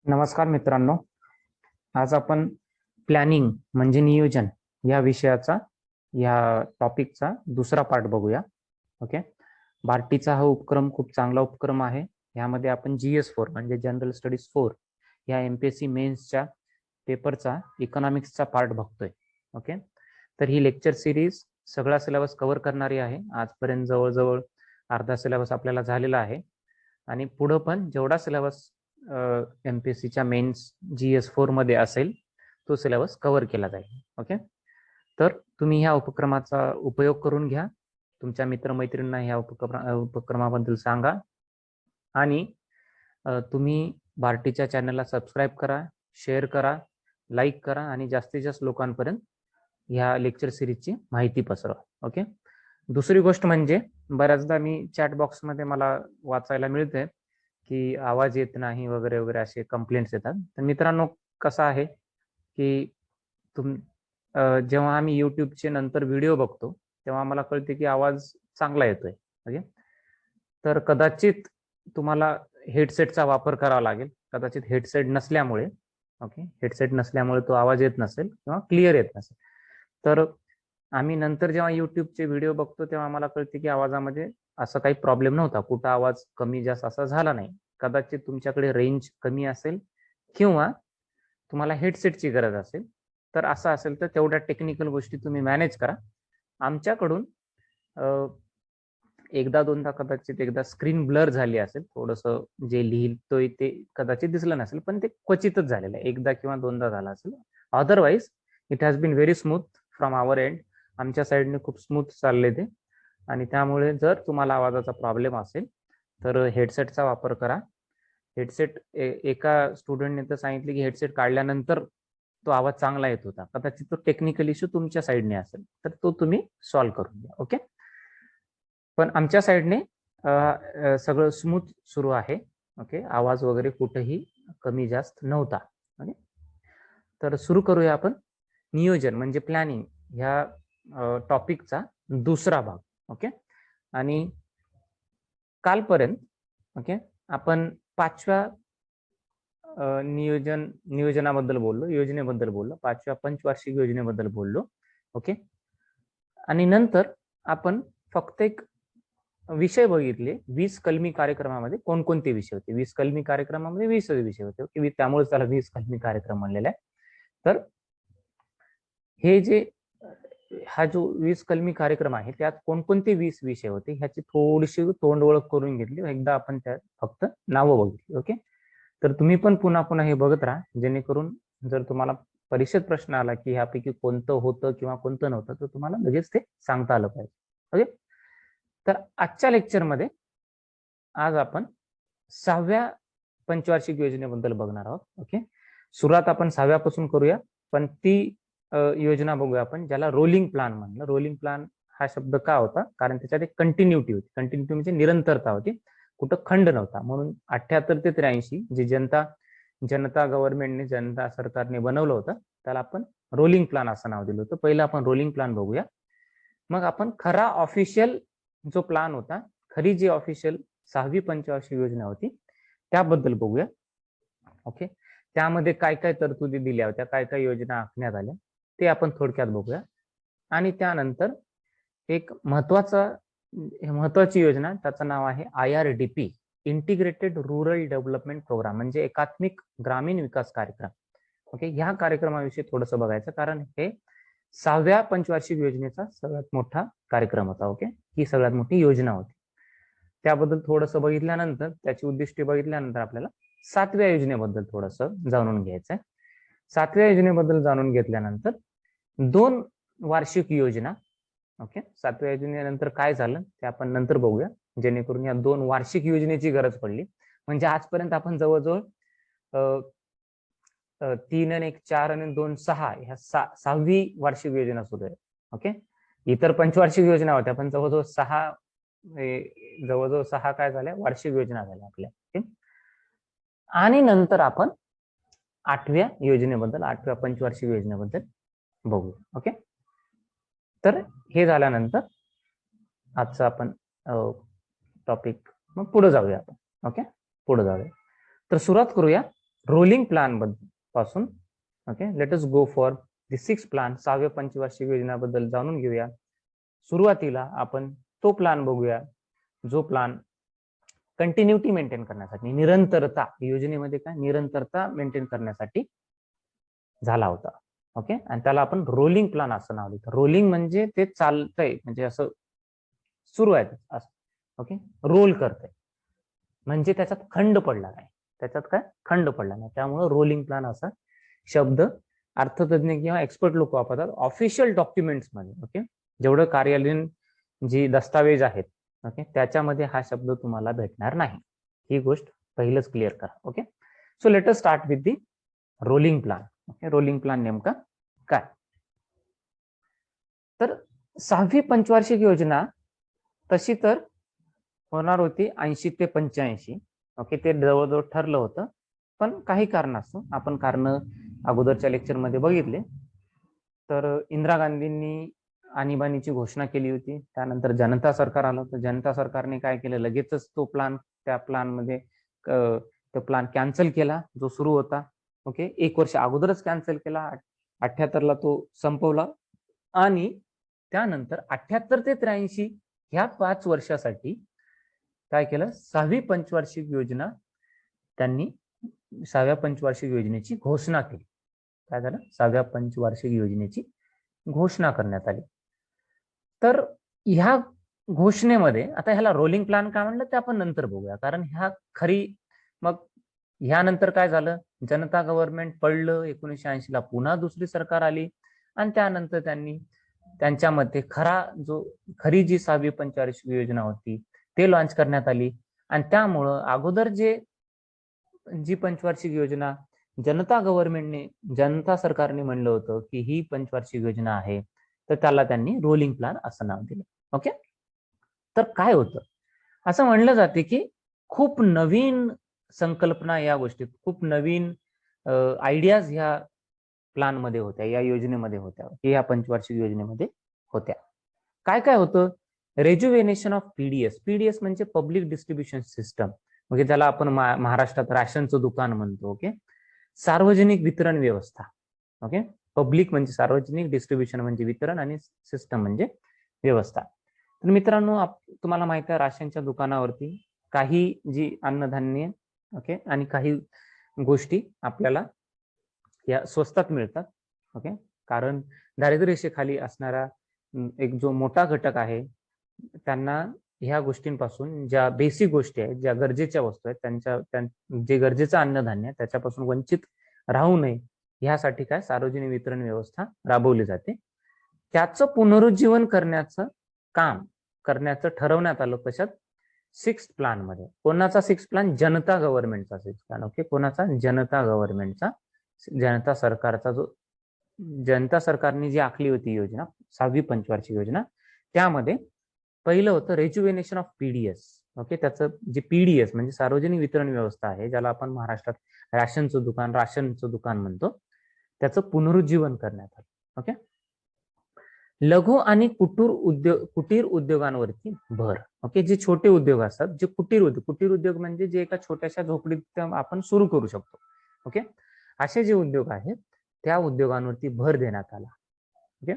नमस्कार मित्रांनो. आज आपण प्लॅनिंग म्हणजे नियोजन या विषयाचा या टॉपिकचा दुसरा पार्ट बघूया. ओके. बार्टीचा हा उपक्रम खूप चांगला उपक्रम आहे. यामध्ये आपण GS4 म्हणजे जनरल स्टडीज 4 या MPSC मेन्सच्या पेपरचा इकॉनॉमिक्सचा पार्ट बघतोय. ओके. तर ही लेक्चर सिरीज सगळा सिलेबस कव्हर करणारी आहे. आजपर्यंत जवळजवळ अर्धा सिलेबस आपल्याला झालेला आहे आणि पुढं पण जेवढा सिलेबस MPSCच्या मेन्स GS4 मध्ये असेल तो सिलेबस कव्हर केला जाईल. ओके. तर तुम्ही ह्या उपक्रमाचा उपयोग करून घ्या. तुमच्या मित्रमैत्रिणींना ह्या उपक्रमाबद्दल सांगा आणि तुम्ही बार्टीच्या चॅनलला सबस्क्राईब करा, शेअर करा, लाईक करा आणि जास्तीत जास्त लोकांपर्यंत ह्या लेक्चर सिरीजची माहिती पसरवा. ओके. दुसरी गोष्ट म्हणजे बऱ्याचदा मी चॅट बॉक्समध्ये मला वाचायला मिळते की आवाज येत नाही वगैरे वगैरे असे कंप्लेंट्स येतात. तर मित्रांनो, कसं आहे की जेव्हा आम्ही युट्यूबचे नंतर व्हिडिओ बघतो तेव्हा आम्हाला कळते की आवाज चांगला येतोय. ओके. तर कदाचित तुम्हाला हेडसेटचा वापर करावा लागेल. कदाचित हेडसेट नसल्यामुळे तो आवाज येत नसेल किंवा क्लिअर येत नसेल. तर आम्ही नंतर जेव्हा युट्यूबचे व्हिडिओ बघतो तेव्हा आम्हाला कळते की आवाजामध्ये असा काही प्रॉब्लेम नव्हता. कुठं आवाज कमी जास्त असा झाला नाही. कदाचित तुमच्याकडे रेंज कमी असेल किंवा तुम्हाला हेडसेटची गरज असेल. तर असं असेल तर तेवढ्या टेक्निकल गोष्टी तुम्ही मॅनेज करा. आमच्याकडून एकदा दोनदा कदाचित एकदा स्क्रीन ब्लर झाली असेल, थोडंसं जे लिहितोय ते कदाचित दिसलं नसेल, पण ते क्वचितच झालेलं आहे. एकदा किंवा दोनदा झाला असेल. Otherwise it has been very smooth from our end. आमच्या साईडने खूप स्मूथ चालले ते आणि त्यामुळे जर तुम्हाला आवाजाचा प्रॉब्लेम असेल तर हेडसेटचा वापर करा. हेडसेट एका स्टुडंटने तर सांगितले की हेडसेट काढल्यानंतर तो आवाज चांगला येत होता. कदाचित तो टेक्निकल इश्यू तुमच्या साईडने असेल तर तो तुम्ही सॉल्व्ह करून घ्या. ओके. पण आमच्या साईडने सगळं स्मूथ सुरू आहे. ओके. आवाज वगैरे कुठेही कमी जास्त नव्हता. ओके. तर सुरू करूया आपण नियोजन म्हणजे प्लॅनिंग ह्या टॉपिकचा दुसरा भाग. ओके. आणि कालपर्यंत ओके आपण 5व्या नियोजनाबद्दल बोललो, योजनेबद्दल बोललो, 5व्या पंचवार्षिक योजनेबद्दल बोललो. ओके. आणि नंतर आपण फक्त एक विषय बघितले. 20 कलमी कार्यक्रमामध्ये कोणकोणते विषय होते. 20 कलमी कार्यक्रमामध्ये 20 विषय होते. ओके. त्यामुळे त्याला 20 कलमी कार्यक्रम म्हणलेला आहे. तर हे जे हा जो 20 कलमी कार्यक्रम आहे त्यात कोणकोणते 20 विषय होते ह्याची थोडीशी तोंड ओळख करून घेतली. एकदा आपण त्यात फक्त नावं बघितली. ओके. तर तुम्ही पण पुन्हा पुन्हा हे बघत राहा, जेणेकरून जर तुम्हाला परीक्षेत प्रश्न आला की ह्यापैकी कोणतं होतं किंवा कोणतं नव्हतं तर तुम्हाला लगेच ते सांगता आलं पाहिजे. ओके. तर आजच्या लेक्चरमध्ये आज आपण 6व्या पंचवार्षिक योजनेबद्दल बघणार आहोत. ओके. सुरुवात आपण 6व्यापासून करूया, पण ती योजना बघूया आपण ज्याला रोलिंग प्लॅन म्हणलं. रोलिंग प्लॅन हा शब्द का होता? कारण त्याच्यात एक कंटिन्युटी होती. कंटिन्युटी म्हणजे निरंतरता होती, कुठं खंड नव्हता. म्हणून 78 ते 83 जे जनता गव्हर्नमेंटने, जनता सरकारने बनवलं होतं त्याला आपण रोलिंग प्लॅन असं नाव दिलं होतं. पहिलं आपण रोलिंग प्लॅन बघूया, मग आपण खरा ऑफिशियल जो प्लॅन होता, खरी जी ऑफिशियल 6वी पंचवार्षिक योजना होती त्याबद्दल बघूया. ओके. त्यामध्ये काय काय तरतुदी दिल्या होत्या, काय काय योजना आखण्यात आल्या ते आपण थोडक्यात बघूया. आणि त्यानंतर एक महत्वाची योजना, त्याचं नाव आहे IRDP, integrated rural development programme, म्हणजे एकात्मिक ग्रामीण विकास कार्यक्रम. ओके. ह्या कार्यक्रमाविषयी थोडंसं बघायचं, कारण हे 6व्या पंचवार्षिक योजनेचा सगळ्यात मोठा कार्यक्रम होता. ओके. ही सगळ्यात मोठी योजना होती. त्याबद्दल थोडंसं बघितल्यानंतर, त्याची उद्दिष्टे बघितल्यानंतर आपल्याला 7व्या योजनेबद्दल थोडंसं जाणून घ्यायचंय. 7व्या योजनेबद्दल जाणून घेतल्यानंतर 2 वार्षिक योजना. ओके. 7व्या योजनेनंतर काय झालं ते आपण नंतर बघूया, जेणेकरून या 2 वार्षिक योजनेची गरज पडली. म्हणजे आजपर्यंत आपण जवळजवळ 3 आणि 1 4 आणि 2 6 ह्या 6वी वार्षिक योजना सुरू आहे. ओके. इतर पंचवार्षिक योजना होत्या, पण जवळजवळ 6 काय झाल्या, वार्षिक योजना झाल्या आपल्या. ओके. आणि नंतर आपण 8व्या योजनेबद्दल, 8व्या पंचवार्षिक योजनेबद्दल बघू. ओके. तर हे झाल्यानंतर आजचं आपण टॉपिक मग पुढे जाऊया आपण. ओके. पुढे जाऊया. तर सुरुवात करूया रोलिंग प्लॅन पासून okay let us go for the 6th plan, 6व्या पंचवार्षिक योजनेबद्दल जाणून घेऊया. सुरुवातीला आपण तो प्लॅन बघूया जो प्लॅन कंटिन्युटी मेंटेन करण्यासाठी, निरंतरता, योजनेमध्ये काय निरंतरता मेंटेन करण्यासाठी झाला होता. ओके, आणि त्याला आपण रोलिंग प्लॅन असं नाव देतो. रोलिंग म्हणजे ते चालतंय, म्हणजे असं सुरू आहे असं. ओके, रोल करतंय म्हणजे त्याच्यात खंड पडला नाही, त्याच्यात काय खंड पडला नाही, त्यामुळे रोलिंग प्लॅन असा शब्द अर्थतज्ञ किंवा एक्सपर्ट लोक वापरतात ऑफिशियल डॉक्युमेंट्स मध्ये. ओके, जेवढं कार्यालयीन जी दस्तावेज आहेत ओके त्याच्यामध्ये हा शब्द तुम्हाला भेटणार नाही, ही गोष्ट पहिलंच क्लिअर करा. Okay, so let us start with the rolling plan. Okay, rolling plan नेमका काय? तर 6वी पंचवार्षिक योजना तशी तर होणार होती 80 ते 85. ओके, ते जवळजवळ ठरलं होतं, पण काही कारणास्तव आपण कारण अगोदरच्या लेक्चरमध्ये बघितले. तर इंदिरा गांधींनी आणीबाणीची घोषणा केली होती, त्यानंतर जनता सरकार आलं होतं. जनता सरकारने काय केलं, लगेचच तो प्लॅन, त्या प्लॅन मध्ये तो प्लॅन कॅन्सल केला जो सुरू होता. ओके, 1 वर्ष अगोदरच कॅन्सल केला, 78ला तो संपवला, आणि त्यानंतर 78 ते 83 ह्या 5 वर्षासाठी काय केलं, 6वी पंचवार्षिक योजना, त्यांनी 6व्या पंचवार्षिक योजनेची घोषणा केली. काय झालं, 6व्या पंचवार्षिक योजनेची घोषणा करण्यात आली. तर ह्या घोषणेमध्ये, आता ह्याला रोलिंग प्लॅन काय म्हणलं ते आपण नंतर बघूया, कारण ह्या खरी मग ह्यानंतर काय झालं, जनता गव्हर्नमेंट पडलं, 1980ला पुन्हा दुसरी सरकार आली, आणि त्यानंतर त्यांनी त्यांच्यामध्ये खरी जी 6वी पंचवार्षिक योजना होती ते लॉन्च करण्यात आली. आणि त्यामुळं अगोदर जी पंचवार्षिक योजना जनता सरकारने म्हणलं होतं की ही पंचवार्षिक योजना आहे, तर त्याला त्यांनी रोलिंग प्लॅन असं नाव दिलं. ओके, तर काय होतं, असं म्हणलं जाते की खूप नवीन संकल्पना या गोष्टीत, खूप नवीन आयडियाज ह्या प्लॅन मध्ये होत्या, या योजनेमध्ये होत्या, की या पंचवार्षिक योजनेमध्ये होत्या. काय काय होतं, रेज्युव्हेनेशन ऑफ पीडीएस. पीडीएस म्हणजे पब्लिक डिस्ट्रीब्युशन सिस्टम, म्हणजे ज्याला आपण महाराष्ट्रात राशनचं दुकान म्हणतो. ओके, सार्वजनिक वितरण व्यवस्था. ओके, पब्लिक म्हणजे सार्वजनिक, डिस्ट्रीब्युशन म्हणजे वितरण, आणि सिस्टम म्हणजे व्यवस्था. तर मित्रांनो, तुम्हाला माहिती आहे राशनच्या दुकानावरती काही जी अन्नधान्य ओके आणि काही गोष्टी आपल्याला या स्वस्तात मिळतात. ओके, कारण दारिद्र्यरेषेखाली असणारा एक जो मोठा घटक आहे, त्यांना ह्या गोष्टींपासून, ज्या बेसिक गोष्टी आहेत, ज्या गरजेच्या वस्तू आहेत, जे गरजेचं अन्नधान्य त्याच्यापासून वंचित राहू नये, ह्यासाठी काय सार्वजनिक वितरण व्यवस्था राबवली जाते. त्याचं पुनरुज्जीवन करण्याचं काम ठरवण्यात आलं कशात, 6th प्लॅन मध्ये. कोणाचा 6th प्लॅन, जनता गव्हर्नमेंटचा 6th प्लॅन. ओके, कोणाचा, जनता गव्हर्नमेंटचा, जनता सरकारचा, जो जनता सरकारने जी आखली होती योजना, 6वी पंचवार्षिक योजना, त्यामध्ये पहिलं होतं रेज्युव्हेनेशन ऑफ पीडीएस. ओके, त्याचं जे पीडीएस म्हणजे सार्वजनिक वितरण व्यवस्था आहे, ज्याला आपण महाराष्ट्रात राशनचं दुकान म्हणतो, त्याचं पुनरुज्जीवन करण्यात आलं. ओके, लघु आणि कुटीर उद्योगांवरती भर. ओके, जे छोटे उद्योग असतात, जे कुटीर उद्योग म्हणजे जे एका छोट्याशा झोपडीत आपण सुरू करू शकतो. ओके, असे जे उद्योग आहेत त्या उद्योगांवरती भर देण्यात आला. Okay,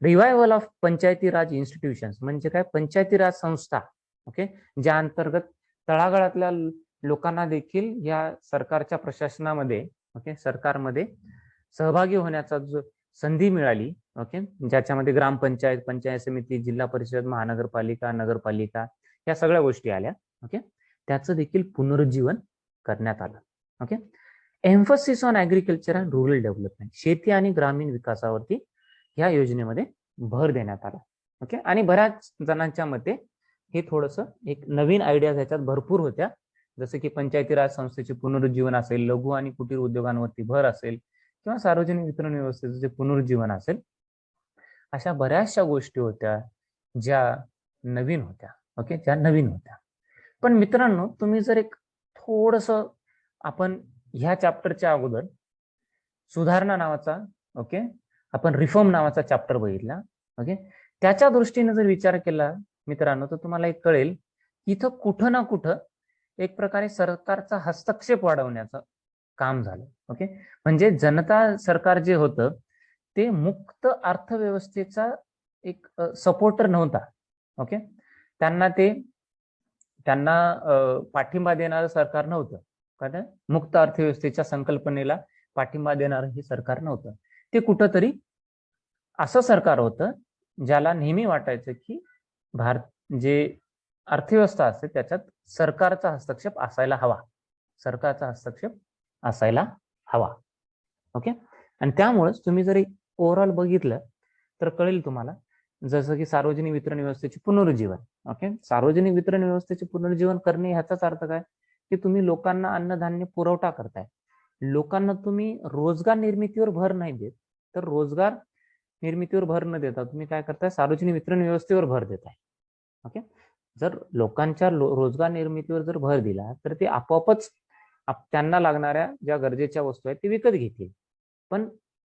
revival of Panchayati Raj institutions म्हणजे काय, पंचायती राज संस्था. ओके, ज्या अंतर्गत तळागाळातल्या लोकांना देखील या सरकारच्या प्रशासनामध्ये ओके सरकारमध्ये सहभागी होण्याचा जो संधी मिळाली. ओके, ज्याच्यामध्ये ग्रामपंचायत, पंचायत समिती, जिल्हा परिषद, महानगरपालिका, नगरपालिका या सगळ्या गोष्टी आल्या. ओके, त्याचं देखील पुनरुज्जीवन करण्यात आलं. Okay, emphasis on agriculture and rural development, शेती आणि ग्रामीण विकासावरती या योजनेमध्ये भर देण्यात आला. ओके, आणि बऱ्याच जणांच्या मते हे थोडंसं एक नवीन आयडिया ह्याच्यात भरपूर होत्या, जसं की पंचायती राज संस्थेचे पुनरुज्जीवन असेल, लघु आणि कुटीर उद्योगांवरती भर असेल, किंवा सार्वजनिक वितरण व्यवस्थेचं जे पुनरुज्जीवन असेल, अशा बऱ्याचशा गोष्टी होत्या ज्या नवीन होत्या. ओके, ज्या नवीन होत्या. पण मित्रांनो, तुम्ही जर एक थोडस, आपण ह्या चॅप्टरच्या अगोदर सुधारणा नावाचा ओके आपण रिफॉर्म नावाचा चॅप्टर बघितला. ओके, त्याच्या दृष्टीने जर विचार केला मित्रांनो, तर तुम्हाला एक कळेल की इथं कुठं ना कुठं एक प्रकारे सरकारचा हस्तक्षेप वाढवण्याचा काम झालं. ओके, म्हणजे जनता सरकार जे होतं ते मुक्त अर्थव्यवस्थेचा एक सपोर्टर नव्हता. ओके, त्यांना पाठिंबा देणारं सरकार नव्हतं. कारण मुक्त अर्थव्यवस्थेच्या संकल्पनेला पाठिंबा देणारं हे सरकार नव्हतं. ते कुठंतरी असं सरकार होतं ज्याला नेहमी वाटायचं की भारत जे अर्थव्यवस्था असते त्याच्यात सरकारचा हस्तक्षेप असायला हवा, सरकारचा हस्तक्षेप असायला हवा. ओके, आणि त्यामुळेच तुम्ही जर ओव्हरऑल बघितलं तर कळेल तुम्हाला, जसं की सार्वजनिक वितरण व्यवस्थेचे पुनरुज्जीवन. ओके, सार्वजनिक वितरण व्यवस्थेचे पुनरुज्जीवन करणे ह्याचाच अर्थ काय की तुम्ही लोकांना अन्नधान्य पुरवठा करताय, लोकांना तुम्ही रोजगार निर्मितीवर भर नाही देत, तर रोजगार निर्मितीवर भर न देता तुम्ही काय करताय, सार्वजनिक वितरण व्यवस्थेवर भर देताय. ओके, जर लोकांच्या रोजगार निर्मितीवर जर भर दिला तर ते आपोआपच त्यांना लागणाऱ्या ज्या गरजेच्या वस्तू आहेत ते विकत घेतील. पण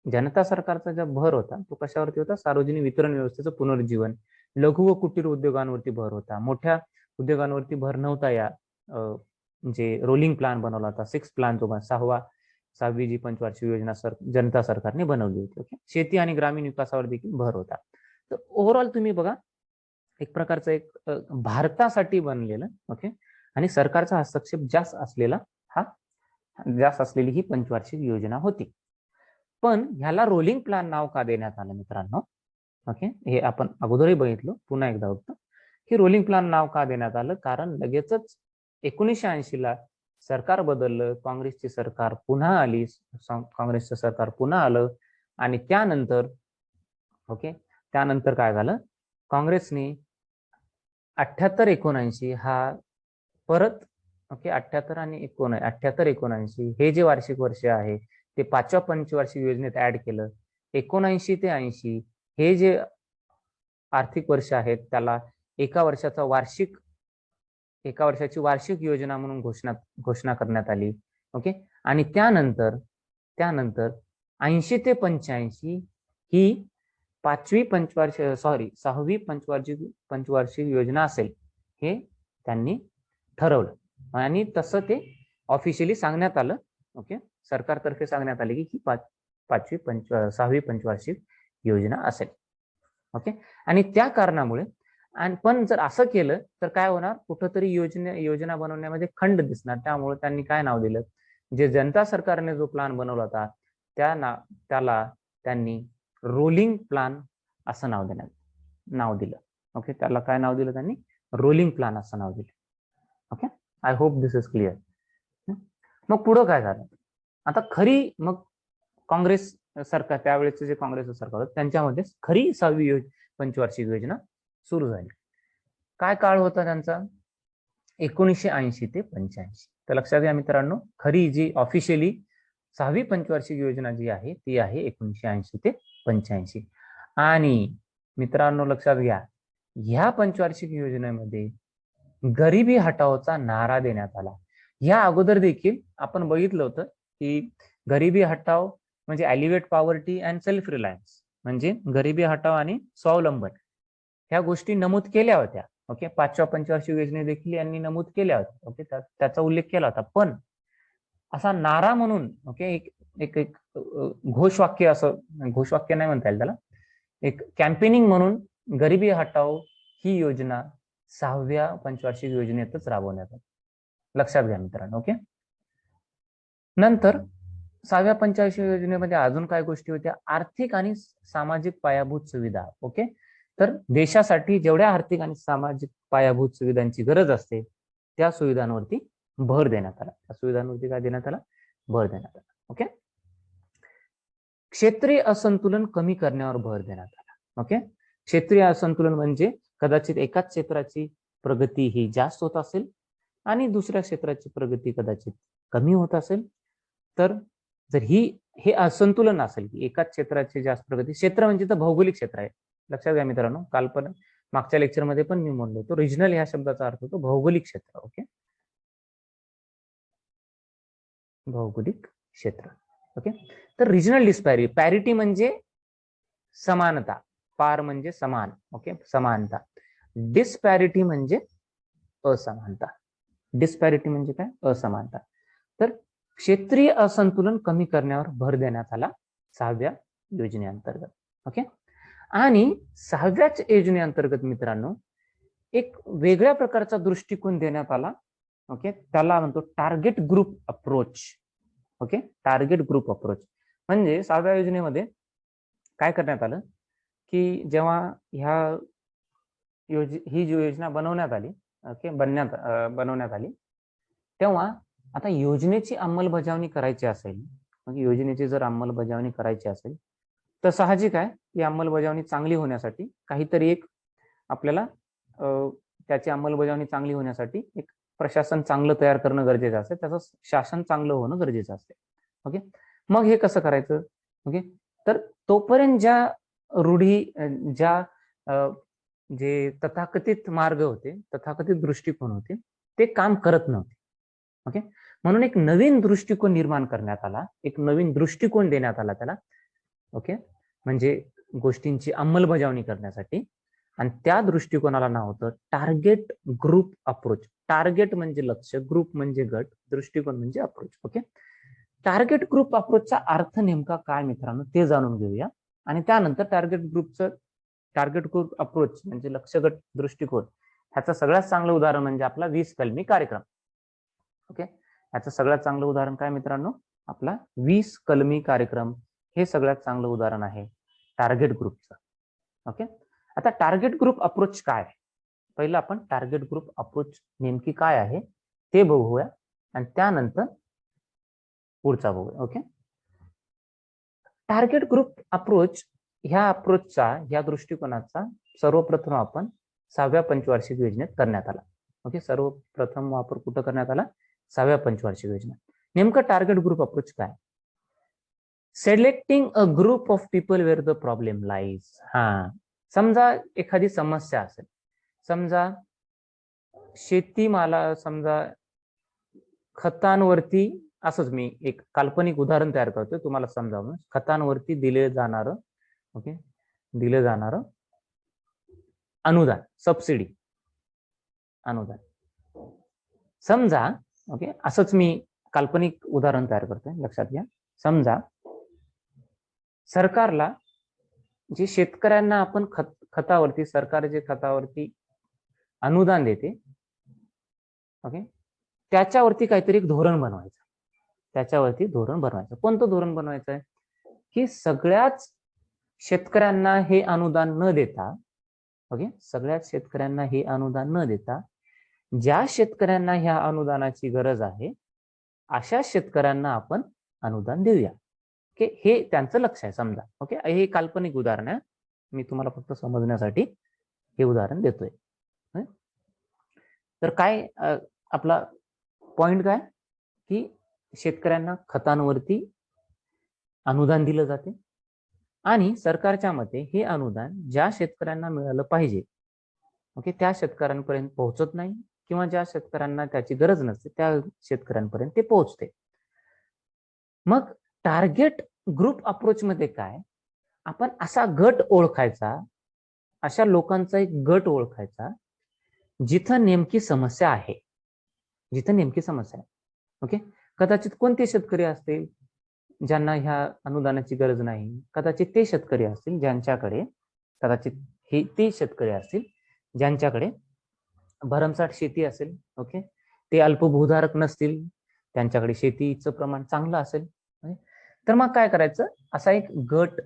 जनता सरकारचा जो भर होता तो कशावरती होता, सार्वजनिक वितरण व्यवस्थेचं पुनरुज्जीवन, लघु व कुटीर उद्योगांवरती भर होता, मोठ्या उद्योगांवरती भर नव्हता. या जे रोलिंग प्लॅन बनवला होता, 6 प्लॅन जो 6वी जी पंचवार्षिक योजना जनता सरकारने बनवली होती. ओके, शेती आणि ग्रामीण विकासावर देखील भर होता. तर ओव्हरऑल तुम्ही बघा, एक प्रकारचं एक भारतासाठी बनलेलं, ओके, आणि सरकारचा हस्तक्षेप जास्त असलेली ही पंचवार्षिक योजना होती. पण ह्याला रोलिंग प्लॅन नाव का देण्यात आलं मित्रांनो? ओके, हे आपण अगोदरही बघितलं, पुन्हा एकदा होतं की रोलिंग प्लॅन नाव का देण्यात आलं, कारण लगेचच 1980 ला सरकार बदललं, काँग्रेसची सरकार पुन्हा आली, काँग्रेसचं सरकार पुन्हा आलं, आणि त्यानंतर त्यानंतर काय झालं, काँग्रेसने 78-79 हा परत 78 आणि 79 हे जे वार्षिक वर्ष आहे ते 5व्या पंचवार्षिक योजनेत ऍड केलं. 79 ते 80 हे जे आर्थिक वर्ष आहेत त्याला एका वर्षाची वार्षिक योजना म्हणून घोषणा करण्यात आली. ओके, आणि त्यानंतर 80 ते 85 ही 6वी पंचवार्षिक योजना असेल हे त्यांनी ठरवलं, आणि तसं ते ऑफिशियली सांगण्यात आलं. ओके, सरकारतर्फे सांगण्यात आले की 6वी पंचवार्षिक योजना असेल. ओके, आणि त्या कारणामुळे, आणि पण जर असं केलं तर काय होणार, कुठंतरी योजना बनवण्यामध्ये खंड दिसणार. त्यामुळे त्यांनी काय नाव दिलं, जे जनता सरकारने जो प्लॅन बनवला होता त्याला त्यांनी रोलिंग प्लॅन असं नाव दिलं. ओके, त्याला काय नाव दिलं त्यांनी, रोलिंग प्लॅन असं नाव दिलं. Okay, I hope this is clear. मग पुढं काय झालं, आता खरी मग काँग्रेस सरकार, त्यावेळेचं जे काँग्रेसचं सरकार होतं त्यांच्यामध्ये खरी 6वी पंचवार्षिक योजना सुरू झाली. काय काळ होता त्यांचा, 1980 ते 85. तर लक्षात घ्या मित्रांनो, खरी जी ऑफिशियली 6वी पंचवार्षिक योजना जी आहे ती आहे 1980 ते 85. आणि मित्रांनो लक्षात घ्या, ह्या पंचवार्षिक योजनेमध्ये गरिबी हटाओचा नारा देण्यात आला. ह्या अगोदर देखील आपण बघितलं होतं की गरिबी हटाओ म्हणजे elevate poverty and self Reliance, म्हणजे गरिबी हटाओ आणि स्वावलंबन, ह्या गोष्टी नमूद केल्या होत्या. ओके, 5व्या पंचवार्षिक योजने देखील यांनी नमूद केल्या होत्या. ओके, त्याचा उल्लेख केला होता. पण असा नारा म्हणून, ओके, एक घोषवाक्य, असं घोषवाक्य नाही म्हणता येईल त्याला, एक कॅम्पेनिंग म्हणून गरिबी हटाओ ही योजना 6व्या पंचवार्षिक योजनेतच राबवण्यात आली. लक्षात घ्या मित्रांनो. ओके, नंतर 6व्या पंचवार्षिक योजनेमध्ये अजून काय गोष्टी होत्या, आर्थिक आणि सामाजिक पायाभूत सुविधा. ओके, तर देशासाठी जेवढ्या आर्थिक आणि सामाजिक पायाभूत सुविधांची गरज असते त्या सुविधांवरती भर देण्यात आला. त्या सुविधांवरती काय देण्यात आला, भर देण्यात आला. ओके, क्षेत्रीय असंतुलन कमी करण्यावर भर देण्यात आला. ओके, क्षेत्रीय असंतुलन म्हणजे कदाचित एकाच क्षेत्राची प्रगती ही जास्त होत असेल आणि दुसऱ्या क्षेत्राची प्रगती कदाचित कमी होत असेल, तर जर हे असंतुलन असेल की एकाच क्षेत्राची जास्त प्रगती, क्षेत्र म्हणजे तर भौगोलिक क्षेत्र आहे. लक्षात घ्या मित्रांनो, काल पण मागच्या लेक्चरमध्ये पण मी म्हणलो तो रिजनल ह्या शब्दाचा अर्थ होतो भौगोलिक क्षेत्र. ओके, भौगोलिक क्षेत्र. ओके, तर रिजनल डिस्पॅरिटी, पॅरिटी म्हणजे समानता, पार म्हणजे समान. ओके, समानता. डिस्पॅरिटी म्हणजे असमानता. डिस्पॅरिटी म्हणजे काय, असमानता. तर क्षेत्रीय असंतुलन कमी करण्यावर भर देण्यात आला 6व्या योजनेअंतर्गत. ओके. आणि 6व्याच योजनेअंतर्गत मित्रांनो एक वेगळ्या प्रकारचा दृष्टिकोन देण्यात आला. ओके. त्याला म्हणतो target group approach. Okay. Target group approach म्हणजे 6व्या योजनेमध्ये काय करण्यात आलं की जेव्हा ही जी योजना बनवण्यात आली, ओके, बनवण्यात आली, तेव्हा आता योजनेची अंमलबजावणी करायची असेल, योजनेची जर अंमलबजावणी करायची असेल तर साहजिक आहे की अंमलबजावणी चांगली होण्यासाठी काहीतरी एक आपल्याला त्याची अंमलबजावणी चांगली होण्यासाठी एक प्रशासन चांगलं तयार करणं गरजेचं असते, त्याचं शासन चांगलं होणं गरजेचं असते. ओके. मग हे कसं करायचं? ओके. तर तोपर्यंत ज्या रूढी, ज्या जे तथाकथित मार्ग होते, तथाकथित दृष्टिकोन होते, ते काम करत नव्हते. ओके. म्हणून एक नवीन दृष्टिकोन निर्माण करण्यात आला, एक नवीन दृष्टिकोन देण्यात आला त्याला. ओके. म्हणजे गोष्टींची अंमलबजावणी करण्यासाठी. आणि त्या दृष्टिकोनाला नाव होतं टार्गेट ग्रुप अप्रोच. टार्गेट म्हणजे लक्ष्य, ग्रुप म्हणजे गट, दृष्टिकोन म्हणजे अप्रोच. ओके. टार्गेट ग्रुप अप्रोचचा अर्थ नेमका काय मित्रांनो ते जाणून घेऊया. आणि त्यानंतर टार्गेट ग्रुप अप्रोच म्हणजे लक्ष्य गट दृष्टिकोन ह्याचं सगळ्यात चांगलं उदाहरण म्हणजे आपला 20 कलमी कार्यक्रम. ओके. ह्याचं सगळ्यात चांगलं उदाहरण काय मित्रांनो? आपला 20 कलमी कार्यक्रम हे सगळ्यात चांगलं उदाहरण आहे टार्गेट ग्रुपचं. ओके. आता टार्गेट ग्रुप अप्रोच काय? पहिलं आपण टार्गेट ग्रुप अप्रोच नेमकी काय आहे ते बघूया आणि त्यानंतर पुढचा बघूया. ओके. टार्गेट ग्रुप अप्रोच ह्या दृष्टिकोनाचा सर्वप्रथम आपण 6व्या पंचवार्षिक योजनेत करण्यात आला. ओके. सर्वप्रथम वापर कुठं करण्यात आला? 6व्या पंचवार्षिक योजनेत. नेमकं टार्गेट ग्रुप अप्रोच काय? Selecting a group of people where the problem lies. समजा एखादी समस्या असेल, समजा शेतीमाला, समजा खतांवरती, असंच मी एक काल्पनिक उदाहरण तयार करतोय तुम्हाला समजावून, खतांवरती दिले जाणारं अनुदान, सबसिडी अनुदान. समजा, ओके, असंच मी काल्पनिक उदाहरण तयार करतोय, लक्षात घ्या. समजा सरकारला जे शेतकऱ्यांना आपण खतावरती, सरकार जे खतावरती अनुदान देते, ओके, त्याच्यावरती काहीतरी एक धोरण बनवायचं. कोणतं धोरण बनवायचं आहे? की सगळ्याच शेतकऱ्यांना हे अनुदान न देता, ओके, सगळ्याच शेतकऱ्यांना हे अनुदान न देता, ज्या शेतकऱ्यांना ह्या अनुदानाची गरज आहे अशा शेतकऱ्यांना आपण अनुदान देऊया. ओके. हे त्यांचं लक्ष आहे समजा. ओके. हे काल्पनिक उदाहरण आहे, मी तुम्हाला फक्त समजण्यासाठी हे उदाहरण देतोय. तर काय आपला पॉइंट काय की शेतकऱ्यांना खतांवरती अनुदान दिलं जाते आणि सरकारच्या मते हे अनुदान ज्या शेतकऱ्यांना मिळालं पाहिजे, ओके, त्या शेतकऱ्यांपर्यंत पोहोचत नाही किंवा ज्या शेतकऱ्यांना त्याची गरज नसते त्या शेतकऱ्यांपर्यंत ते पोहोचते. मग टार्गेट ग्रुप अप्रोच मध्ये काय, आपण असा गट ओळखायचा, अशा लोकांचा एक गट ओळखायचा जिथं नेमकी समस्या आहे, ओके. कदाचित कोणते शेतकरी असतील ज्यांना ह्या अनुदानाची गरज नाही, कदाचित ते शेतकरी असतील ज्यांच्याकडे, ज्यांच्याकडे भरमसाठ शेती असेल, ओके, ते अल्पभूधारक नसतील, त्यांच्याकडे शेतीचं प्रमाण चांगलं असेल. तर मग काय करायचं, असा एक गट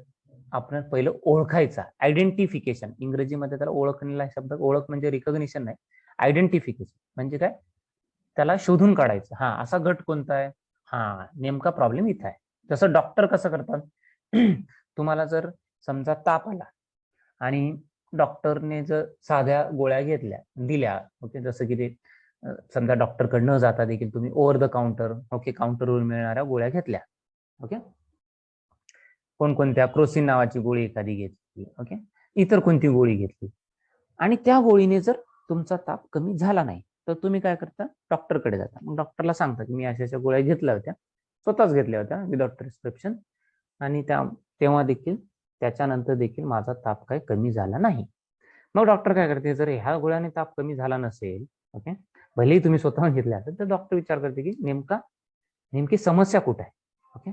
आपण पहिलं ओळखायचा. आयडेंटिफिकेशन, इंग्रजीमध्ये त्याला ओळखण्याला शब्द, ओळख म्हणजे रिकॉग्निशन नाही, आयडेंटिफिकेशन म्हणजे काय, त्याला शोधून काढायचं. असा गट कोणता आहे, नेमका प्रॉब्लेम इथं आहे. जसं डॉक्टर कसं करतात, तुम्हाला जर समजा ताप आला आणि डॉक्टरने जर साध्या गोळ्या दिल्या, ओके, जसं की ते समजा डॉक्टरकडे न जाता देखील तुम्ही ओव्हर द काउंटर, ओके, काउंटरवर मिळणाऱ्या गोळ्या घेतल्या, ओके, कोणकोणत्या, क्रोसिन नावाची गोळी एखादी घेतली, ओके, इतर कोणती गोळी घेतली आणि त्या गोळीने जर तुमचा ताप कमी झाला नाही तर तुम्ही काय करता, डॉक्टरकडे जाता. मग डॉक्टरला सांगता की मी अशा गोळ्या घेतल्या होत्या, स्वतःच घेतल्या होत्या विदाउट प्रिस्क्रिप्शन, आणि तेव्हा देखील, त्याच्यानंतर देखील माझा ताप काही कमी झाला नाही. मग डॉक्टर काय करते, जर ह्या गोळ्याने ताप कमी झाला नसेल, ओके, भलेही तुम्ही स्वतःहून घेतल्या असेल, तर डॉक्टर विचार करते की नेमका नेमकी समस्या कुठे आहे. ओके,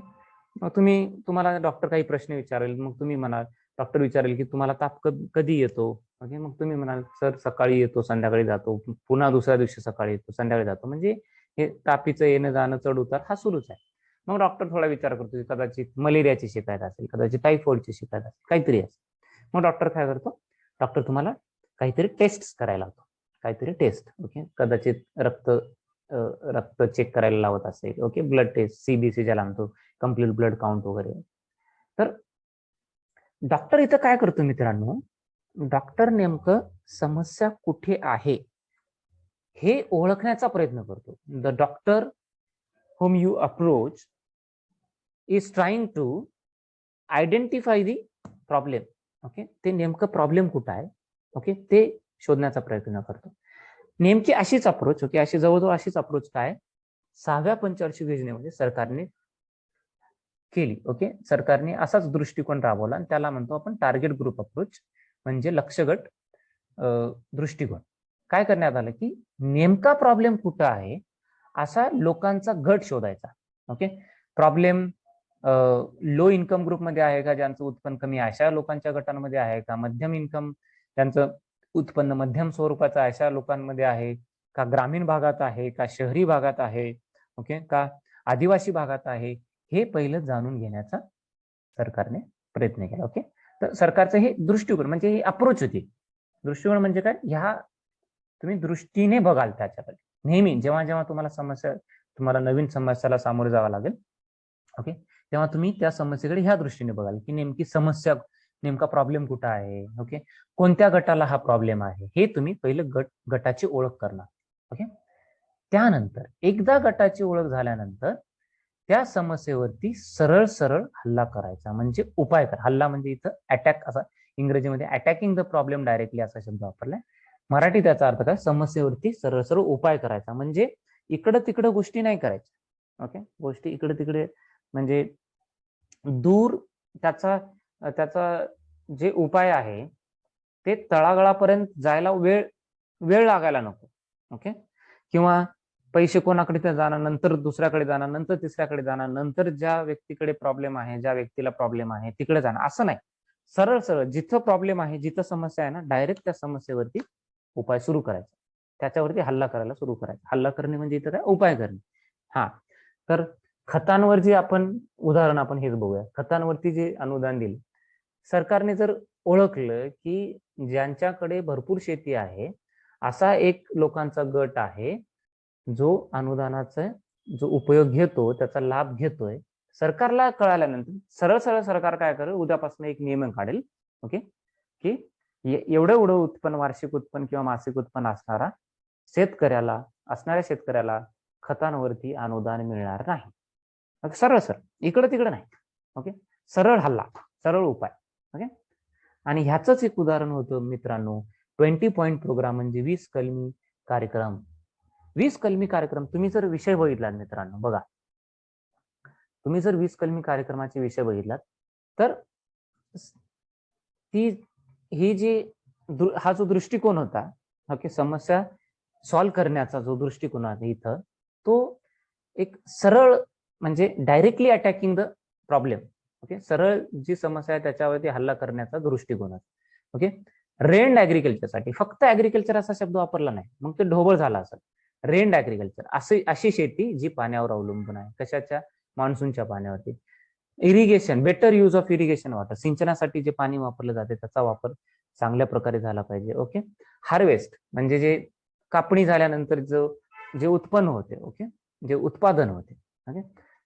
मग तुम्हाला डॉक्टर काही प्रश्न विचारेल, मग तुम्ही म्हणाल, डॉक्टर विचारेल की तुम्हाला ताप कधी येतो. ओके, मग तुम्ही म्हणाल सर सकाळी येतो, संध्याकाळी जातो, पुन्हा दुसऱ्या दिवशी सकाळी येतो, संध्याकाळी जातो. म्हणजे हे तापीचं येणं जाणं चढ उतार हा सुरूच आहे. मग डॉक्टर थोडा विचार करतो की कदाचित मलेरियाची शिकायत असेल, कदाचित टायफॉइडची शिकायत असेल, काहीतरी असेल. मग डॉक्टर काय करतो, डॉक्टर तुम्हाला काहीतरी टेस्ट करायला लावतो, काहीतरी टेस्ट. ओके, कदाचित रक्त चेक करायला लावत असेल. ओके, ब्लड टेस्ट, सीबीसी ज्याला म्हणतो, कम्प्लीट ब्लड काउंट वगैरे. तर डॉक्टर इथं काय करतो मित्रांनो, डॉक्टर नेमकं समस्या कुठे आहे हे ओळखण्याचा प्रयत्न करतो. The doctor whom you approach is trying to identify the problem. Okay, ते नेमकं प्रॉब्लेम कुठं आहे, ओके, ते शोधण्याचा प्रयत्न करतो. नेमकी अशीच अप्रोच, ओके, अशी जवळजवळ अशीच अप्रोच काय 6व्या पंचवार्षिक योजनेमध्ये सरकारने केली. ओके, सरकारने असाच दृष्टिकोन राबवला आणि त्याला म्हणतो आपण टार्गेट ग्रुप अप्रोच, म्हणजे लक्ष्यगट दृष्टिकोन. काय करण्यात आलं की नेमका प्रॉब्लेम कुठं आहे असा लोकांचा गट शोधायचा. ओके, प्रॉब्लेम लो इन्कम ग्रुपमध्ये आहे का, ज्यांचं उत्पन्न कमी आहे अशा लोकांच्या गटांमध्ये आहे का, मध्यम इन्कम ज्यांचं उत्पन्न मध्यम स्वरूपाचं अशा लोकांमध्ये आहे का, ग्रामीण भागात आहे का, शहरी भागात आहे, ओके, का आदिवासी भागात आहे, हे पहिलं जाणून घेण्याचा सरकारने प्रयत्न केला. ओके, तर सरकारचं हे दृष्टिकोन म्हणजे ही अप्रोच होती. दृष्टिकोन म्हणजे काय, ह्या तुम्ही दृष्टीने बघाल त्याच्याकडे नेहमी. जेव्हा जेव्हा तुम्हाला नवीन समस्याला सामोरे जावं लागेल, ओके, तेव्हा तुम्ही त्या समस्येकडे ह्या दृष्टीने बघाल की नेमकी समस्या, नेमका प्रॉब्लेम कुठं आहे. ओके, कोणत्या गटाला हा प्रॉब्लेम आहे हे तुम्ही पहिलं गटाची ओळख करणार. ओके, त्यानंतर एकदा गटाची ओळख झाल्यानंतर त्या समस्येवरती सरळ सरळ हल्ला करायचा, म्हणजे उपाय करा. हल्ला म्हणजे इथं अटॅक, असा इंग्रजीमध्ये अटॅकिंग द प्रॉब्लेम डायरेक्टली असा शब्द वापरलाय. मराठी त्याचा अर्थ काय, समस्येवरती सरळ सरळ उपाय करायचा, म्हणजे इकडं तिकडं गोष्टी नाही करायच्या. ओके, गोष्टी इकडे तिकडे म्हणजे दूर, त्याचा जे उपाय आहे ते तळागाळापर्यंत जायला वेळ लागायला नको. ओके, किंवा पैसे कोणाकडे ते जाणार, नंतर दुसऱ्याकडे जाणार, नंतर तिसऱ्याकडे जाणार, नंतर ज्या व्यक्तीकडे प्रॉब्लेम आहे, ज्या व्यक्तीला प्रॉब्लेम आहे तिकडे जाणार, असं नाही. सरळ सरळ जिथं प्रॉब्लेम आहे, जिथं समस्या आहे ना, डायरेक्ट त्या समस्येवरती उपाय सुरू करायचा, त्याच्यावरती हल्ला करायला सुरू करायचा. हल्ला करणे म्हणजे इथं काय, उपाय करणे. हा, तर खतांवर जे उदाहरण आपण हेच बघूया. खतांवरती जे अनुदान दिले सरकारने, जर ओळखलं की ज्यांच्याकडे भरपूर शेती आहे असा एक लोकांचा गट आहे जो अनुदानाचा जो उपयोग घेतो, त्याचा लाभ घेतोय, सरकारला कळाल्यानंतर सरळ सरळ सरकार काय करेल, उद्यापासून एक नियम काढेल. ओके, की एवढं उत्पन्न, वार्षिक उत्पन्न किंवा मासिक उत्पन्न असणाऱ्या शेतकऱ्याला खतांवरती अनुदान मिळणार नाही. सरळ सरळ, इकडं तिकडं नाही. ओके, सरळ हल्ला, सरळ उपाय. ओके, आणि ह्याच एक उदाहरण होतं मित्रांनो 20 पॉइंट प्रोग्राम, म्हणजे 20 कलमी कार्यक्रम. 20 कलमी कार्यक्रम तुम्ही जर विषय बघितलात मित्रांनो, बघा, तुम्ही जर 20 कलमी कार्यक्रमाचे विषय बघितलात तर हा जो दृष्टिकोन होता, ओके, समस्या सॉल्व्ह करण्याचा जो दृष्टिकोन आहे इथं, तो एक सरळ, म्हणजे directly attacking the problem. Okay, सरळ जी समस्या आहे त्याच्यावरती हल्ला करण्याचा दृष्टिकोन आहे. ओके, रेंड ऍग्रिकल्चरसाठी फक्त ऍग्रिकल्चर असा शब्द वापरला नाही, मग ते ढोबळ झाला असेल. रेंड ऍग्रिकल्चर अशी शेती जी पाण्यावर अवलंबून आहे. कशाच्या, मान्सूनच्या पाण्यावरती. Irrigation, better use of irrigation water, सिंचनासाठी जे पाणी वापरलं जाते त्याचा वापर चांगल्या प्रकारे झाला पाहिजे. ओके, हार्वेस्ट म्हणजे जे कापणी झाल्यानंतर जे उत्पन्न होते, ओके, जे उत्पादन होते, ओके,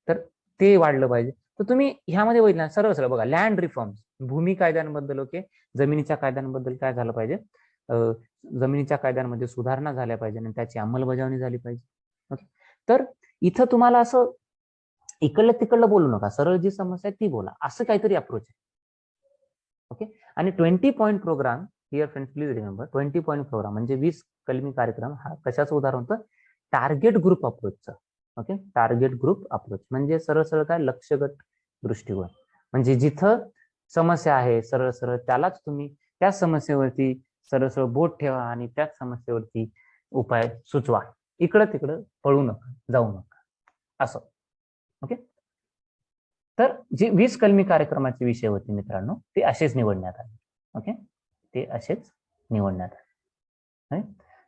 तर ते वाढलं पाहिजे. तर तुम्ही ह्यामध्ये बघितलं सरळ सरळ बघा, लँड रिफॉर्म्स, भूमी कायद्यांबद्दल, ओके, जमिनीच्या कायद्यांबद्दल काय झालं पाहिजे, जमिनीच्या कायद्यांमध्ये सुधारणा झाल्या पाहिजे आणि त्याची अंमलबजावणी झाली पाहिजे. ओके, तर इथं तुम्हाला असं इकडलं तिकडलं बोलू नका, सरळ जी समस्या आहे ती बोला, असं काहीतरी अप्रोच आहे. ओके, आणि 20 point program here friends please remember, 20 point program म्हणजे 20 कलमी कार्यक्रम हा कशाचं उदाहरण होतं, टार्गेट ग्रुप अप्रोचचं. ओके, टार्गेट ग्रुप अप्रोच म्हणजे सरळ सरळ काय, लक्ष्यगट दृष्टिकोन, म्हणजे जिथं समस्या आहे सरळ सरळ त्यालाच तुम्ही त्या समस्येवरती सरळ सरळ बोट ठेवा आणि त्याच समस्येवरती उपाय सुचवा. इकडं तिकडं पळू नका, जाऊ नका, असं. ओके. तर जे 20 कलमी कार्यक्रमाचे विषय होते मित्रांनो, ते असेच निवडण्यात आले. ओके, ते असेच निवडण्यात आले.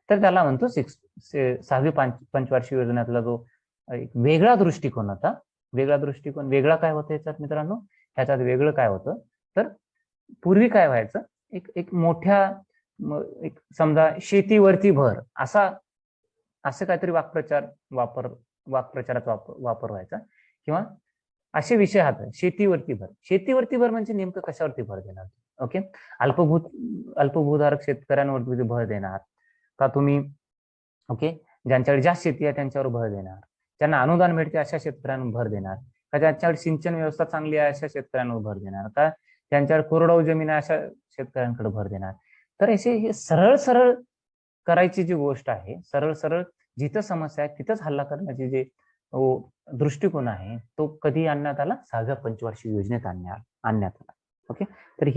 तर त्याला म्हणतो 6वी पंचवार्षिक योजनेतला जो एक वेगळा दृष्टिकोन होता. वेगळा काय होतं याच्यात मित्रांनो? ह्याच्यात वेगळं काय होतं, तर पूर्वी काय व्हायचं, एक मोठ्या एक समजा शेतीवरती भर असं काहीतरी वाक्प्रचाराचा वापर व्हायचा, किंवा असे विषय हात शेतीवरती भर म्हणजे नेमकं कशावरती भर देणार? ओके, अल्पभूधारक शेतकऱ्यांवरती भर देणार का तुम्ही? ओके, ज्यांच्याकडे जास्त शेती आहे त्यांच्यावर भर देणार, ज्यांना अनुदान मिळते अशा शेतकऱ्यांवर भर देणार का, ज्यांच्याकडे सिंचन व्यवस्था चांगली आहे अशा शेतकऱ्यांवर भर देणार का, ज्यांच्याकडे कोरडवाहू जमीन आहे अशा शेतकऱ्यांकडे भर देणार? तर हे सरळ सरळ करायची जी गोष्ट आहे, सरळ सरळ जिथं समस्या आहे तिथंच हल्ला करण्याची जे दृष्टिकोन आहे तो कधी आणण्यात आला? 6व्या पंचवार्षिक योजनेत आणण्यात आला. ओके, तर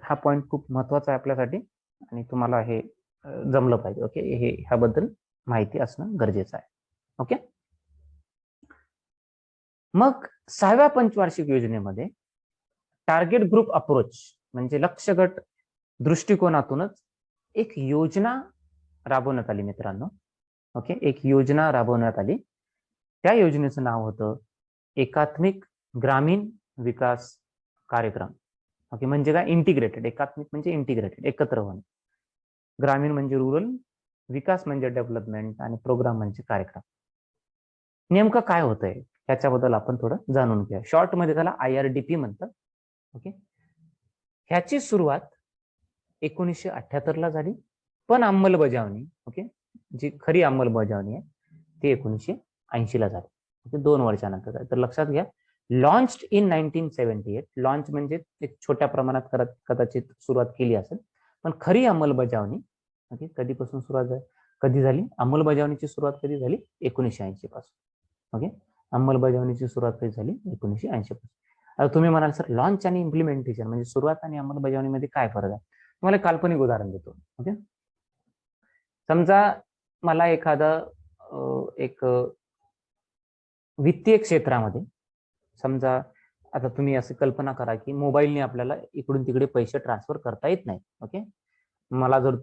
हा पॉइंट खूप महत्वाचा आहे आपल्यासाठी आणि तुम्हाला हे जमलं पाहिजे. ओके, ह्याबद्दल माहिती असणं गरजेचं आहे. ओके, मग 6व्या पंचवार्षिक योजनेमध्ये टार्गेट ग्रुप अप्रोच म्हणजे लक्ष्य गट दृष्टिकोनातूनच एक योजना राबवण्यात आली मित्रांनो. ओके, एक योजना राबवण्यात आली. त्या योजनेचं नाव होतं एकात्मिक ग्रामीण विकास कार्यक्रम. ओके, म्हणजे काय? इंटिग्रेटेड. एकात्मिक म्हणजे इंटिग्रेटेड, एकत्र होणे. ग्रामीण म्हणजे रुरल, विकास म्हणजे डेव्हलपमेंट आणि प्रोग्राम म्हणजे कार्यक्रम. नेमकं काय होतंय ह्याच्याबद्दल आपण थोडं जाणून घेऊया. शॉर्ट मध्ये त्याला IRDP म्हणतात. ओके, ह्याची सुरुवात 1978 ला झाली, पण अंमलबजावणी, ओके, जी खरी अंमलबजावणी आहे ती 1980 ला झाली. ओके, 2 वर्षानंतर. तर लक्षात घ्या, लॉन्च्ड इन 1978. लॉन्च म्हणजे एक छोट्या प्रमाणात कदाचित सुरुवात केली असेल, पण खरी अंमलबजावणी ओके कधीपासून कधी झाली? अंमलबजावणीची सुरुवात कधी झाली? 1980 पासून. ओके, अंमलबजावणीची सुरुवात कधी झाली? 1980 पासून. आता तुम्ही म्हणाल सर, लॉन्च आणि इम्प्लिमेंटेशन म्हणजे सुरुवात आणि अंमलबजावणीमध्ये काय फरक आहे? तुम्हाला काल्पनिक उदाहरण देतो. ओके, समजा मला एक वित्तीय क्षेत्रामध्ये, समजा आता तुम्ही असं कल्पना करा की मोबाईलने आपल्याला इकडून तिकडे पैसे ट्रान्सफर करता येत नाही. ओके, मला जर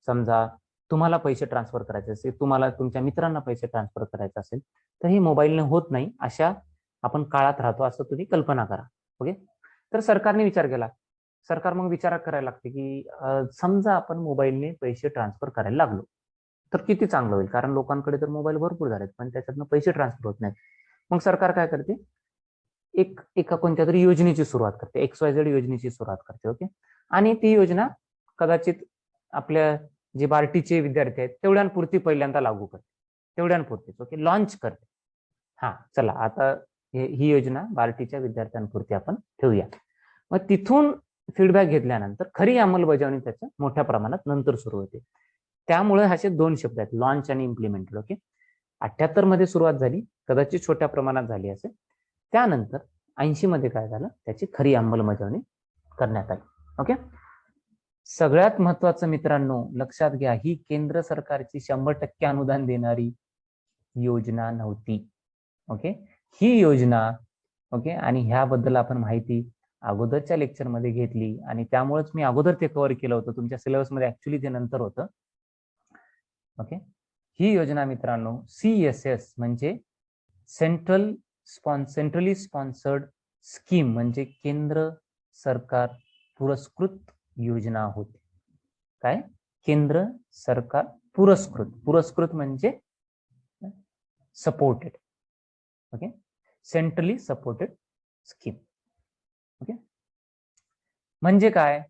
समजा तुम्हाला पैसे ट्रान्सफर करायचे असेल, तुम्हाला तुमच्या मित्रांना पैसे ट्रान्सफर करायचे असेल, तर हे मोबाईलने होत नाही, अशा आपण काळात राहतो असं तुम्ही कल्पना करा. ओके, तर सरकारने विचार केला. सरकार मग विचार करायला लागते की समजा आपण मोबाईलने पैसे ट्रान्सफर करायला लागलो तर किती चांगलं होईल, कारण लोकांकडे तर मोबाईल भरपूर झालेत पण त्याच्यातनं पैसे ट्रान्सफर होत नाही. मग सरकार काय करते? एका कोणत्या तरी योजनेची सुरुवात करते, XYZ योजनेची सुरुवात करते. ओके, आणि ती योजना कदाचित आपल्या जे बार्टीचे विद्यार्थी आहेत तेवढ्यांपुरती पहिल्यांदा लागू करते, तेवढ्यांपुरतीच. ओके, लॉन्च करते. हा, चला आता ही योजना बार्टीच्या विद्यार्थ्यांपुरती आपण ठेवूया. मग तिथून फीडबॅक घेतल्यानंतर खरी अंमलबजावणी त्याच्या मोठ्या प्रमाणात नंतर सुरू होते. त्यामुळे असे 2 शब्द आहेत, लॉन्च आणि इम्प्लिमेंटेड. ओके, 78 मध्ये सुरुवात झाली, कदाचित छोट्या प्रमाणात झाली असेल. त्यानंतर 80 मध्ये काय झालं? त्याची खरी अंमलबजावणी करण्यात आली. ओके, सगळ्यात महत्वाचं मित्रांनो लक्षात घ्या, ही केंद्र सरकारची 100% अनुदान देणारी योजना नव्हती. ओके, ही योजना ओके, आणि ह्याबद्दल आपण माहिती अगोदरच्या लेक्चरमध्ये घेतली आणि त्यामुळेच मी अगोदर ते कव्हर केलं होतं. तुमच्या सिलेबसमध्ये ऍक्च्युली ते नंतर होतं. ओके, ही योजना मित्रांनो CSS म्हणजे सेंट्रली स्पॉन्सर्ड स्कीम म्हणजे केंद्र सरकार पुरस्कृत योजना होती. काय? केंद्र सरकार पुरस्कृत म्हणजे supported. Okay, centrally supported scheme. Okay, म्हणजे काय?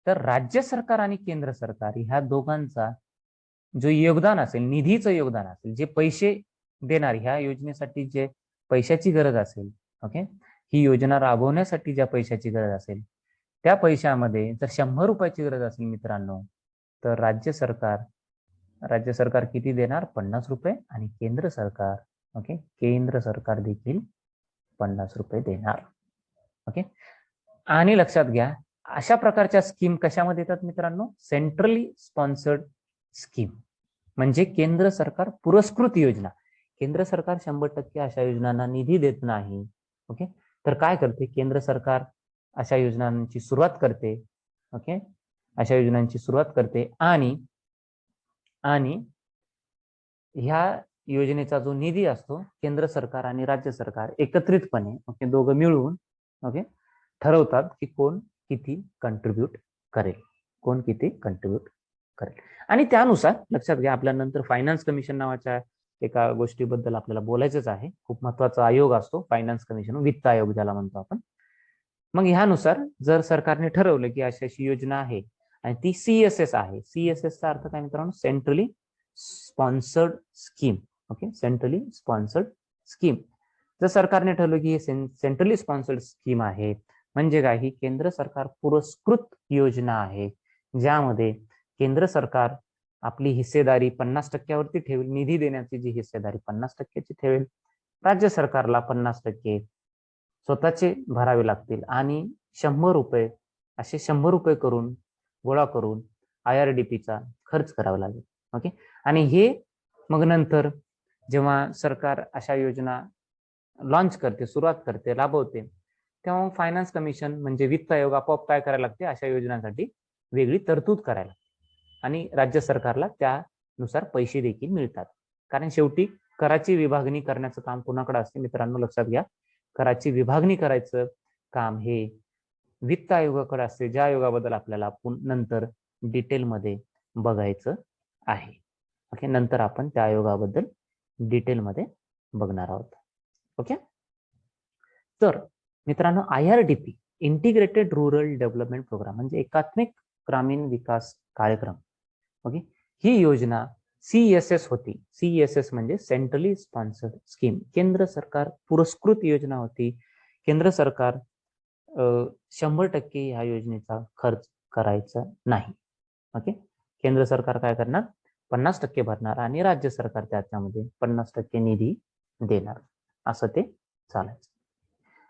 तर राज्य सरकार आणि केंद्र सरकार ह्या दोघांचा जो योगदान असेल, निधीचं योगदान असेल, जे पैसे देणार ह्या योजनेसाठी जे पैशाची गरज असेल, ओके, ही योजना राबवण्यासाठी ज्या पैशाची गरज असेल, त्या पैशामध्ये जर 100 रुपयाची गरज असेल मित्रांनो, तर राज्य सरकार किती देणार? 50 रुपये. आणि केंद्र सरकार देखील 50 रुपये देणार. ओके, आणि लक्षात घ्या, अशा प्रकारच्या स्कीम कशामध्ये येतात मित्रांनो? सेंट्रली स्पॉन्सर्ड स्कीम म्हणजे केंद्र सरकार पुरस्कृत योजना. केंद्र सरकार 100% अशा योजनांना निधी देत नाही. ओके, तर काय करते केंद्र सरकार? अशा योजनांची सुरुवात करते. ओके, अशा योजनांची सुरुवात करते आणि ह्या योजनेचा जो निधी असतो केंद्र सरकार आणि राज्य सरकार एकत्रितपणे ओके दोघं मिळून ओके ठरवतात की कोण किती कंट्रीब्यूट करेल, कोण किती कंट्रीब्यूट करेल. आणि त्यानुसार लक्षात घ्या, आपल्या नंतर फायनान्स कमिशन नावाच्या एका गोष्टीबद्दल आपल्याला बोलायचंच आहे. खूप महत्वाचा आयोग असतो फायनान्स कमिशन, वित्त आयोग ज्याला म्हणतो आपण. मग ह्यानुसार जर सरकारने ठरवलं की अशी अशी योजना आहे आणि ती CSS आहे, CSS चा अर्थ काय मित्रांनो? Centrally sponsored scheme. Okay, centrally sponsored scheme. जर सरकारने ठरवलं की हे सेंट्रली स्पॉन्सर्ड स्कीम आहे म्हणजे काय? ही केंद्र सरकार पुरस्कृत योजना आहे, ज्यामध्ये केंद्र सरकार आपली हिस्सेदारी 50% ठेवेल. निधी देण्याची जी हिस्सेदारी 50%ची ठेवेल, राज्य सरकारला 50% स्वतःचे भरावे लागतील आणि 100 रुपये असे 100 रुपये करून गोळा करून IRDPचा खर्च करावा लागेल. ओके, आणि हे मग नंतर जेव्हा सरकार अशा योजना लॉन्च करते, सुरुवात करते, राबवते, तेव्हा फायनान्स कमिशन म्हणजे वित्त आयोग आपोआप काय करायला लागते? अशा योजनांसाठी वेगळी तरतूद करायला आणि राज्य सरकारला त्यानुसार पैसे देखील मिळतात. कारण शेवटी कराची विभागणी करण्याचं काम कोणाकडे असते मित्रांनो? लक्षात घ्या, कराची विभागणी करायचं काम हे वित्त आयोगाकडे असते, ज्या आयोगाबद्दल आपल्याला नंतर डिटेलमध्ये बघायचं आहे. ओके, नंतर आपण त्या आयोगाबद्दल डिटेलमध्ये बघणार आहोत. ओके, तर मित्रांनो IRDP integrated rural development programme म्हणजे एकात्मिक ग्रामीण विकास कार्यक्रम. ओके, ही योजना CSS होती. CSS म्हणजे सेंट्रली स्पॉन्सर्ड स्कीम, केंद्र सरकार पुरस्कृत योजना होती. केंद्र सरकार 100% ह्या योजनेचा खर्च करायचा नाही. ओके, केंद्र सरकार काय करणार? 50% भरणार आणि राज्य सरकार त्याच्यामध्ये 50% निधी देणार, असं ते चालायचं.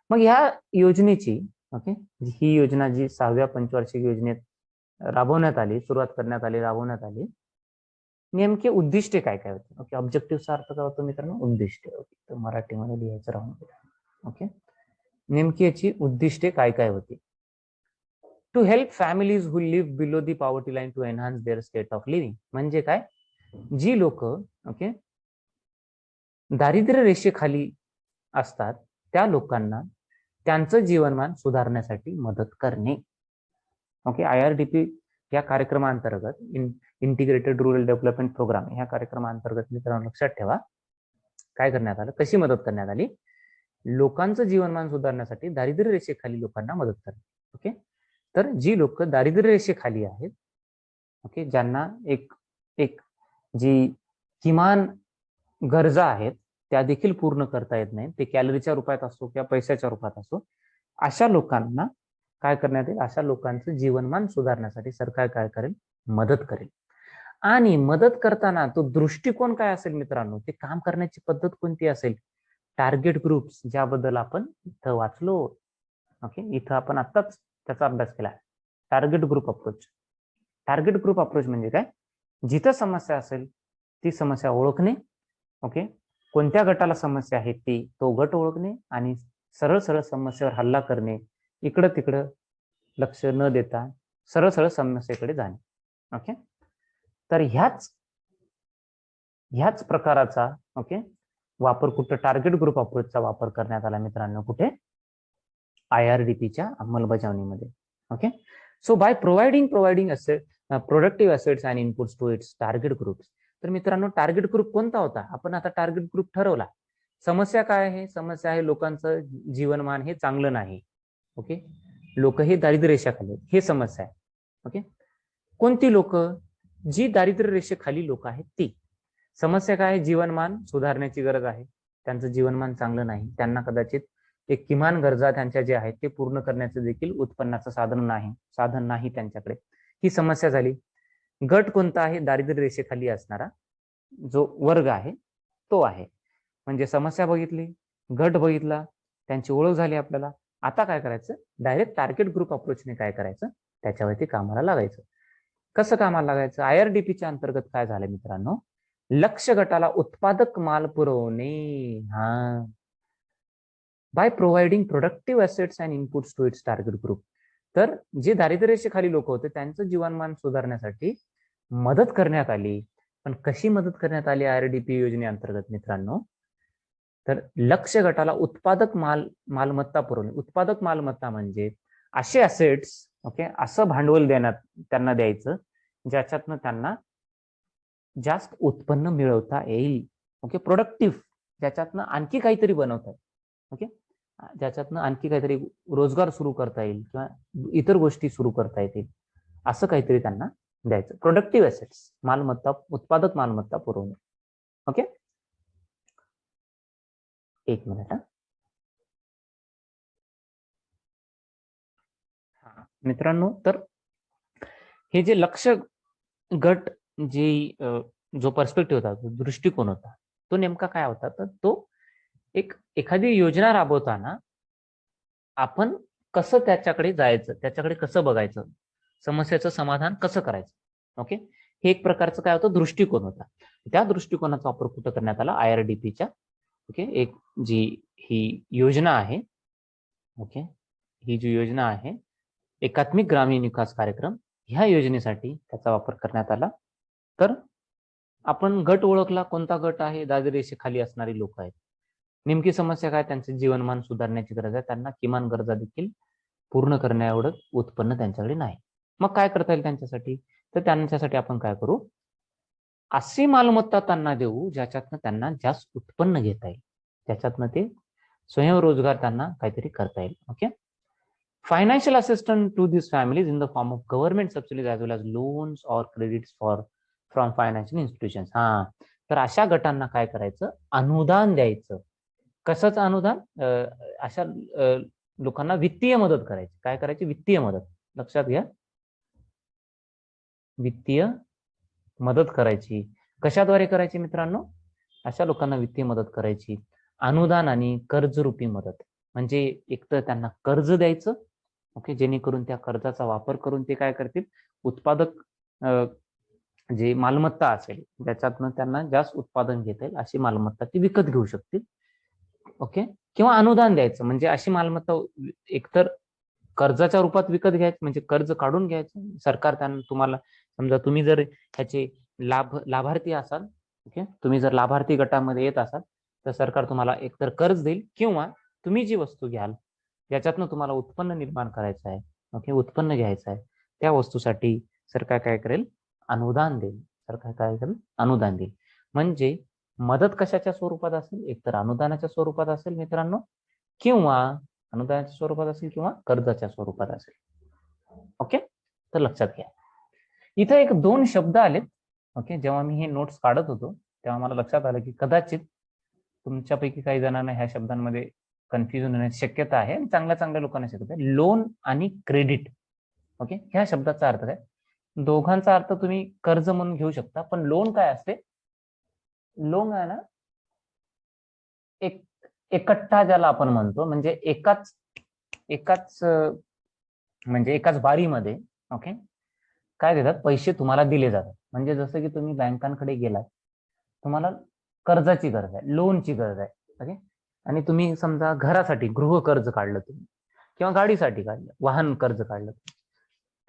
मग ह्या योजनेची ओके ही योजना जी 6व्या पंचवार्षिक योजनेत राबवण्यात आली, सुरुवात करण्यात आली, राबवण्यात आली, नेमके उद्दिष्टे काय काय होते? ओके, ऑब्जेक्टिव्हचा अर्थ काय होतो मित्रांनो? उद्दिष्टे. ओके, तर मराठीमध्ये लिहायचं राहून गेलं. ओके, नेमकी याची उद्दिष्टे काय काय होती? To help families who live below the poverty line to enhance their state of living. म्हणजे काय? जी लोक ओके दारिद्र्य रेषेखाली असतात त्या लोकांना त्यांचं जीवनमान सुधारण्यासाठी मदत करणे. ओके, IRDP या कार्यक्रमांतर्गत इंटिग्रेटेड रूरल डेव्हलपमेंट प्रोग्राम ह्या कार्यक्रमांतर्गत मित्रांनो लक्षात ठेवा काय करण्यात आलं, कशी मदत करण्यात आली? लोकांचं जीवनमान सुधारण्यासाठी दारिद्र्य रेषेखाली लोकांना मदत करणे. ओके, तर जी लोक दारिद्र्य रेषेखाली आहेत ओके ज्यांना एक जी किमान गरजा आहेत त्या देखील पूर्ण करता येत नाही, ते कॅलरीच्या रूपात असो किंवा पैशाच्या रूपात असो, अशा लोकांना काय करण्यात येईल? अशा लोकांचं जीवनमान सुधारण्यासाठी सरकार काय करेल? मदत करेल. आणि मदत करताना तो दृष्टिकोन काय असेल मित्रांनो? ते काम करण्याची पद्धत कोणती असेल? टार्गेट ग्रुप्स, ज्याबद्दल आपण इथं वाचलो. ओके, इथं आपण आत्ताच त्याचा अभ्यास केला. Target group approach. Target group approach म्हणजे काय? जिथं समस्या असेल ती समस्या ओळखणे. ओके, कोणत्या गटाला समस्या आहे ती तो गट ओळखणे आणि सरळ सरळ समस्येवर हल्ला करणे, इकडं तिकडं लक्ष न देता सरळ सरळ समस्येकडे जाणे. ओके, तर ह्याच प्रकाराचा ओके वापर कुठे? टार्गेट ग्रुप अप्रोचचा वापर करण्यात आला मित्रांनो. कुठे? IRDPच्या अंमलबजावणीमध्ये. Okay, so by providing productive assets and inputs to its target groups. तर मित्रांनो टार्गेट ग्रुप कोणता होता? आपण आता टार्गेट ग्रुप ठरवला. समस्या काय आहे? समस्या आहे लोकांचं जीवनमान हे चांगलं नाही. ओके, लोक हे दारिद्र्य रेषेखाली, हे समस्या आहे. ओके, कोणती लोक? जी दारिद्र्य रेषेखाली लोक आहेत ती. समस्या काय? जीवनमान सुधारण्याची गरज आहे, त्यांचं जीवनमान चांगलं नाही, त्यांना कदाचित एक किमान गरजा त्यांच्या जे आहेत ते पूर्ण करण्याचं देखील उत्पन्नाचं साधन नाही त्यांच्याकडे. ही समस्या झाली. गट कोणता आहे? दारिद्र्य रेषेखाली असणारा जो वर्ग आहे तो आहे. म्हणजे समस्या बघितली, गट बघितला, त्यांची ओळख झाली आपल्याला. आता काय करायचं? डायरेक्ट टार्गेट ग्रुप अप्रोचने काय करायचं? त्याच्यावरती कामाला लागायचं. कसं कामाला लागायचं? IRDPच्या अंतर्गत काय झालं मित्रांनो? लक्ष्य गटाला उत्पादक माल पुरवणे. हा, by providing productive assets and inputs to its target group. तर जे दारिद्र्य रेषेखाली लोक होते त्यांचं जीवनमान सुधारण्यासाठी मदत करण्यात आली. पण कशी मदत करण्यात आली IRDP योजनेअंतर्गत मित्रांनो? तर लक्ष्य गटाला उत्पादक मालमत्ता पुरवणे. उत्पादक मालमत्ता म्हणजे असे असेट्स, ओके, असं भांडवल त्यांना द्यायचं ज्याच्यातनं त्यांना जास्त उत्पन्न मिळवता येईल. ओके, प्रोडक्टिव्ह, ज्याच्यातनं आणखी काहीतरी बनवता येईल. ओके, ज्याच्यातनं आणखी काहीतरी रोजगार सुरू करता येईल किंवा इतर गोष्टी सुरू करता येतील, असं काहीतरी त्यांना द्यायचं. प्रोडक्टिव्ह असेट्स, मालमत्ता, उत्पादक मालमत्ता पुरवणे. ओके, एक मिनिट. हा मित्रांनो, तर हे जे लक्ष्य गट जे जो पर्स्पेक्टिव्ह होता, दृष्टिकोन होता, तो नेमका काय होता? तर तो एखादी योजना राबवताना आपण कसं त्याच्याकडे जायचं, त्याच्याकडे कसं बघायचं, समस्येचं समाधान कसं करायचं. ओके, हे एक प्रकारचं काय होतं? दृष्टिकोन होता. त्या दृष्टिकोनाचा वापर कुठं करण्यात आला? IRDPच्या, ओके, एक जी ही योजना आहे, ओके, ही जी योजना आहे एकात्मिक ग्रामीण विकास कार्यक्रम, ह्या योजनेसाठी त्याचा वापर करण्यात आला. तर आपण गट ओळखला. कोणता गट आहे? दारिद्र्य रेषेखाली असणारी लोक आहेत. नेमकी समस्या काय? त्यांचे जीवनमान सुधारण्याची गरज आहे. त्यांना किमान गरजा देखील पूर्ण करण्या एवढं उत्पन्न त्यांच्याकडे नाही. मग काय करता येईल त्यांच्यासाठी? तर त्यांच्यासाठी आपण काय करू? अशी मालमत्ता त्यांना देऊ ज्याच्यातनं त्यांना जास्त उत्पन्न घेता येईल, ज्याच्यातनं ते स्वयंरोजगार त्यांना काहीतरी करता येईल. Okay, financial assistance to these families in the form of government subsidies as well as loans or credits from financial institutions. हा, तर अशा गटांना काय करायचं? अनुदान द्यायचं. कशाचं अनुदान? अशा लोकांना वित्तीय मदत करायची. काय करायची? वित्तीय मदत. लक्षात घ्या, वित्तीय मदत करायची. कशाद्वारे करायची मित्रांनो? अशा लोकांना वित्तीय मदत करायची. अनुदान आणि कर्जरूपी मदत म्हणजे एकतर त्यांना कर्ज द्यायचं, ओके, जेणेकरून त्या कर्जाचा वापर करून ते काय करतील? उत्पादक जे मालमत्ता असेल ज्याच्यातनं त्यांना जास्त उत्पादन घेता येईल अशी मालमत्ता ती विकत घेऊ शकतील. ओके, किंवा अनुदान द्यायचं म्हणजे अशी मालमत्ता एकतर कर्जाच्या रूपात विकत घ्यायचं, म्हणजे कर्ज काढून घ्यायचं. सरकार त्यांना, तुम्हाला समजा तुम्ही जर ह्याचे लाभार्थी असाल, ओके, तुम्ही जर लाभार्थी गटामध्ये येत असाल तर सरकार तुम्हाला एकतर कर्ज देईल किंवा तुम्ही जी वस्तू घ्याल ज्याच्यातनं तुम्हाला उत्पन्न निर्माण करायचं आहे, ओके, उत्पन्न घ्यायचं आहे, त्या वस्तूसाठी सरकार काय करेल? अनुदान देईल. सरकार काय करेल? अनुदान देईल. म्हणजे मदत कशाच्या स्वरूपात असेल? एकतर अनुदानाच्या स्वरूपात असेल मित्रांनो, किंवा अनुदानाच्या स्वरूपात असेल किंवा कर्जाच्या स्वरूपात असेल. ओके, तर लक्षात घ्या. इथे एक दोन शब्द आलेत. ओके, जेव्हा मी हे नोट्स काढत होतो तेव्हा मला लक्षात आलं की कदाचित तुमच्यापैकी काही जणांना ह्या शब्दांमध्ये कन्फ्युजन होण्याची शक्यता आहे आणि चांगल्या लोकांना शक्यता आहे. लोन आणि क्रेडिट. ओके, ह्या शब्दाचा अर्थ काय? दोघांचा अर्थ तुम्ही कर्ज म्हणून घेऊ शकता, पण लोन काय असते? लोन आहे ना एक एकट्ठा ज्याला आपण म्हणतो, म्हणजे एकाच म्हणजे एकाच बारीमध्ये, ओके, काय देतात? पैसे तुम्हाला दिले जातात. म्हणजे जसं की तुम्ही बँकांकडे गेलात, तुम्हाला कर्जाची गरज आहे, लोनची गरज आहे, ओके, आणि तुम्ही समजा घरासाठी गृह कर्ज काढलं तुम्ही किंवा गाडीसाठी काढलं, वाहन कर्ज काढलं,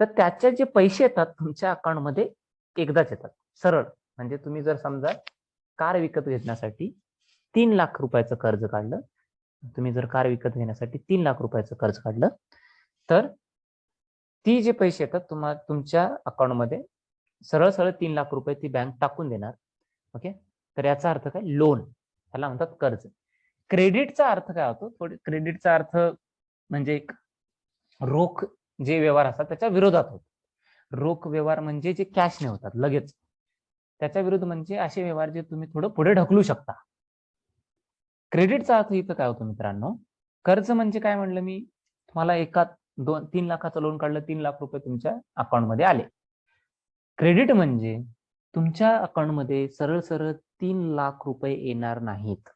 तर त्याचे जे पैसे येतात तुमच्या अकाउंटमध्ये एकदाच येतात सरळ. म्हणजे तुम्ही जर समजा कार विकत घेण्यासाठी 3,00,000 रुपयाचं कर्ज काढलं, तुम्ही जर कार विकत घेण्यासाठी 3,00,000 रुपयाचं कर्ज काढलं तर ती जे पैसे येतात तुमच्या अकाउंटमध्ये सरळ 3,00,000 रुपये ती बँक टाकून देणार. ओके, तर याचा अर्थ काय? लोन, त्याला म्हणतात कर्ज. क्रेडिटचा अर्थ काय होतो? क्रेडिटचा अर्थ म्हणजे एक रोख जे व्यवहार असतात त्याच्या विरोधात होतो. रोख व्यवहार म्हणजे जे कॅशने होतात लगेच, त्याच्या विरुद्ध म्हणजे असे व्यवहार जे तुम्ही थोडं पुढे ढकलू शकता. क्रेडिटचा अर्थ इथं काय होतो मित्रांनो? कर्ज म्हणजे काय म्हणलं मी तुम्हाला? 3 लाखाचं लोन काढलं, 3,00,000 रुपये तुमच्या अकाउंटमध्ये आले. क्रेडिट म्हणजे तुमच्या अकाउंटमध्ये सरळ 3,00,000 रुपये येणार नाहीत.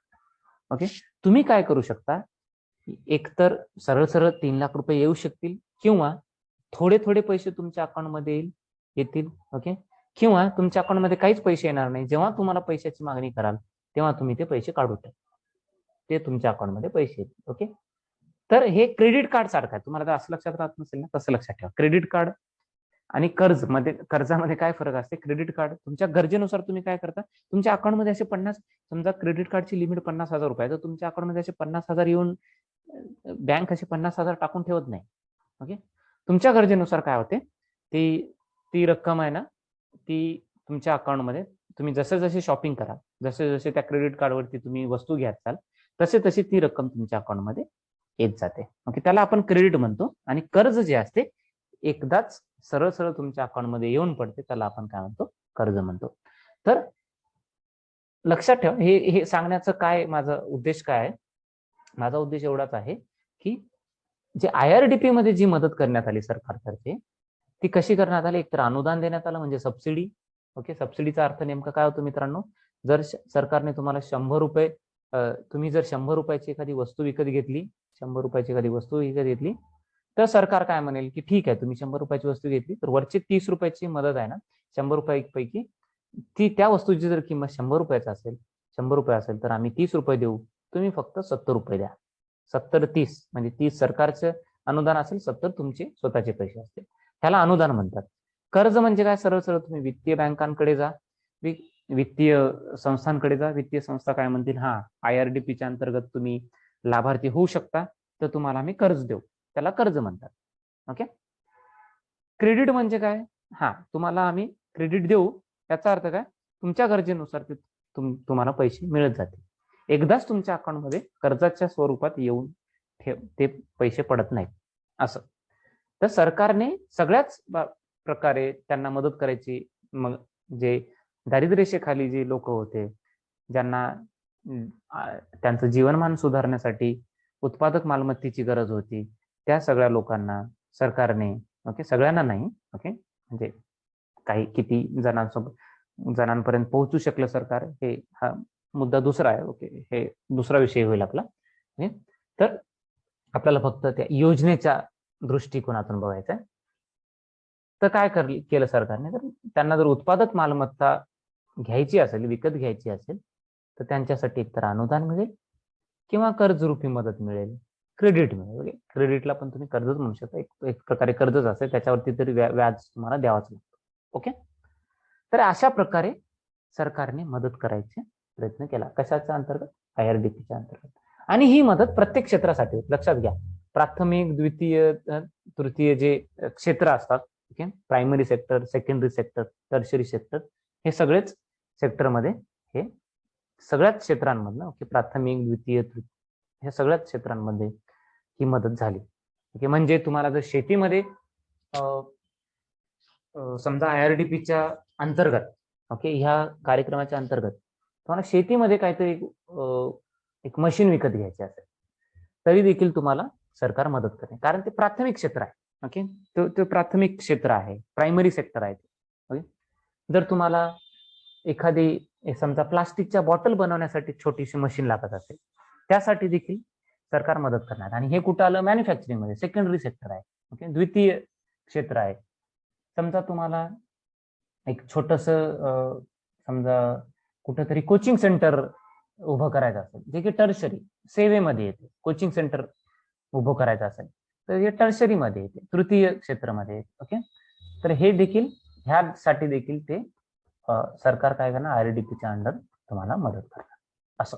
ओके, तुम्ही काय करू शकता? एकतर सरळ 3,00,000 रुपये येऊ शकतील किंवा थोडे पैसे तुमच्या अकाउंटमध्ये येतील. ओके, किंवा तुमच्या अकाउंटमध्ये काहीच पैसे येणार नाही, जेव्हा तुम्हाला पैशाची मागणी कराल तेव्हा तुम्ही ते पैसे काढू टाका, ते तुमच्या अकाउंटमध्ये पैसे येतील. ओके, तर हे क्रेडिट कार्ड सारखं आहे. तुम्हाला जर असं लक्षात राहत नसेल ना, तसं लक्षात ठेवा. क्रेडिट कार्ड आणि कर्जामध्ये काय फरक असते? क्रेडिट कार्ड तुमच्या गरजेनुसार तुम्ही काय करता, तुमच्या अकाउंटमध्ये असे 50, समजा क्रेडिट कार्डची लिमिट 50,000 रुपये, तर तुमच्या अकाउंटमध्ये असे 50,000 येऊन बँक असे 50,000 टाकून ठेवत नाही. ओके, तुमच्या गरजेनुसार काय होते, ती रक्कम आहे ना, ती तुमच्या अकाउंटमध्ये तुम्ही जसे जसे शॉपिंग करा, जसे जसे त्या क्रेडिट कार्डवरती तुम्ही वस्तू घ्याल तसे तशी ती रक्कम तुमच्या अकाउंटमध्ये येत जाते. ओके, त्याला आपण क्रेडिट म्हणतो. आणि कर्ज जे असते एकदाच सरळ सरळ तुमच्या अकाउंटमध्ये येऊन पडते, त्याला आपण काय म्हणतो, कर्ज म्हणतो. तर लक्षात ठेवा, हे सांगण्याचं काय माझा उद्देश काय आहे? माझा उद्देश एवढाच आहे की जे IRDP मध्ये जी मदत करण्यात आली सरकारतर्फे, ती कशी करण्यात आली? एकतर अनुदान देण्यात आलं, म्हणजे सबसिडी. ओके, सबसिडीचा अर्थ नेमका काय होतो मित्रांनो? जर सरकारने तुम्हाला 100 रुपये, तुम्ही जर 100 रुपयाची एखादी वस्तू विकत घेतली, 100 रुपयाची एखादी वस्तू विकत घेतली, तर सरकार काय म्हणेल की ठीक आहे, तुम्ही 100 रुपयाची वस्तू घेतली, तर वरची 30 रुपयाची मदत आहे ना, 100 रुपयापैकी त्या वस्तूची जर किंमत 100 रुपयाचा असेल, 100 रुपये असेल, तर आम्ही 30 रुपये देऊ, तुम्ही फक्त 70 रुपये द्या. 70-30 म्हणजे 30 सरकारचं अनुदान असेल, 70 तुमचे स्वतःचे पैसे असतील, त्याला अनुदान म्हणतात. कर्ज म्हणजे काय? सरळ सरळ तुम्ही वित्तीय बँकांकडे जा, वित्तीय संस्थांकडे जा. वित्तीय संस्था काय म्हणतील, हा IRDPच्या अंतर्गत तुम्ही लाभार्थी होऊ शकता, तर तुम्हाला आम्ही कर्ज देऊ, त्याला कर्ज म्हणतात. ओके, क्रेडिट म्हणजे काय? हा, तुम्हाला आम्ही क्रेडिट देऊ, याचा अर्थ काय? तुमच्या गरजेनुसार ते तुम्हाला पैसे मिळत जातील, एकदाच तुमच्या अकाउंटमध्ये कर्जाच्या स्वरूपात येऊन ते पैसे पडत नाहीत असं. तर सरकारने सगळ्याच प्रकारे त्यांना मदत करायची. मग जे दारिद्र्यरेषेखाली जे लोक होते, ज्यांना त्यांचं जीवनमान सुधारण्यासाठी उत्पादक मालमत्तेची गरज होती, त्या सगळ्या लोकांना सरकारने, ओके, सगळ्यांना नाही, ओके, म्हणजे काही किती जणांपर्यंत पोहोचू शकलं सरकार, हे हा मुद्दा दुसरा आहे. ओके, हे दुसरा विषय होईल आपला. तर आपल्याला फक्त त्या योजनेच्या दृष्टिकोनातून बघायचं आहे. तर काय केलं सरकारने? तर त्यांना जर उत्पादक मालमत्ता घ्यायची असेल, विकत घ्यायची असेल, तर त्यांच्यासाठी एकतर अनुदान मिळेल किंवा कर्जरूपी मदत मिळेल, क्रेडिट मिळेल. क्रेडिटला पण तुम्ही कर्जच म्हणू शकता, एक प्रकारे कर्जच असेल, त्याच्यावरती तरी व्याज तुम्हाला द्यावाच लागतो. ओके, तर अशा प्रकारे सरकारने मदत करायचे प्रयत्न केला. कशाच्या अंतर्गत? IRDPच्या अंतर्गत. आणि ही मदत प्रत्येक क्षेत्रासाठी, लक्षात घ्या, प्राथमिक, द्वितीय, तृतीय जे क्षेत्र असतात, okay, primary sector, secondary sector, tertiary sector, हे सगळेच सेक्टरमध्ये, हे सगळ्याच क्षेत्रांमधनं, ओके, प्राथमिक, द्वितीय, तृतीय, ह्या सगळ्याच क्षेत्रांमध्ये ही मदत झाली. ओके, म्हणजे तुम्हाला जर शेतीमध्ये समजा IRDPच्या अंतर्गत, ओके, ह्या कार्यक्रमाच्या अंतर्गत तुम्हाला शेतीमध्ये काहीतरी एक मशीन विकत घ्यायची असेल, तरी देखील तुम्हाला सरकार मदत करेल, कारण ते प्राथमिक क्षेत्र आहे. ओके, तो प्राथमिक क्षेत्र आहे, प्रायमरी सेक्टर आहे. ओके, जर तुम्हाला एखादी समजा प्लास्टिकच्या बॉटल बनवण्यासाठी छोटीशी मशीन लागत असेल, त्यासाठी देखील सरकार मदत करणार. आणि हे कुठं आलं? मॅन्युफॅक्चरिंग मध्ये, सेकंडरी सेक्टर आहे. ओके, द्वितीय क्षेत्र आहे. समजा तुम्हाला एक छोटस समजा कुठेतरी कोचिंग सेंटर उभं करायचं असेल, जे की टर्शरी सेवेमध्ये येते, कोचिंग सेंटर उभं करायचं असेल तर हे टर्शरी मध्ये येते, तृतीय क्षेत्रामध्ये येते. ओके, तर हे देखील, ह्यासाठी देखील ते सरकार काय करणार? IRDPच्या अंडर तुम्हाला मदत करणार असं.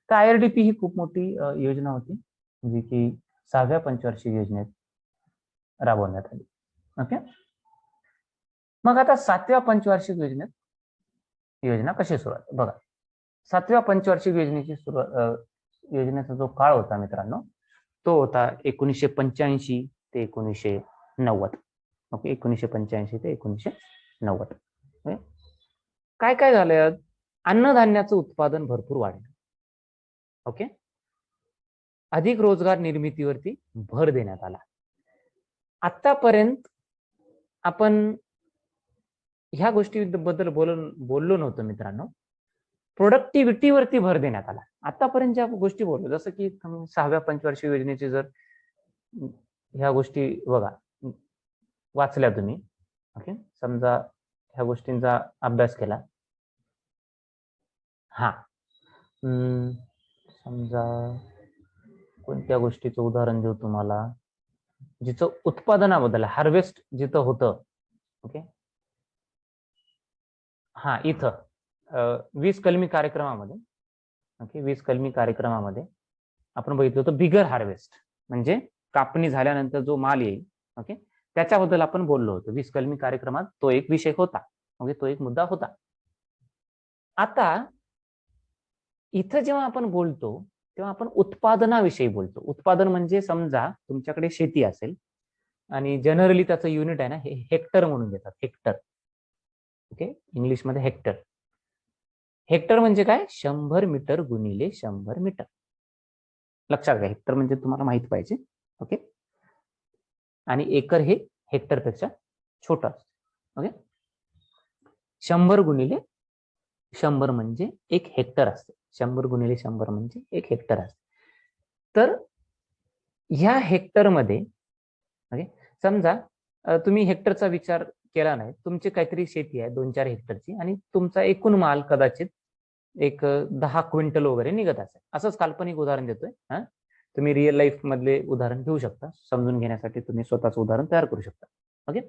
तर IRDP ही खूप मोठी योजना होती, जी की 6व्या पंचवार्षिक योजनेत राबवण्यात आली. ओके, मग आता 7व्या पंचवार्षिक योजना कशी सुरुवात? बघा, 7व्या पंचवार्षिक योजनेचा जो काळ होता मित्रांनो, तो होता 1985 ते 1990. ओके, 1985 ते 1990. काय काय झालं? अन्नधान्याचं उत्पादन भरपूर वाढलं. ओके, अधिक रोजगार निर्मितीवरती भर देण्यात आला. आतापर्यंत आपण ह्या गोष्टीबद्दल बोललो नव्हतो मित्रांनो. प्रोडक्टिव्हिटीवरती भर देण्यात आला. आतापर्यंत ज्या गोष्टी बोललो, जसं की 6व्या पंचवार्षिक योजनेची जर ह्या गोष्टी बघा वाचल्या तुम्ही, ओके, समजा ह्या गोष्टींचा अभ्यास केला. हा समजा कोणत्या गोष्टीचं उदाहरण देऊ तुम्हाला, जिचं उत्पादनाबद्दल हार्वेस्ट जिथं होतं. ओके, हा इथं 20 कलमी कार्यक्रमामध्ये, ओके 20 कलमी कार्यक्रमामध्ये आपण बघितलं होतं बिगर हार्वेस्ट, म्हणजे कापणी झाल्यानंतर जो माल येईल, ओके त्याच्याबद्दल आपण बोललो होतो 20 कलमी कार्यक्रमात. तो एक विषय होता, ओके तो एक मुद्दा होता. आता इथं जेव्हा आपण बोलतो तेव्हा आपण उत्पादनाविषयी बोलतो. उत्पादन म्हणजे समजा तुमच्याकडे शेती असेल आणि जनरली त्याचं युनिट आहे ना हे हेक्टर म्हणून घेतात, हेक्टर. ओके, इंग्लिशमध्ये हेक्टर. हेक्टर म्हणजे काय, 100 मीटर गुणिले 100 मीटर. लक्षात घ्या, हेक्टर म्हणजे तुम्हाला माहित पाहिजे. ओके, आणि एकर हे हेक्टर पेक्षा छोटा असतो. ओके, 100 गुणिले 100 म्हणजे एक हेक्टर असते. 100 गुणिले 100 म्हणजे एक हेक्टर असते. तर ह्या हेक्टरमध्ये, ओके समजा तुम्ही हेक्टरचा विचार केला नाही, तुमची काहीतरी शेती आहे 2-4 हेक्टरची आणि तुमचा एकूण माल कदाचित एक 10 क्विंटल वगैरे निघत असेल. असंच काल्पनिक उदाहरण देतोय. हा, तुम्ही रिअल लाईफ मधले उदाहरण घेऊ शकता, समजून घेण्यासाठी तुम्ही स्वतःच उदाहरण तयार करू शकता. ओके,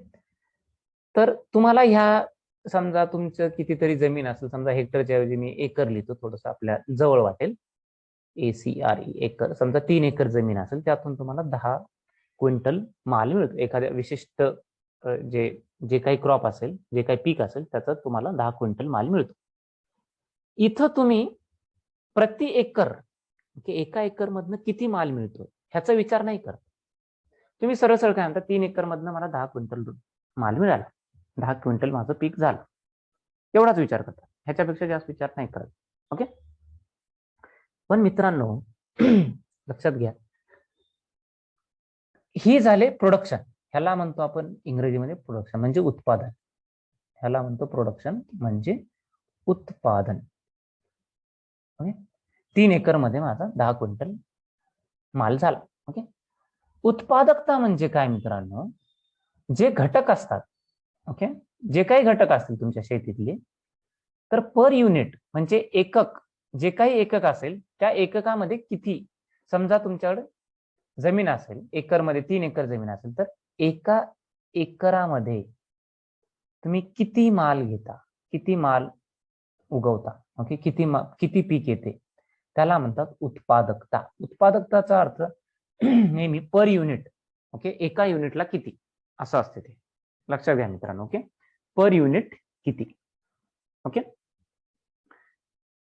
तर तुम्हाला ह्या समजा तुमचं कितीतरी जमीन असेल, समजा हेक्टरच्या ऐवजी मी एकर लिहितो, थोडंसं आपल्या जवळ वाटेल. ACRE एकर, समजा 3 एकर जमीन असेल, त्यातून तुम्हाला 10 क्विंटल माल मिळतो. एखाद्या विशिष्ट जे जे काही क्रॉप असेल, जे काही पीक असेल, त्याचा तुम्हाला 10 क्विंटल माल मिळतो. इथं तुम्ही प्रति एकर, एका एकर मधनं किती माल मिळतो ह्याचा विचार नाही करत. तुम्ही सरळ सरळ काय म्हणता, 3 एकर मधनं मला 10 क्विंटल माल मिळाला, 10 क्विंटल माझं पीक झालं, एवढाच विचार करता, ह्याच्यापेक्षा जास्त विचार नाही करत. ओके, पण मित्रांनो लक्षात घ्या, ही झाले प्रोडक्शन. ह्याला म्हणतो आपण इंग्रजीमध्ये प्रोडक्शन म्हणजे उत्पादन. ह्याला म्हणतो प्रोडक्शन म्हणजे उत्पादन. ओके, 3 एकर मध्ये माझा 10 क्विंटल माल झाला. ओके, उत्पादकता म्हणजे काय मित्रांनो, जे घटक असतात, ओके जे काही घटक असतील तुमच्या शेतीतले, तर पर युनिट म्हणजे एकक, जे काही एकक असेल त्या एककामध्ये किती, समजा तुमच्याकडे जमीन असेल एकरमध्ये, 3 एकर जमीन असेल, तर एका एकरामध्ये तुम्ही किती माल घेता, किती माल उगवता, ओके किती पीक येते, त्याला म्हणतात उत्पादकता. उत्पादकताचा अर्थ नेहमी पर युनिट, ओके एका युनिटला किती असं असते ते, लक्षात घ्या मित्रांनो. ओके, पर युनिट किती. ओके,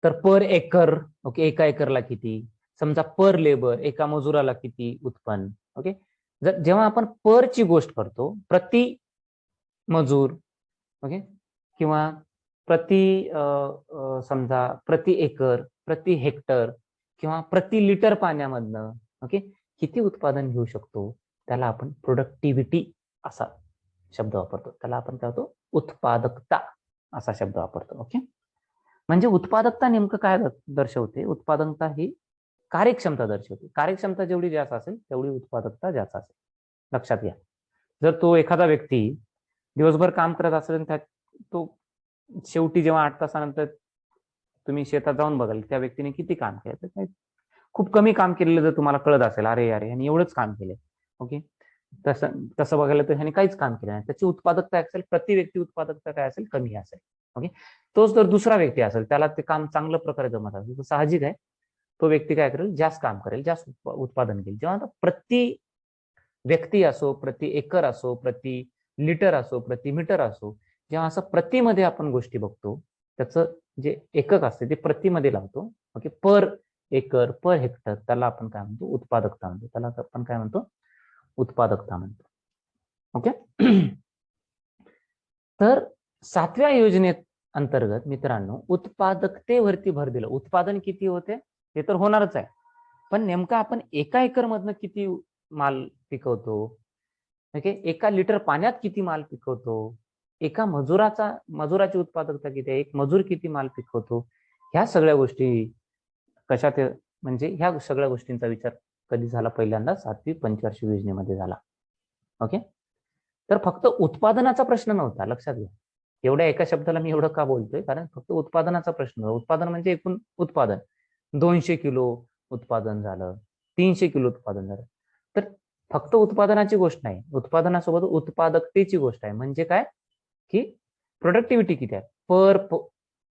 तर पर एकर, ओके एका एकरला किती, समजा पर लेबर एका मजुराला किती उत्पन्न. ओके, जेव्हा आपण पर ची गोष्ट करतो, प्रति मजूर, ओके किंवा प्रति समजा प्रति एकर, प्रति हेक्टर किंवा प्रति लिटर पाण्यामधनं ओके किती उत्पादन घेऊ शकतो, त्याला आपण प्रोडक्टिव्हिटी असा शब्द वापरतो. त्याला आपण काय होतो, उत्पादकता असा शब्द वापरतो. ओके, म्हणजे उत्पादकता नेमकं काय दर्शवते, उत्पादकता ही कार्यक्षमता दर्शवते. कार्यक्षमता जेवढी जास्त असेल तेवढी उत्पादकता जास्त असेल. लक्षात घ्या, जर तो एखादा व्यक्ती दिवसभर काम करत असेल, तो शेवटी जेव्हा 8 तासानंतर तुम्ही शेतात जाऊन बघाल त्या व्यक्तीने किती काम केलं, तर खूप कमी काम केलेलं जर तुम्हाला कळत असेल, अरे अरे आणि एवढंच काम केलंय, ओके तसं बघायला तर ह्याने काहीच काम केलं नाही, त्याची उत्पादकता असेल, प्रति व्यक्ती उत्पादकता काय असेल, कमी असेल. ओके, तोच जर दुसरा व्यक्ती असेल, त्याला ते काम चांगल्या प्रकारे जमत असेल, तर साहजिक आहे तो व्यक्ती काय करेल, जास्त काम करेल, जास्त उत्पादन घेईल. जेव्हा प्रति व्यक्ती असो, प्रति एकर असो, प्रति लिटर असो, प्रति मीटर असो, जेव्हा असं प्रतिमध्ये आपण गोष्टी बघतो, त्याचं जे एकक असते ते प्रतिमध्ये लावतो. ओके, पर एकर, पर हेक्टर, त्याला आपण काय म्हणतो, उत्पादकता म्हणतो. त्याला आपण काय म्हणतो, उत्पादकता म्हणतो. ओके, तर 7व्या योजनेत अंतर्गत मित्रांनो उत्पादकतेवरती भर दिलं. उत्पादन किती होते ते तर होणारच आहे, पण नेमकं आपण एका एकर मधनं किती माल पिकवतो, ओके एका लिटर पाण्यात किती माल पिकवतो, एका मजुराची उत्पादकता किती आहे, एक मजूर किती माल पिकवतो, ह्या सगळ्या गोष्टी कशात, म्हणजे ह्या सगळ्या गोष्टींचा विचार कधी झाला, पहिल्यांदा 7वी पंचवार्षिक योजनेमध्ये झाला. ओके, तर फक्त उत्पादनाचा प्रश्न नव्हता, लक्षात घ्या. एवढ्या एका शब्दाला मी एवढं का बोलतोय, कारण फक्त उत्पादनाचा प्रश्न. उत्पादन म्हणजे एकूण उत्पादन. 200 किलो उत्पादन झालं, 300 किलो उत्पादन झालं. तर फक्त उत्पादनाची गोष्ट नाही, उत्पादनासोबत उत्पादकतेची गोष्ट आहे. म्हणजे काय, की प्रोडक्टिव्हिटी किती आहे पर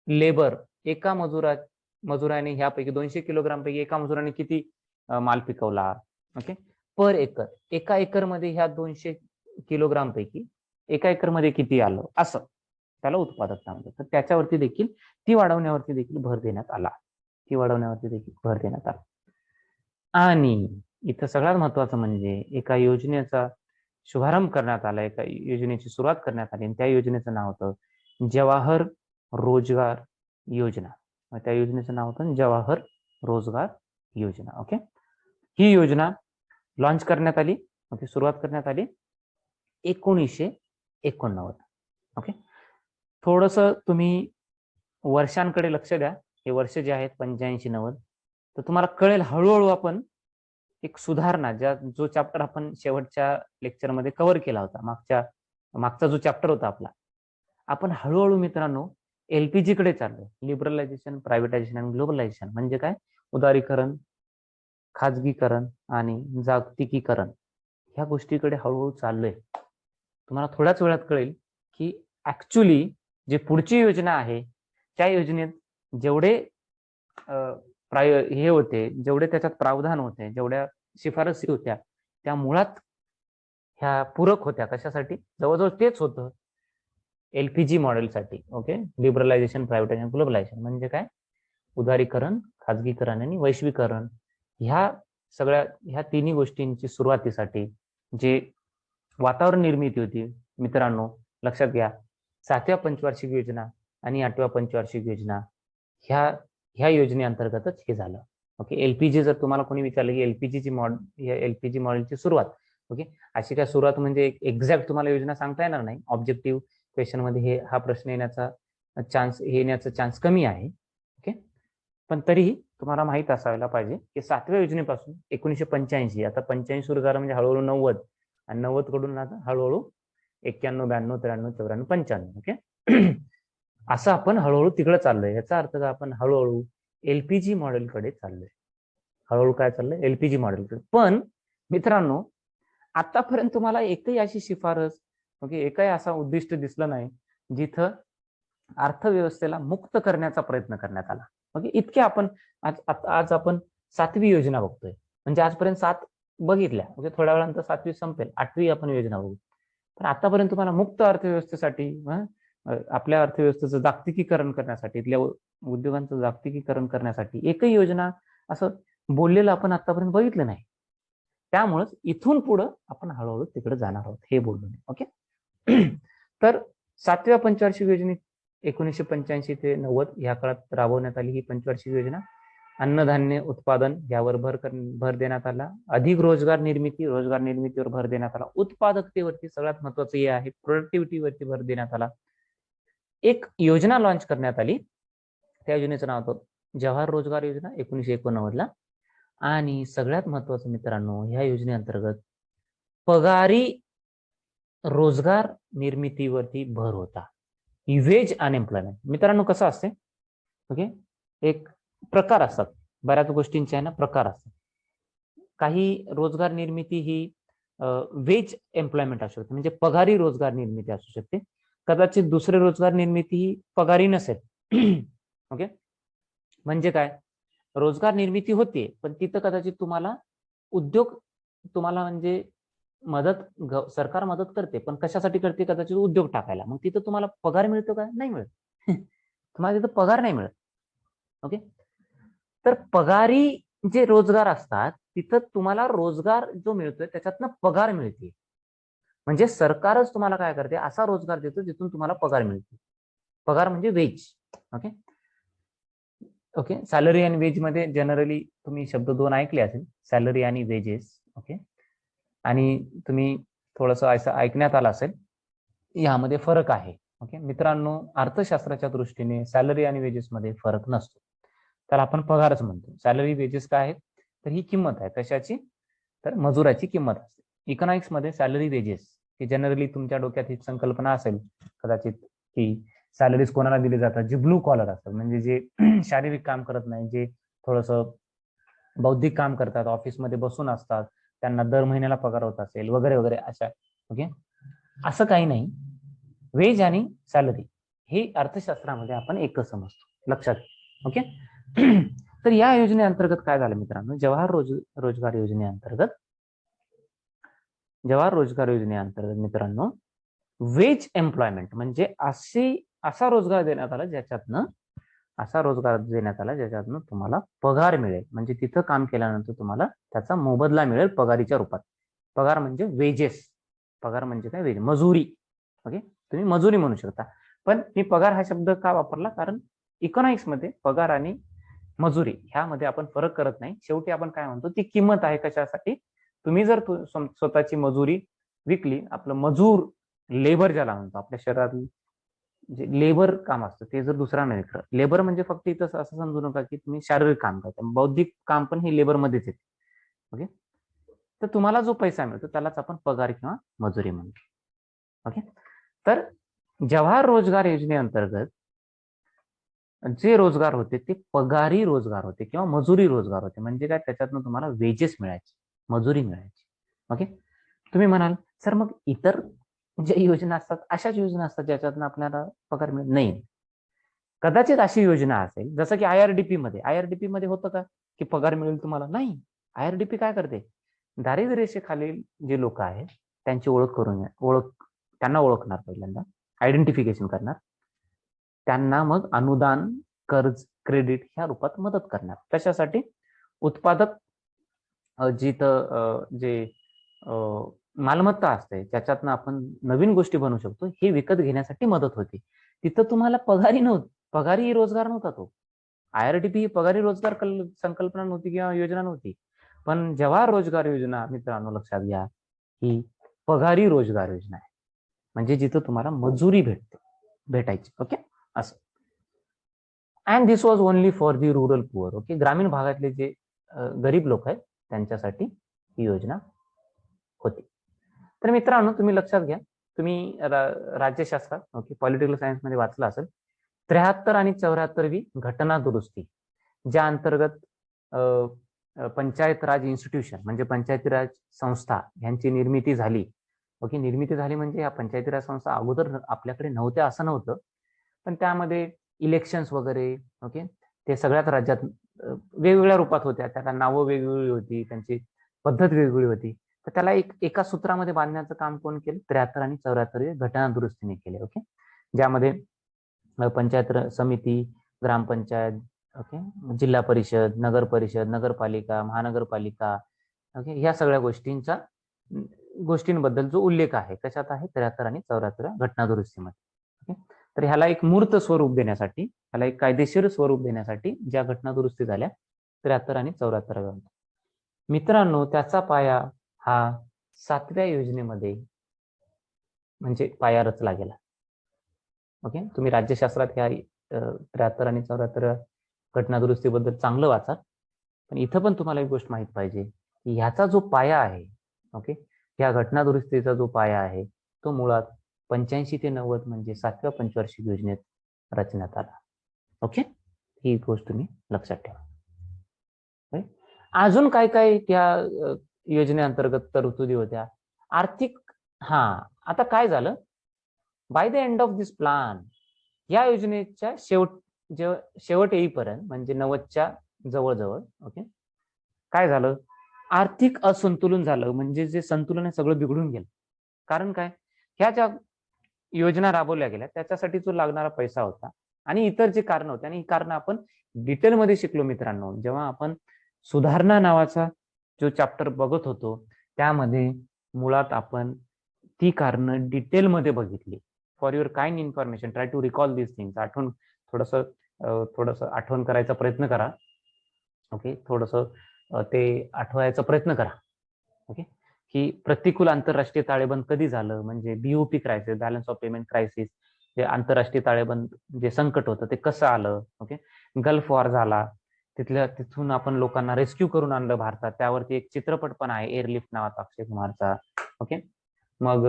लेबर. एका मजुराने ह्यापैकी 200 किलोग्राम पैकी एका मजुराने किती माल पिकवला. ओके, पर एकर. एका एकर मध्ये ह्या 200 किलोग्राम पैकी एका एकर मध्ये किती आलं, असं त्याला उत्पादकता म्हणतात. तर त्याच्यावरती देखील ती वाढवण्यावरती देखील भर देण्यात आला. आणि इथं सगळ्यात महत्वाचं म्हणजे एका योजनेचा शुभारंभ करण्यात आला, एका योजनेची सुरुवात करण्यात आली, आणि त्या योजनेचं नाव होतं जवाहर रोजगार योजना. त्या योजनेचं नाव होतं जवाहर रोजगार योजना. ओके, ही योजना लॉन्च करण्यात आली, ओके, सुरुवात करण्यात आली 1989. ओके, थोडस तुम्ही वर्षांकडे लक्ष द्या. हे वर्ष जे आहेत 85-90, तर तुम्हाला कळेल हळूहळू आपण एक सुधारणा, जो चॅप्टर आपण शेवटच्या लेक्चरमध्ये कव्हर केला होता, मागचा जो चॅप्टर होता आपला, आपण हळूहळू मित्रांनो एलपीजी कडे चाललोय. लिबरलायझेशन, प्रायव्हेटायझेशन आणि ग्लोबलायझेशन म्हणजे काय, उदारीकरण, खाजगीकरण आणि जागतिकीकरण, ह्या गोष्टीकडे हळूहळू चाललोय. तुम्हाला थोड्याच वेळात कळेल की ऍक्च्युली जे पुढची योजना आहे त्या योजनेत जेवढे हे होते, जेवढे त्याच्यात प्रावधान होते, जेवढ्या शिफारसी होत्या, त्या मुळात ह्या पूरक होत्या. कशासाठी, जवळजवळ तेच होतं एलपीजी मॉडेलसाठी. ओके, लिबरलायझेशन, प्रायव्हेटायझेशन, ग्लोबलायझेशन म्हणजे काय, उदारीकरण, खाजगीकरण आणि वैश्वीकरण. ह्या तिन्ही गोष्टींची सुरुवातीसाठी जे वातावरण निर्मिती होती मित्रांनो, लक्षात घ्या, 7व्या पंचवार्षिक योजना आणि 8व्या पंचवार्षिक योजना ह्या योजनेअंतर्गतच हे झालं. ओके, एलपीजी, जर तुम्हाला कोणी विचारलं की एलपीजी मॉडेलची सुरुवात, ओके, अशी काय सुरुवात म्हणजे एक्झॅक्ट तुम्हाला योजना सांगता येणार नाही. ऑब्जेक्टिव्ह क्वेश्चन मध्ये हा प्रश्न येण्याचा चान्स कमी आहे. ओके, पण तरीही तुम्हाला माहित असायला पाहिजे की 7व्या योजनेपासून 1985, आता 85 सुरू झालं म्हणजे हळूहळू 90, आणि 90 कडून आता हळूहळू 91, 92, 93, 94, 95. ओके, असं आपण हळूहळू तिकडे चाललोय. याचा अर्थ का, आपण हळूहळू एलपीजी मॉडेलकडे चाललोय. हळूहळू काय चाललंय, एलपीजी मॉडेलकडे. पण मित्रांनो, आतापर्यंत तुम्हाला एकही अशी शिफारस, ओके, एकही असा उद्दिष्ट दिसलं नाही जिथं अर्थव्यवस्थेला मुक्त करण्याचा प्रयत्न करण्यात आला. ओके, इतके आपण आज आपण 7वी योजना बघतोय. म्हणजे आजपर्यंत 7 बघितल्या. ओके, थोड्या वेळानंतर 7वी संपेल, 8वी आपण योजना बघू. पण आतापर्यंत तुम्हाला मुक्त अर्थव्यवस्थेसाठी, आपल्या अर्थव्यवस्थेचं जागतिकीकरण करण्यासाठी, इथल्या उद्योगांचं जागतिकीकरण करण्यासाठी एकही योजना असं बोललेलं आपण आतापर्यंत बघितलं नाही. त्यामुळेच इथून पुढं आपण हळूहळू तिकडे जाणार आहोत, हे बोललो. ओके, तर 7व्या पंचवार्षिक योजने 1985 ते 90 या काळात राबवण्यात आली ही पंचवार्षिक योजना. अन्नधान्य उत्पादन यावर भर देण्यात आला. अधिक रोजगार निर्मितीवर भर देण्यात आला. उत्पादकतेवरती सगळ्यात महत्वाचं हे आहे, प्रोडक्टिव्हिटीवरती भर देण्यात आला. एक योजना लॉन्च करण्यात आली, त्या योजनेचं नाव होतं जवाहर रोजगार योजना 1989 आणि सगळ्यात महत्वाचं मित्रांनो, ह्या योजनेअंतर्गत पगारी रोजगार निर्मितीवरती भर होता. वेज अनएम्प्लॉयमेंट मित्रांनो कसं असते, ओके, एक प्रकार असतात, बऱ्याच गोष्टींचे आहे ना प्रकार असतात. काही रोजगार निर्मिती ही वेज एम्प्लॉयमेंट असू शकते, म्हणजे पगारी रोजगार निर्मिती असू शकते. कदाचित दुसरे रोजगार निर्मिती ही पगारी नसेल. ओके, म्हणजे काय, रोजगार निर्मिती होते पण तिथं कदाचित तुम्हाला म्हणजे सरकार मदत करते, पण कशासाठी करते, कदाचित उद्योग टाकायला. मग तिथं तुम्हाला पगार मिळतो का, नाही मिळत. तुम्हाला तिथं पगार नाही मिळत. ओके, तर पगारी जे रोजगार असतात तिथं तुम्हाला रोजगार जो मिळतोय त्याच्यातनं पगार मिळते. म्हणजे सरकारच तुम्हाला काय करते, असा रोजगार देतो जिथून तुम्हाला पगार मिळते. पगार म्हणजे वेज. ओके, ओके, सॅलरी आणि वेज मध्ये जनरली तुम्ही शब्द 2 ऐकले असेल, सॅलरी आणि वेजेस. ओके, आणि तुम्ही थोडंसं असं ऐकण्यात आलं असेल, यामध्ये फरक आहे. ओके मित्रांनो, अर्थशास्त्राच्या दृष्टीने सॅलरी आणि वेजेस मध्ये फरक नसतो, तर आपण पगारच म्हणतो. सॅलरी वेजेस काय आहेत, तर ही किंमत आहे कशाची, तर मजुराची किंमत असते. इकॉनॉमिक्स मध्ये सॅलरी वेजेस, की जनरली तुमच्या डोक्यात ही संकल्पना असेल कदाचित, की सॅलरीज कोणाला दिली जातात, जे ब्लू कॉलर असतात, म्हणजे जे शारीरिक काम करत नाही, जे थोडंसं बौद्धिक काम करतात, ऑफिसमध्ये बसून असतात, त्यांना दर महिन्याला पगार होत असेल वगैरे वगैरे अशा. ओके, असं काही नाही. वेज आणि सॅलरी हे अर्थशास्त्रामध्ये आपण एकच समजतो, लक्षात. ओके. तर या योजनेअंतर्गत काय झालं मित्रांनो, रोजगार योजनेअंतर्गत मित्रांनो वेज एम्प्लॉयमेंट म्हणजे असा रोजगार देण्यात आला ज्याच्यातनं तुम्हाला पगार मिळेल, म्हणजे तिथं काम केल्यानंतर तुम्हाला त्याचा मोबदला मिळेल पगारीच्या रूपात. पगार म्हणजे वेजेस, पगार म्हणजे काय, वेज, मजुरी. ओके, तुम्ही मजुरी म्हणू शकता, पण मी पगार हा शब्द का वापरला, कारण इकॉनॉमिक्स मध्ये पगार आणि मजुरी ह्यामध्ये आपण फरक करत नाही. शेवटी आपण काय म्हणतो, ती किंमत आहे कशासाठी. तुम्ही जर स्वतःची मजुरी विकली, आपलं मजूर, लेबर ज्याला म्हणतो, आपल्या शहरात जे लेबर काम असतं ते जर दुसऱ्याने विकलं, लेबर म्हणजे फक्त इथं असं समजू नका की तुम्ही शारीरिक काम करता, बौद्धिक काम पण हे लेबर मध्येच येते. ओके, तर तुम्हाला जो पैसा मिळतो त्यालाच आपण पगार किंवा मजुरी म्हणतो. ओके, तर जवाहर रोजगार योजनेअंतर्गत जे रोजगार होते ते पगारी रोजगार होते किंवा मजुरी रोजगार होते. म्हणजे काय, त्याच्यातनं तुम्हाला वेजेस मिळायचे, मजुरी मिळायची. ओके, तुम्ही म्हणाल सर मग इतर ज्या योजना असतात अशाच योजना असतात ज्याच्यातनं आपल्याला पगार मिळत नाही. कदाचित अशी योजना असेल, जसं की आयआरडीपी मध्ये होतं का की पगार मिळेल तुम्हाला, नाही. आयआरडीपी काय करते, दारिद्र्य रेषेखालील जे लोक आहेत त्यांची त्यांना ओळखणार, पहिल्यांदा आयडेंटिफिकेशन करणार, त्यांना मग अनुदान, कर्ज, क्रेडिट ह्या रूपात मदत करणार. कशासाठी, उत्पादक जिथं जे मालमत्ता असते त्याच्यातनं आपण नवीन गोष्टी बनवू शकतो, हे विकत घेण्यासाठी मदत होती. तिथं तुम्हाला पगारी रोजगार नव्हता तो. आयआरडीपी ही पगारी रोजगार संकल्पना नव्हती किंवा योजना नव्हती. पण जवाहर रोजगार योजना मित्रांनो लक्षात घ्या, ही पगारी रोजगार योजना आहे, म्हणजे जिथं तुम्हाला मजुरी भेटायची. ओके, असं. And this was only for the rural poor. Okay, ग्रामीण भागातले जे गरीब लोक आहेत त्यांच्यासाठी ही योजना होती. तर मित्रांनो तुम्ही लक्षात घ्या, तुम्ही राज्यशास्त्रात, ओके, पॉलिटिकल सायन्स मध्ये वाचलं असेल, 73 आणि 74वी घटना दुरुस्ती, ज्या अंतर्गत पंचायत राज इन्स्टिट्यूशन म्हणजे पंचायती राज संस्था यांची निर्मिती झाली. ओके, निर्मिती झाली म्हणजे या पंचायती राज संस्था अगोदर आपल्याकडे नव्हत्या असं नव्हतं, पण त्यामध्ये इलेक्शन्स वगैरे, ओके, ते सगळ्याच राज्यात वेगवेगळ्या रूपात होत्या, त्याला नावं वेगवेगळी होती, त्यांची पद्धत वेगवेगळी होती. तर त्याला एका सूत्रामध्ये बांधण्याचं काम कोण केलं, 73 आणि 74 घटना दुरुस्तीने केले. ओके, ज्यामध्ये पंचायत समिती, ग्रामपंचायत, ओके, जिल्हा परिषद, नगर परिषद, नगरपालिका, महानगरपालिका, ओके, ह्या सगळ्या गोष्टींबद्दल जो उल्लेख आहे त्याच्यात आहे 73 आणि 74 घटना दुरुस्तीमध्ये. ओके, तर ह्याला एक मूर्त स्वरूप देण्यासाठी, ह्याला एक कायदेशीर स्वरूप देण्यासाठी ज्या घटना दुरुस्ती झाल्या 73 आणि 74 मित्रांनो, त्याचा पाया हा 7व्या योजनेमध्ये म्हणजे पाया रचला गेला. ओके, तुम्ही राज्यशास्त्रात ह्या 73 आणि 74 घटना दुरुस्तीबद्दल चांगलं वाचा, पण इथं पण तुम्हाला एक गोष्ट माहित पाहिजे की ह्याचा जो पाया आहे, ओके, ह्या घटना दुरुस्तीचा जो पाया आहे तो मुळात 85 ते 90 म्हणजे 7व्या पंचवार्षिक योजनेत रचण्यात आला. ओके, ही गोष्ट तुम्ही लक्षात ठेवा. अजून काय काय त्या योजनेअंतर्गत तरतुदी होत्या, आर्थिक. आता काय झालं, by the end of this plan, या योजनेच्या शेवट येईपर्यंत म्हणजे 90च्या जवळजवळ, ओके, काय झालं, आर्थिक असंतुलन झालं, म्हणजे जे संतुलन आहे सगळं बिघडून गेलं. कारण काय, ह्या ज्या योजना राबवल्या गेल्या त्याच्यासाठी जो लागणारा पैसा होता आणि इतर जे कारण होते, आणि ही कारण आपण डिटेलमध्ये शिकलो मित्रांनो, जेव्हा आपण सुधारणा नावाचा जो चॅप्टर बघत होतो त्यामध्ये मुळात आपण ती कारण डिटेलमध्ये बघितली. For your kind information, try to recall this things. थोडस आठवण करायचा प्रयत्न करा. ओके, थोडस ते आठवायचा प्रयत्न करा. ओके, की प्रतिकूल आंतरराष्ट्रीय ताळेबंद कधी झालं, म्हणजे BOP crisis, balance of payment crisis, जे आंतरराष्ट्रीय ताळेबंद जे संकट होतं ते कसं आलं. ओके, गल्फ वॉर झाला, तिथून आपण लोकांना रेस्क्यू करून आणलं भारतात, त्यावरती एक चित्रपट पण आहे एअरलिफ्ट नावाचा अक्षय कुमारचा. ओके, मग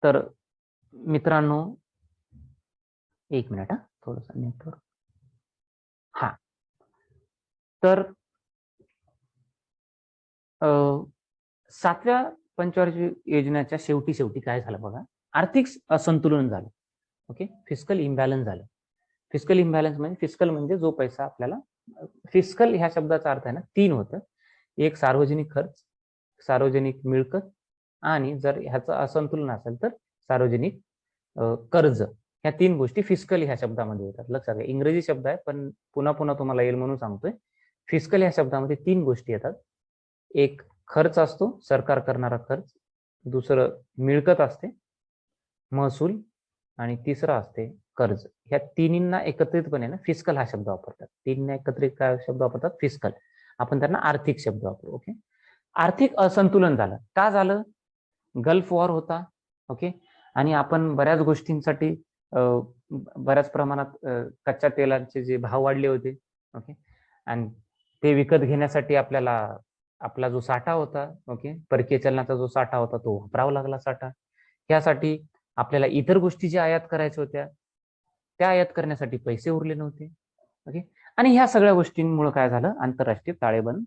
तर मित्रांनो, एक मिनिट, थोडस नेटवर्क. हा, तर 7व्या पंचवार्षिक योजनेच्या शेवटी काय झालं बघा, आर्थिक असंतुलन झालं. ओके, फिस्कल इम्बॅलन्स झालं. फिस्कल इम्बॅलन्स म्हणजे फिस्कल म्हणजे जो पैसा आपल्याला, फिस्कल ह्या शब्दाचा अर्थ आहे ना 3 होतं. एक सार्वजनिक खर्च, सार्वजनिक मिळकत, आणि जर ह्याचं असंतुलन असेल तर सार्वजनिक कर्ज. ह्या 3 गोष्टी फिस्कल ह्या शब्दामध्ये येतात. लक्षात घ्या, इंग्रजी शब्द आहे पण पुन्हा पुन्हा तुम्हाला येईल म्हणून सांगतोय. फिस्कल ह्या शब्दामध्ये 3 गोष्टी येतात. एक खर्च असतो, सरकार करणारा खर्च. दुसरं मिळकत असते, महसूल. आणि तिसरं असते कर्ज. ह्या तिन्हींना एकत्रितपणे ना फिस्कल हा शब्द वापरतात. तिन्ही एकत्रित काय शब्द वापरतात? फिस्कल. आपण त्यांना आर्थिक शब्द वापरू. ओके, आर्थिक असंतुलन झालं. का झालं? गल्फ वॉर होता. ओके, आणि आपण बऱ्याच गोष्टींसाठी बऱ्याच प्रमाणात कच्च्या तेलाचे जे भाव वाढले होते. ओके, आणि ते विकत घेण्यासाठी आपल्याला आपला जो साठा होता, ओके, परकीय चलनाचा जो साठा होता तो वापरावा लागला साठा. यासाठी आपल्याला इतर गोष्टी ज्या आयात करायच्या होत्या त्या आयात करण्यासाठी पैसे उरले नव्हते. ओके, आणि ह्या सगळ्या गोष्टींमुळे काय झालं? आंतरराष्ट्रीय ताळेबंद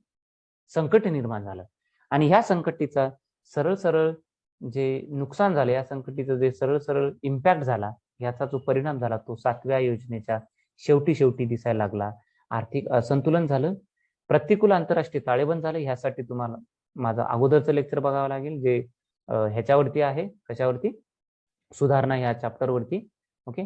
संकट निर्माण झालं. आणि ह्या संकटीचा सरळ सरळ जे नुकसान झालं, या संकटीचा जे सरळ सरळ इम्पॅक्ट झाला, याचा जो परिणाम झाला तो 7व्या योजनेच्या शेवटी दिसायला लागला. आर्थिक असंतुलन झालं, प्रतिकूल आंतरराष्ट्रीय ताळेबंद झालं. ह्यासाठी तुम्हाला माझं अगोदरचं लेक्चर बघावं लागेल, जे ह्याच्यावरती आहे. कशावरती? सुधारणा ह्या चॅप्टरवरती. ओके,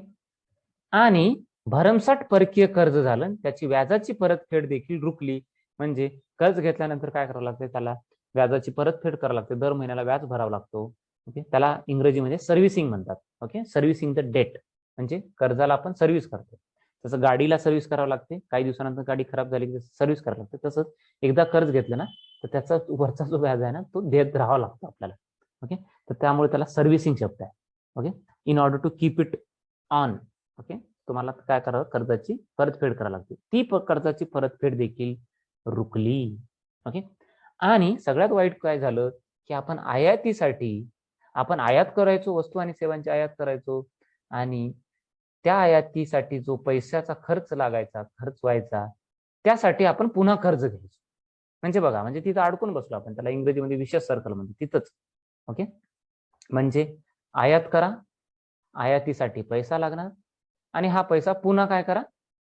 आणि भरमसाठ परकीय कर्ज झालं, त्याची व्याजाची परतफेड देखील रुकली. म्हणजे कर्ज घेतल्यानंतर काय करावं लागतं? त्याला व्याजाची परतफेड करावं लागते, दर महिन्याला व्याज भरावं लागतो. ओके, त्याला इंग्रजीमध्ये सर्व्हिसिंग म्हणतात. ओके, सर्व्हिसिंग द डेट म्हणजे कर्जाला आपण सर्व्हिस करतो. तसं गाडीला सर्व्हिस करावं लागते, काही दिवसानंतर गाडी खराब झाली की सर्व्हिस करावं लागते. तसंच एकदा कर्ज घेतलं ना तर त्याचा वरचा जो व्याज आहे ना तो देत राहावा लागतो आपल्याला. ओके, तर त्यामुळे त्याला सर्व्हिसिंग शब्द आहे. Okay, in order to keep it on. Okay, तुम्हाला काय करावं? कर्जाची परतफेड करावी लागते. ती कर्जाची परतफेड देखील रुकली. ओके, आणि सगळ्यात वाईट काय झालं की आपण आयात करायचो, वस्तू आणि सेवांची आयात करायचो, आणि त्या आयातीसाठी जो पैशाचा खर्च लागायचा, खर्च व्हायचा, त्यासाठी आपण पुन्हा कर्ज घ्यायचो. म्हणजे बघा, म्हणजे तिथं अडकून बसलो आपण. त्याला इंग्रजीमध्ये विशेष सर्कल म्हणजे तिथंच. ओके, म्हणजे आयात करा, आयातीसाठी पैसा लागणार, आणि हा पैसा पुन्हा काय करा?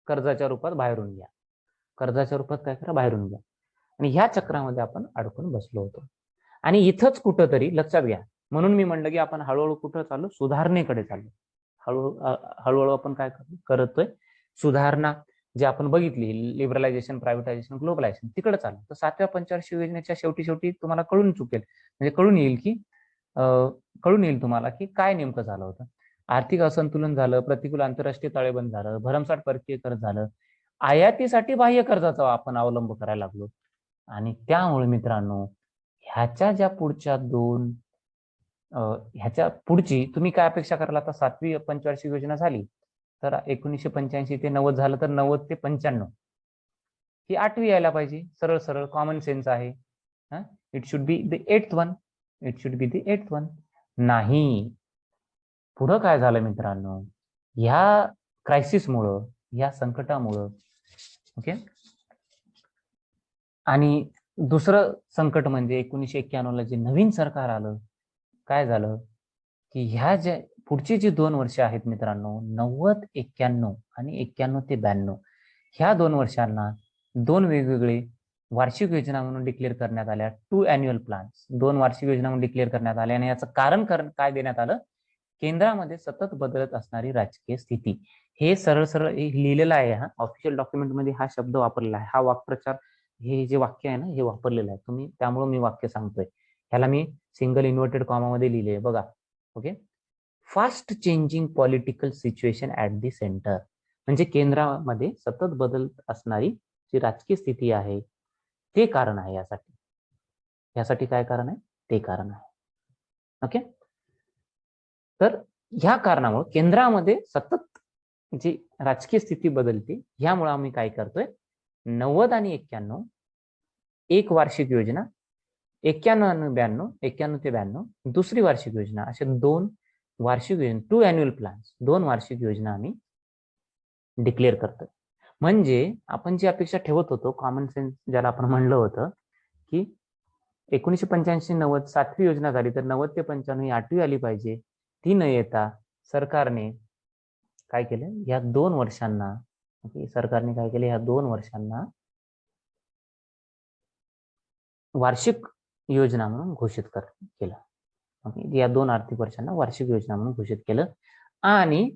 कर्जाच्या रूपात बाहेरून घ्या. कर्जाच्या रूपात काय करा? बाहेरून घ्या. आणि ह्या चक्रामध्ये आपण अडकून बसलो होतो. आणि इथंच कुठंतरी लक्षात घ्या, म्हणून मी म्हणलं की आपण हळूहळू कुठं चाललो? सुधारणेकडे चाललो. हळूहळू आपण काय करतोय? सुधारणा जी आपण बघितली, लिबरलायझेशन, प्रायव्हेटायझेशन, ग्लोबलायझेशन, तिकडे चाललो. तर 7व्या पंचवार्षिक योजनेच्या शेवटी तुम्हाला कळून चुकेल, म्हणजे कळून येईल तुम्हाला की काय नेमकं झालं होतं. आर्थिक असंतुलन झालं, प्रतिकूल आंतरराष्ट्रीय ताळेबंद झालं, भरमसाठ परकीय कर्ज झालं, आयातीसाठी बाह्य कर्जाचा आपण अवलंब करायला लागलो. आणि त्यामुळे मित्रांनो, ह्याच्या पुढची तुम्ही काय अपेक्षा कराल? आता 7वी पंचवार्षिक योजना झाली तर 1985 ते 90 झालं, तर 90 ते 95 ही 8वी यायला पाहिजे. सरळ सरळ कॉमन सेन्स आहे. It should be the 8th one. It should be the 8th one. नाही, पुढं काय झालं मित्रांनो? ह्या क्रायसिसमुळं, ह्या संकटामुळं, ओके, आणि दुसरं संकट म्हणजे 1991ला जे नवीन सरकार आलं, काय झालं की ह्या ज्या पुढची जी 2 वर्ष आहेत मित्रांनो, 90, 91 आणि 91 ते 92, ह्या 2 वर्षांना 2 वेगवेगळे वार्षिक योजना म्हणून डिक्लेअर करण्यात आल्या. 2 अॅन्युअल प्लॅन्स, 2 वार्षिक योजना म्हणून डिक्लेअर करण्यात आल्या. आणि याचं कारण काय देण्यात आलं? केंद्रामध्ये सतत बदलत असणारी राजकीय स्थिती. हे सरळ सरळ लिहिलेलं आहे. हा ऑफिशियल डॉक्युमेंटमध्ये हा शब्द वापरलेला आहे. हा वाक्प्रचार, हे जे वाक्य आहे ना, हे वापरलेलं आहे. त्यामुळे मी वाक्य सांगतोय. ह्याला मी सिंगल इन्व्हर्टेड कॉमामध्ये लिहिले बघा. Okay, fast changing political situation at the centre, म्हणजे केंद्रामध्ये सतत बदलत असणारी जी राजकीय स्थिती आहे ते कारण आहे. यासाठी काय कारण आहे? ते कारण आहे. ओके, तर ह्या कारणामुळे केंद्रामध्ये सतत जी राजकीय स्थिती बदलते, ह्यामुळे आम्ही काय करतोय? 90 आणि 91 एक वार्षिक योजना, 91 ते 92 दुसरी वार्षिक योजना, अशा 2 वार्षिक योजना 2 अॅन्युअल प्लॅन्स, 2 वार्षिक योजना आम्ही डिक्लेअर करतोय. म्हणजे आपण जी अपेक्षा ठेवत होतो, कॉमन सेन्स ज्याला आपण म्हणलं होतं, की 1985-90 7वी योजना झाली, तर 90 ते 95 ही 8वी आली पाहिजे. ती न येता सरकारने काय केलं, या 2 वर्षांना सरकारने काय केलं, या 2 वर्षांना वार्षिक योजना म्हणून घोषित केलं. या 2 आर्थिक वर्षांना वार्षिक योजना म्हणून घोषित केलं. आणि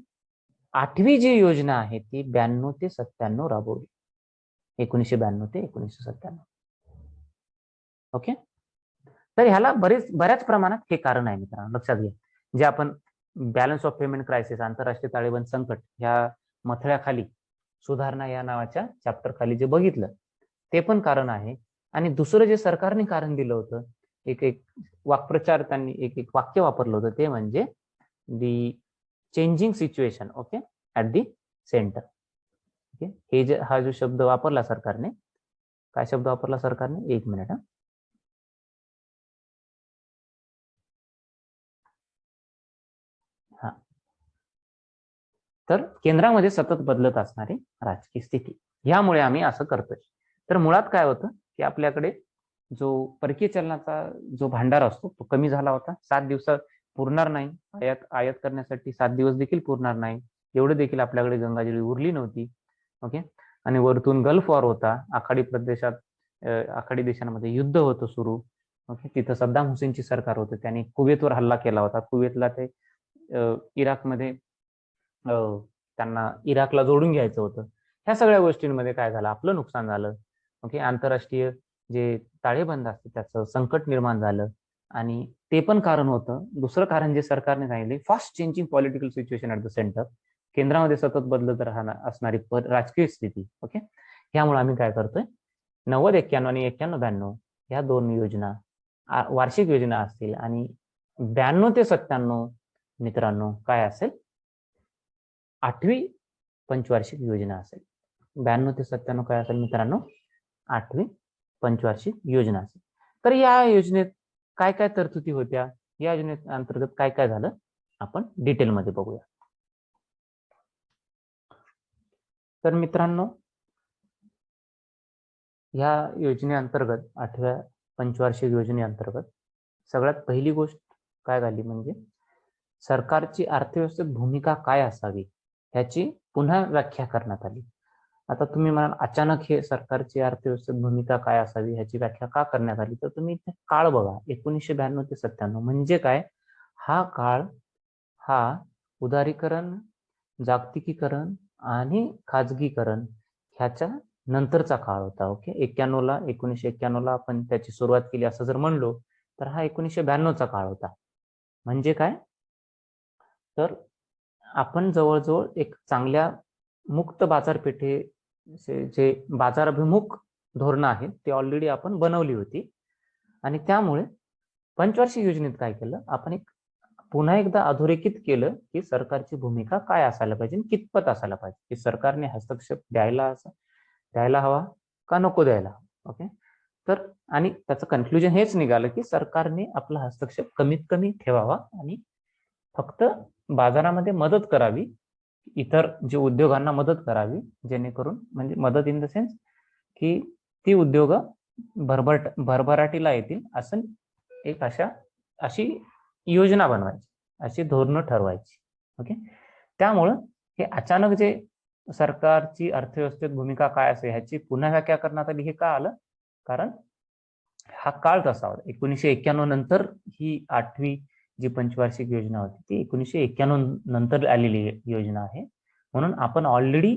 8वी जी योजना आहे ती 92 ते 97 राबवली. 1992 ते 1997. ओके. तर ह्याला बऱ्याच प्रमाणात हे कारण आहे मित्रांनो, लक्षात घ्या. जे आपण बॅलन्स ऑफ पेमेंट क्रायसिस, आंतरराष्ट्रीय ताळेबंद संकट ह्या मथळ्याखाली सुधारणा या नावाच्या चॅप्टर खाली जे बघितलं ते पण कारण आहे. आणि दुसरं जे सरकारने कारण दिलं होतं, एक वाक्प्रचार त्यांनी एक वाक्य वापरलं होतं, ते म्हणजे the changing situation okay at the centre. Okay. हे जे हा जो शब्द वापरला सरकारने, काय शब्द वापरला सरकारने, 1 मिनिट. हा, तर केंद्रामध्ये सतत बदलत असणारी राजकीय स्थिती, यामुळे आम्ही असं करतोय. तर मुळात काय होतं, की आपल्याकडे जो परकीय चलनाचा जो भांडार असतो तो कमी झाला होता. 7 दिवसात पुरणार नाही, आयात करण्यासाठी 7 दिवस देखील पुरणार नाही, एवढे देखील आपल्याकडे गंगाजळी उरली नव्हती. ओके. आणि वरतून गल्फ वॉर होता, आखाडी प्रदेशात आखाडी देशांमध्ये युद्ध होतं सुरू. ओके. तिथं सद्दाम हुसेनची सरकार होतं, त्यांनी कुवेतवर हल्ला केला होता. कुवेतला ते इराकमध्ये त्यांना इराकला जोडून घ्यायचं होतं. ह्या सगळ्या गोष्टींमध्ये काय झालं, आपलं नुकसान झालं. ओके. आंतरराष्ट्रीय जे ताळेबंद असते त्याचं संकट निर्माण झालं. आणि ते पण कारण होतं. दुसरं कारण जे सरकारने सांगितले, fast changing political situation at the centre, केंद्रामध्ये सतत बदलत राहणार असणारी राजकीय स्थिती. ओके. ह्यामुळे आम्ही काय करतोय, 90, 91 आणि 91-92 या 2 योजना वार्षिक योजना असतील, आणि 92 ते 97 मित्रांनो काय असेल, 8वी पंचवार्षिक योजना असेल. 92 ते 97 काय असेल मित्रांनो, 8वी पंचवार्षिक योजना असेल. तर या योजनेत काय काय तरतुदी होत्या, या योजनेत अंतर्गत काय काय झालं, आपण डिटेलमध्ये बघूया. तर मित्रांनो, या योजनेअंतर्गत 8व्या पंचवार्षिक योजनेअंतर्गत सगळ्यात पहिली गोष्ट काय झाली, म्हणजे सरकारची अर्थव्यवस्थेत भूमिका काय असावी ह्याची पुन्हा व्याख्या करण्यात आली. आता तुम्ही म्हणाल, अचानक हे सरकारची अर्थव्यवस्थेत भूमिका काय असावी ह्याची व्याख्या का करण्यात आली, तर तुम्ही काळ बघा, 1992 ते 97 म्हणजे काय, हा काळ हा उदारीकरण, जागतिकीकरण आणि खाजगीकरण ह्याच्या नंतरचा काळ होता. ओके. 1991ला आपण त्याची सुरुवात केली असं जर म्हणलो, तर हा 1992चा काळ होता. म्हणजे काय, तर आपण जवळजवळ एक चांगल्या मुक्त बाजारपेठे जे बाजाराभिमुख धोरणं आहेत ते ऑलरेडी आपण बनवली होती. आणि त्यामुळे पंचवार्षिक योजनेत काय केलं, आपण एक पुन्हा एकदा अधोरेखित केलं की सरकारची भूमिका काय असायला पाहिजे, कितपत असायला पाहिजे, की सरकारने हस्तक्षेप द्यायला हवा का नको द्यायला. ओके. तर आणि त्याचं कन्क्लुजन हेच निघालं की सरकारने आपला हस्तक्षेप कमीत कमी ठेवावा आणि फक्त बाजारामध्ये मदत करावी, इतर जे उद्योगांना मदत करावी, जेणेकरून, म्हणजे मदत इन द सेन्स की ती उद्योग भरभराटीला येतील, असं एक अशी योजना बनवायची, अशी धोरणं ठरवायची. ओके. त्यामुळं हे अचानक जे सरकारची अर्थव्यवस्थेत भूमिका काय असेल ह्याची पुन्हा व्याख्या करण्यात आली, हे का आलं, कारण हा काळ तसा होता. 1991 नंतर ही 8वी जी पंचवार्षिक योजना होती ती 1991 नंतर आलेली योजना आहे. म्हणून आपण ऑलरेडी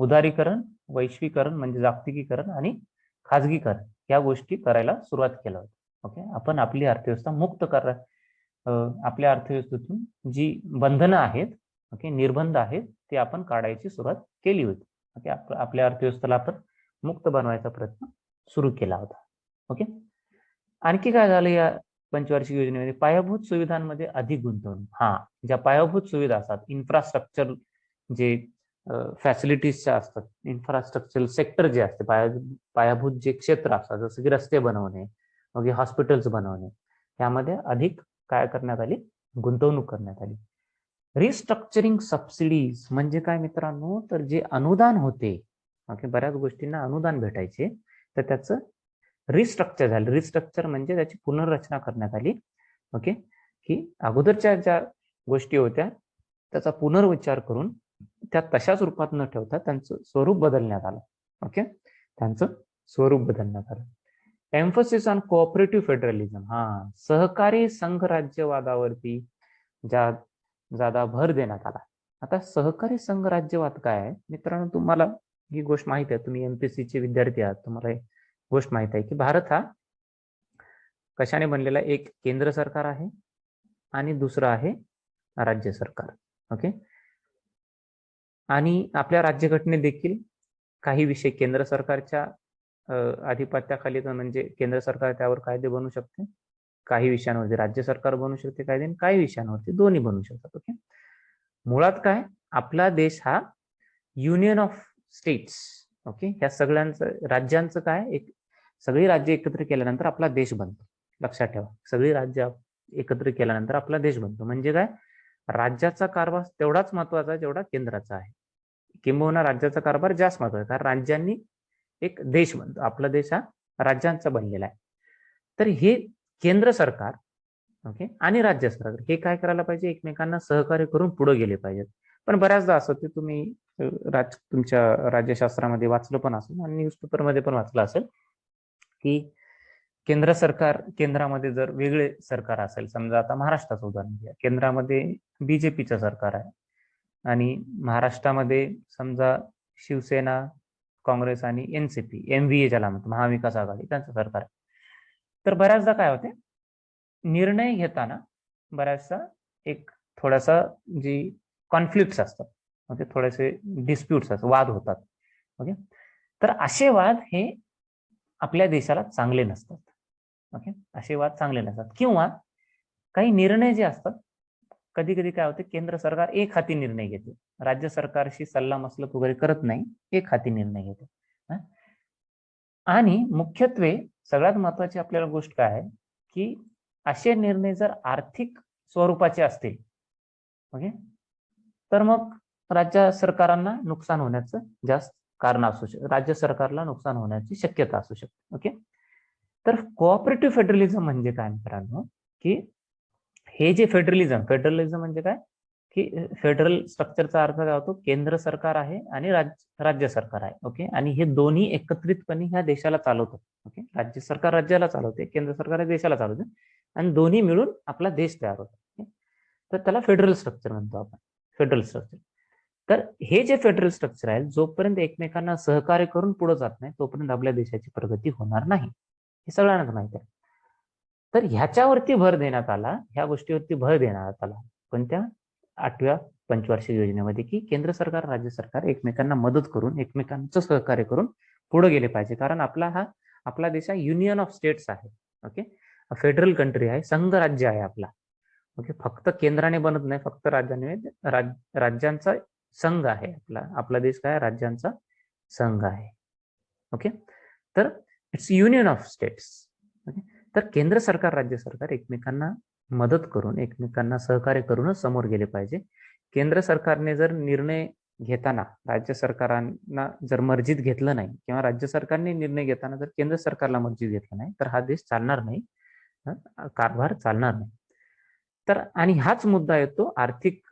उदारीकरण, वैश्वीकरण म्हणजे जागतिकीकरण आणि खाजगीकरण या गोष्टी करायला सुरुवात केल्या होत्या. ओके. आपण आपली अर्थव्यवस्था मुक्त आपल्या अर्थव्यवस्थेतून जी बंधनं आहेत, ओके, निर्बंध आहेत, ते आपण काढायची सुरुवात केली होती. ओके. आपल्या अर्थव्यवस्थेला आपण मुक्त बनवायचा प्रयत्न सुरू केला होता. ओके. आणखी काय झालं या पंचवार्षिक योजनेमध्ये, पायाभूत सुविधांमध्ये अधिक गुंतवणूक. ज्या पायाभूत सुविधा असतात, इन्फ्रास्ट्रक्चर जे फॅसिलिटीजच्या असतात, इन्फ्रास्ट्रक्चर सेक्टर जे असते, पायाभूत जे क्षेत्र असतात, जसं की रस्ते बनवणे, हॉस्पिटल्स बनवणे, यामध्ये अधिक काय करण्यात आली, गुंतवणूक करण्यात आली. रिस्ट्रक्चरिंग सबसिडीज म्हणजे काय मित्रांनो, तर जे अनुदान होते, ओके, बऱ्याच गोष्टींना अनुदान भेटायचे, तर त्याचं रिस्ट्रक्चर झालं. रिस्ट्रक्चर म्हणजे त्याची पुनर्रचना करण्यात आली, ओके, की अगोदरच्या ज्या गोष्टी होत्या त्याचा पुनर्विचार करून त्या तशाच रूपात न ठेवता त्यांचं स्वरूप बदलण्यात आलं, ओके, त्यांचं स्वरूप बदलण्यात आलं. एम्फोसिस ऑन कोऑपरेटिव्ह फेडरलिझम, हा, सहकारी संघ राज्यवादावरती ज्यादा भर देण्यात आला. आता सहकारी संघ राज्यवाद काय आहे मित्रांनो, तुम्हाला ही गोष्ट माहिती आहे, तुम्ही MPSC चे विद्यार्थी आहात, तुम्हाला ही गोष्ट माहित आहे की भारत हा कशाने बनलेला, एक केंद्र सरकार आहे आणि दुसरं आहे राज्य सरकार, ओके. आणि आपल्या राज्यघटने देखील काही विषय केंद्र सरकारच्या अधिपत्याखाली, म्हणजे केंद्र सरकार त्यावर कायदे बनवू शकते, काही विषयांवरती राज्य सरकार बनवू शकते कायदे, आणि काही विषयांवरती दोन्ही बनवू शकतात, ओके. मुळात काय, आपला देश हा युनियन ऑफ स्टेट्स, ओके, ह्या सगळ्यांचं राज्यांचं काय, एक सगळी राज्य एकत्र केल्यानंतर आपला देश बनतो. लक्षात ठेवा, सगळी राज्य एकत्र केल्यानंतर आपला देश बनतो. म्हणजे काय, राज्याचा कारभार तेवढाच महत्वाचा आहे जेवढा केंद्राचा आहे, किंबहुना राज्याचा कारभार जास्त महत्वाचा, कारण राज्यांनी एक देश बनतो, आपला देश हा राज्यांचा बनलेला आहे. तर हे केंद्र सरकार, ओके, आणि राज्य सरकार हे काय करायला पाहिजे, एकमेकांना सहकार्य करून पुढे गेले पाहिजेत. पण बऱ्याचदा असं ते तुम्ही तुमच्या राज्यशास्त्रामध्ये वाचलं पण असेल आणि न्यूजपेपरमध्ये पण वाचलं असेल की केंद्र सरकार, केंद्रामध्ये जर वेगळे सरकार असेल, समजा आता महाराष्ट्राचं उदाहरण घ्या, केंद्रामध्ये BJPचं सरकार आहे आणि महाराष्ट्रामध्ये समजा शिवसेना, काँग्रेस आणि NCP, MVA ज्याला म्हणतो, महाविकास आघाडी, त्यांचं सरकार आहे. तर बऱ्याचदा काय होते, निर्णय घेताना बऱ्याचदा एक थोडासा जी कॉन्फ्लिक्ट्स असतात, ओके, थोडेसे डिस्प्यूट्स असतात, वाद होतात, ओके. तर असे वाद हे आपल्या देशाला चांगले नसतात, ओके, असे वाद चांगले नसतात. किंवा काही निर्णय जे असतात, कधी कधी काय होते, केंद्र सरकार एक हाती निर्णय घेते, राज्य सरकारशी सल्लामसलत वगैरे करत नाही, एक हाती निर्णय घेते. आणि मुख्यत्वे सगळ्यात महत्वाची आपल्याला गोष्ट काय आहे की असे निर्णय जर आर्थिक स्वरूपाचे असतील, ओके, तर मग राज्य सरकारांना नुकसान होण्याचं जास्त कारण असू शकते, राज्य सरकारला नुकसान होण्याची शक्यता असू शकते, ओके. तर कोऑपरेटिव्ह फेडरलिझम म्हणजे काय मित्रांनो, की हे जे फेडरलिझम म्हणजे काय, की फेडरल स्ट्रक्चरचा अर्थ काय होतो, केंद्र सरकार आहे आणि राज्य सरकार आहे, ओके, आणि हे दोन्ही एकत्रितपणे ह्या देशाला चालवतात, ओके. राज्य सरकार राज्याला चालवते, केंद्र सरकार देशाला चालवते, आणि दोन्ही मिळून आपला देश तयार होतो. तर त्याला फेडरल स्ट्रक्चर म्हणतो आपण, फेडरल स्ट्रक्चर. तर हे जे फेडरल स्ट्रक्चर आहे, जोपर्यंत एकमेकांना सहकार्य करून पुढे जात नाही तोपर्यंत आपल्या देशाची प्रगती होणार नाही, हे सगळ्यांनाच माहिती आहे. तर ह्याच्यावरती भर देण्यात आला, ह्या गोष्टीवरती भर देण्यात आला कोणत्या 8व्या पंचवार्षिक योजनेमध्ये, की केंद्र सरकार, राज्य सरकार एकमेकांना मदत करून, एकमेकांचं सहकार्य करून पुढे गेले पाहिजे. कारण आपला देश हा युनियन ऑफ स्टेट्स आहे, ओके, फेडरल कंट्री आहे, संघ राज्य आहे आपला, ओके. फक्त केंद्राने बनत नाही, फक्त राज्याने, राज्यांचा संघ आहे आपला देश, काय राज्यांचा संघ आहे, ओके. तर it's union of states, okay. तर केंद्र सरकार, राज्य सरकार एकमेकांना मदत करून, एकमेकांना सहकार्य करूनच समोर गेले पाहिजे. केंद्र सरकारने जर निर्णय घेताना राज्य सरकारांना जर मर्जीत घेतलं नाही, किंवा राज्य सरकारने निर्णय घेताना जर केंद्र सरकारला मर्जीत घेतलं नाही, तर हा देश चालणार नाही, कारभार चालणार नाही. तर आणि हाच मुद्दा येतो आर्थिक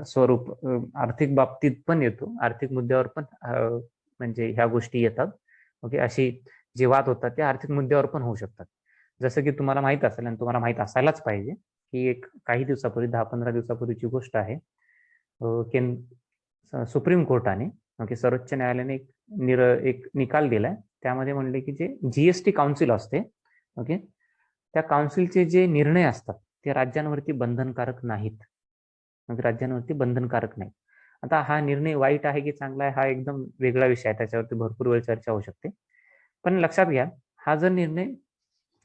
स्वरूप, आर्थिक बाबतीत पण येतो, आर्थिक मुद्द्यावर पण म्हणजे ह्या गोष्टी येतात, ओके. अशी जे वाद होतात ते आर्थिक मुद्द्यावर पण होऊ शकतात. जसं की तुम्हाला माहित असेल, आणि तुम्हाला माहित असायलाच पाहिजे, की एक काही दिवसापूर्वी, 10-15 दिवसापूर्वीची गोष्ट आहे, सुप्रीम कोर्टाने, ओके, सर्वोच्च न्यायालयाने एक निकाल दिलाय, त्यामध्ये म्हणले की जे GST काउन्सिल असते, ओके, त्या काउन्सिलचे जे निर्णय असतात ते राज्यांवरती बंधनकारक नाहीत, म्हणजे राज्यांवरती बंधनकारक नाहीत. आता हा निर्णय वाईट आहे की चांगला आहे, हा एकदम वेगळा विषय आहे, त्याच्यावरती भरपूर वेळ चर्चा होऊ शकते. पण लक्षात घ्या, हा जर निर्णय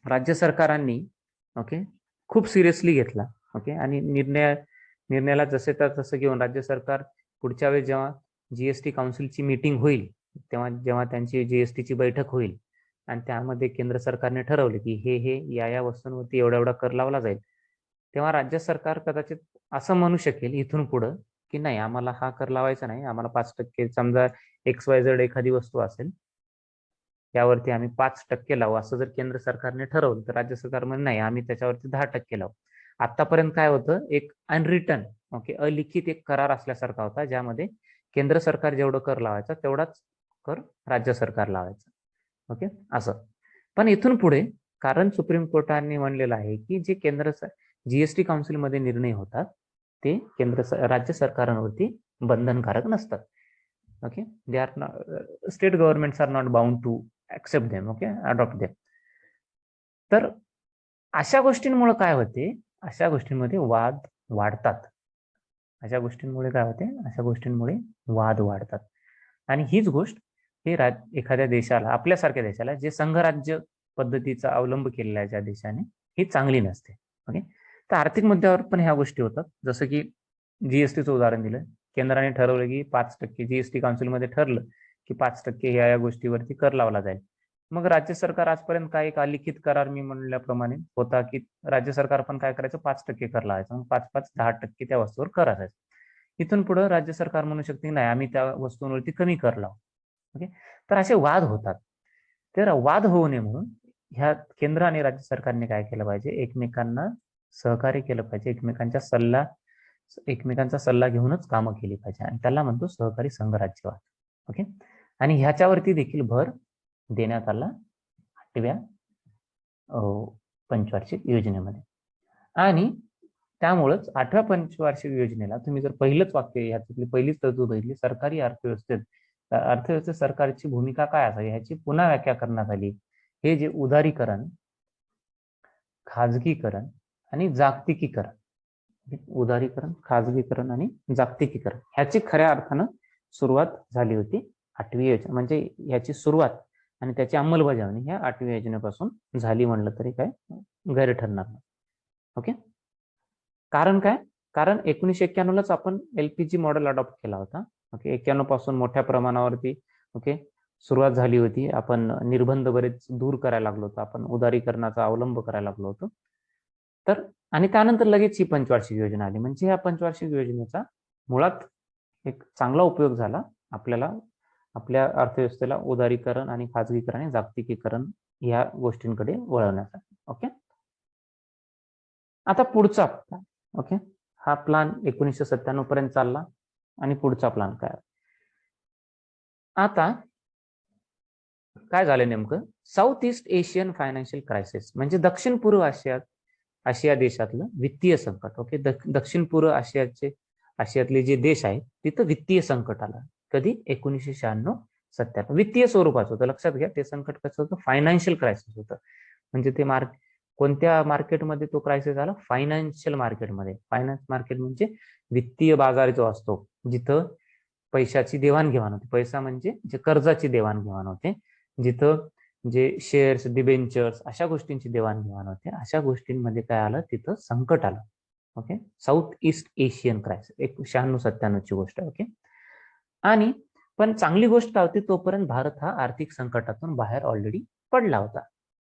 राज्य सरकारांनी, ओके, खूप सिरियसली घेतला, ओके, आणि निर्णयाला जसे तर तसं घेऊन राज्य सरकार पुढच्या वेळेस जेव्हा GST काउन्सिलची मीटिंग होईल, जेव्हा त्यांची GSTची बैठक होईल, आणि त्यामध्ये केंद्र सरकारने ठरवले की हे या वस्तूंवरती एवढा कर लावला जाईल, तेव्हा राज्य सरकार कदाचित असं म्हणू शकेल इथून पुढं की नाही, आम्हाला हा कर लावायचा नाही, आम्हाला 5%, समजा XYZ एखादी वस्तू असेल यावरती आम्ही 5% लावू, असं जर केंद्र सरकारने ठरवलं तर राज्य सरकार म्हणजे नाही, आम्ही त्याच्यावरती 10% लावू. आतापर्यंत काय होतं, एक अनरिटन, ओके, अलिखित एक करार असल्यासारखा होता, ज्यामध्ये केंद्र सरकार जेवढं कर लावायचं तेवढाच कर राज्य सरकार लावायचं. ओके, असं. पण इथून पुढे, कारण सुप्रीम कोर्टाने म्हणलेलं आहे की जे केंद्र जीएसटी काउन्सिलमध्ये निर्णय होतात ते राज्य सरकारांवरती बंधनकारक नसतात. Okay, they are state governments are not bound to accept them, okay, adopt them. तर अशा गोष्टींमुळे काय होते, अशा गोष्टींमध्ये वाद वाढतात. अशा गोष्टींमुळे काय होते, अशा गोष्टींमुळे वाद वाढतात. आणि हीच गोष्ट हे एखाद्या देशाला, आपल्यासारख्या देशाला जे संघराज्य पद्धतीचा अवलंब केलेला आहे ज्या देशाने, ही चांगली नसते. ओके, तर आर्थिक मुद्द्यावर पण ह्या गोष्टी होतात. जसं की जीएसटीचं उदाहरण दिलं, केंद्राने ठरवलं की 5%, जीएसटी काउन्सिलमध्ये ठरलं की 5% या गोष्टीवरती कर लावला जाईल. मग राज्य सरकार आजपर्यंत काय, एक अलिखित करार मी म्हणल्याप्रमाणे होता की राज्य सरकार पण काय करायचं, 5% कर लावायचं, मग 5-5-10% त्या वस्तूवर कर असायचं. इथून पुढे राज्य सरकार म्हणू शकते नाही, आम्ही त्या वस्तूंवरती कमी कर लावू. ओके, तर असे वाद होतात. तर वाद होऊ नये म्हणून ह्या केंद्र आणि राज्य सरकारने काय केलं पाहिजे, एकमेकांना सहकार्य केलं पाहिजे, एकमेकांचा सल्ला घेऊनच कामं केली पाहिजे, आणि त्याला म्हणतो सहकारी संघराज्यवाद. ओके, आणि ह्याच्यावरती देखील भर देण्यात आला 8व्या पंचवार्षिक योजनेमध्ये. आणि त्यामुळेच 8व्या पंचवार्षिक योजनेला तुम्ही जर पहिलंच वाक्य, ह्याच्यातली पहिलीच तरतूद बघितली, सरकारी अर्थव्यवस्थेत सरकारची भूमिका काय असावी ह्याची पुन्हा व्याख्या करण्यात आली. हे जे उदारीकरण, खाजगीकरण आणि जागतिकीकरण, उदारीकरण, खाजगीकरण आणि जागतिकीकरण, ह्याची खऱ्या अर्थानं सुरुवात झाली होती 8वी योजना. म्हणजे ह्याची सुरुवात आणि त्याची अंमलबजावणी ह्या 8व्या योजनेपासून झाली म्हणलं तरी काय गैर ठरणार नाही. ओके, कारण काय, कारण 1991लाच आपण LPG मॉडेल अडॉप्ट केला होता. ओके, 91 पासून मोठ्या प्रमाणावरती ओके सुरुवात झाली होती. आपण निर्बंध बरेच दूर करायला लागलो होतो, आपण उदारीकरणाचा अवलंब करायला लागलो होतो. तर आणि त्यानंतर लगेच ही पंचवार्षिक योजना आली. म्हणजे ह्या पंचवार्षिक योजनेचा मुळात एक चांगला उपयोग झाला आपल्याला, आपल्या अर्थव्यवस्थेला उदारीकरण आणि खाजगीकरण आणि जागतिकीकरण या गोष्टींकडे वळवण्यासाठी. ओके, आता पुढचा प्लान. ओके, हा प्लान 1997 पर्यंत चालला. आणि पुढचा प्लान काय, आता काय झालं नेमकं, south east Asian financial crisis, म्हणजे दक्षिण पूर्व आशिया देशातलं वित्तीय संकट. ओके, दक्षिण पूर्व आशियातले जे देश आहेत तिथं वित्तीय संकट आलं. कधी, 1996-97. वित्तीय स्वरूपाचं होतं, लक्षात घ्या. ते संकट कसं होतं, फायनान्शियल क्रायसिस होतं. म्हणजे ते कोणत्या मार्केटमध्ये तो क्रायसिस आला, फायनान्शियल मार्केटमध्ये. फायनान्स मार्केट म्हणजे वित्तीय बाजार जो असतो, जिथं पैशाची देवाणघेवाण होते, पैसा म्हणजे जे कर्जाची देवाणघेवाण होते, जिथं जे शेअर्स, डिबेंचर्स, अशा गोष्टींची देवाणघेवाण होते, अशा गोष्टींमध्ये काय आलं, तिथं संकट आलं. Okay, south east Asian crisis 96-97ची गोष्ट आहे. ओके, आणि पण चांगली गोष्ट काय होती, तोपर्यंत भारत हा आर्थिक संकटातून बाहेर ऑलरेडी पडला होता.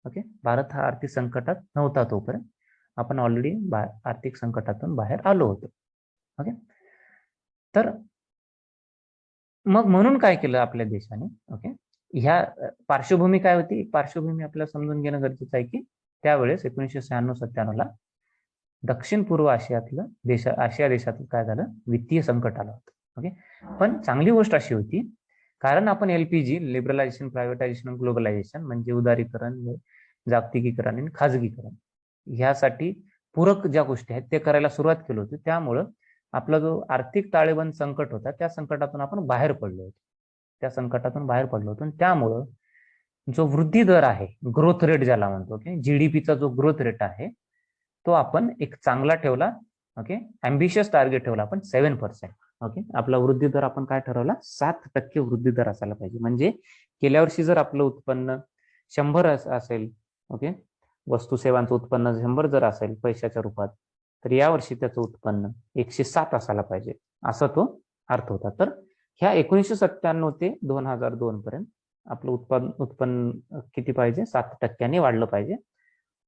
ओके, भारत हा आर्थिक संकटात नव्हता तोपर्यंत, आपण ऑलरेडी आर्थिक संकटातून बाहेर आलो होतो. ओके, तर मग म्हणून काय केलं आपल्या देशाने, ओके, ह्या पार्श्वभूमी काय होती, पार्श्वभूमी आपल्याला समजून घेणं गरजेचं आहे की त्यावेळेस 1996-97ला दक्षिण पूर्व आशिया देशातलं काय झालं, वित्तीय संकट आलं होतं. ओके, पण चांगली गोष्ट अशी होती, कारण आपण LPG, लिबरलायझेशन, प्रायव्हेटायझेशन, ग्लोबलायझेशन, म्हणजे उदारीकरण, जागतिकीकरण आणि खाजगीकरण, ह्यासाठी पूरक ज्या गोष्टी आहेत ते करायला सुरुवात केली होती. त्यामुळं आपला जो आर्थिक ताळेबंद संकट होता, त्या संकटातून आपण बाहेर पडलो होतो. आणि त्यामुळं जो वृद्धी दर आहे, ग्रोथ रेट ज्याला म्हणतो, ओके, GDPचा जो ग्रोथ रेट आहे तो आपण एक चांगला ठेवला. ओके, अँबिशियस टार्गेट ठेवला आपण 7%. ओके, आपला वृद्धी दर आपण काय ठरवला, 7% वृद्धी दर असायला पाहिजे. म्हणजे गेल्या वर्षी जर आपलं उत्पन्न 100 असेल, ओके, वस्तू सेवांचं उत्पन्न 100 जर असेल पैशाच्या रूपात, तर यावर्षी त्याचं उत्पन्न 107 असायला पाहिजे, असा तो अर्थ होता. तर ह्या 1997 ते 2002 पर्यंत आपलं उत्पन्न किती पाहिजे, 7% वाढलं पाहिजे,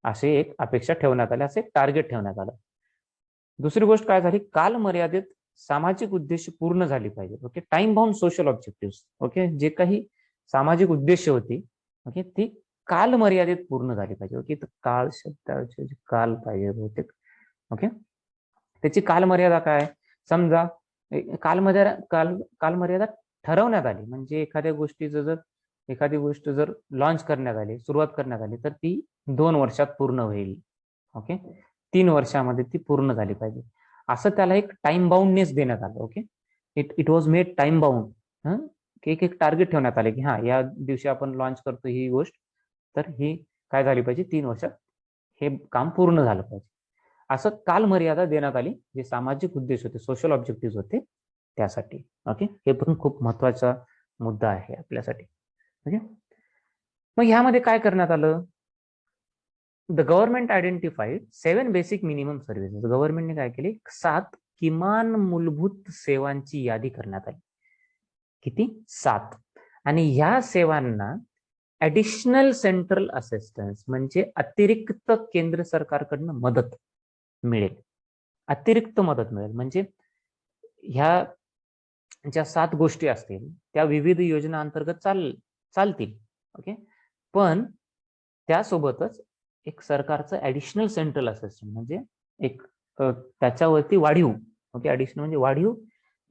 असे एक अपेक्षा ठेवण्यात आली, असे टार्गेट ठेवण्यात आलं. दुसरी गोष्ट काय झाली, काल मर्यादित सामाजिक उद्देश पूर्ण झाली पाहिजे. Okay, time bound social objective. Okay, जे काही सामाजिक उद्देश होती, ओके, ती काल मर्यादित पूर्ण झाली पाहिजे. ओके, तर काळ शब्दाचे काल पाहिजे बहुतेक. ओके, त्याची कालमर्यादा काय, समजा कालमर्यादा ठरवण्यात आली, म्हणजे एखादी गोष्ट जर लॉन्च करण्यात आली, सुरुवात करण्यात आली, तर ती 2 वर्षात पूर्ण होईल. ओके, 3 वर्षामध्ये ती पूर्ण झाली पाहिजे, असं त्याला एक टाइम बाउंडनेस देण्यात आलं. Okay, it was made time bound. एक टार्गेट ठेवण्यात आले की हा, या दिवशी आपण लॉन्च करतो ही गोष्ट, तर ही काय झाली पाहिजे, 3 वर्षात हे काम पूर्ण झालं पाहिजे, असं काल मर्यादा देण्यात आली, जे सामाजिक उद्देश होते, सोशल ऑब्जेक्टिव्ह होते त्यासाठी. ओके, हे पण खूप महत्वाचा मुद्दा आहे आपल्यासाठी. ओके, मग ह्यामध्ये काय करण्यात आलं, the government identified 7 basic minimum services. गव्हर्नमेंटने काय केले, 7 किमान मूलभूत सेवांची यादी करण्यात आली. किती, 7. आणि ह्या सेवांना ऍडिशनल सेंट्रल असिस्टन्स, म्हणजे अतिरिक्त केंद्र सरकारकडनं मदत मिळेल. अतिरिक्त मदत मिळेल म्हणजे ह्या ज्या 7 गोष्टी असतील त्या विविध योजना अंतर्गत चालतील. ओके, पण त्यासोबतच एक सरकारचं ऍडिशनल सेंट्रल असिस्टन्स, म्हणजे एक त्याच्यावरती वाढीव. ओके, ऍडिशनल म्हणजे वाढीव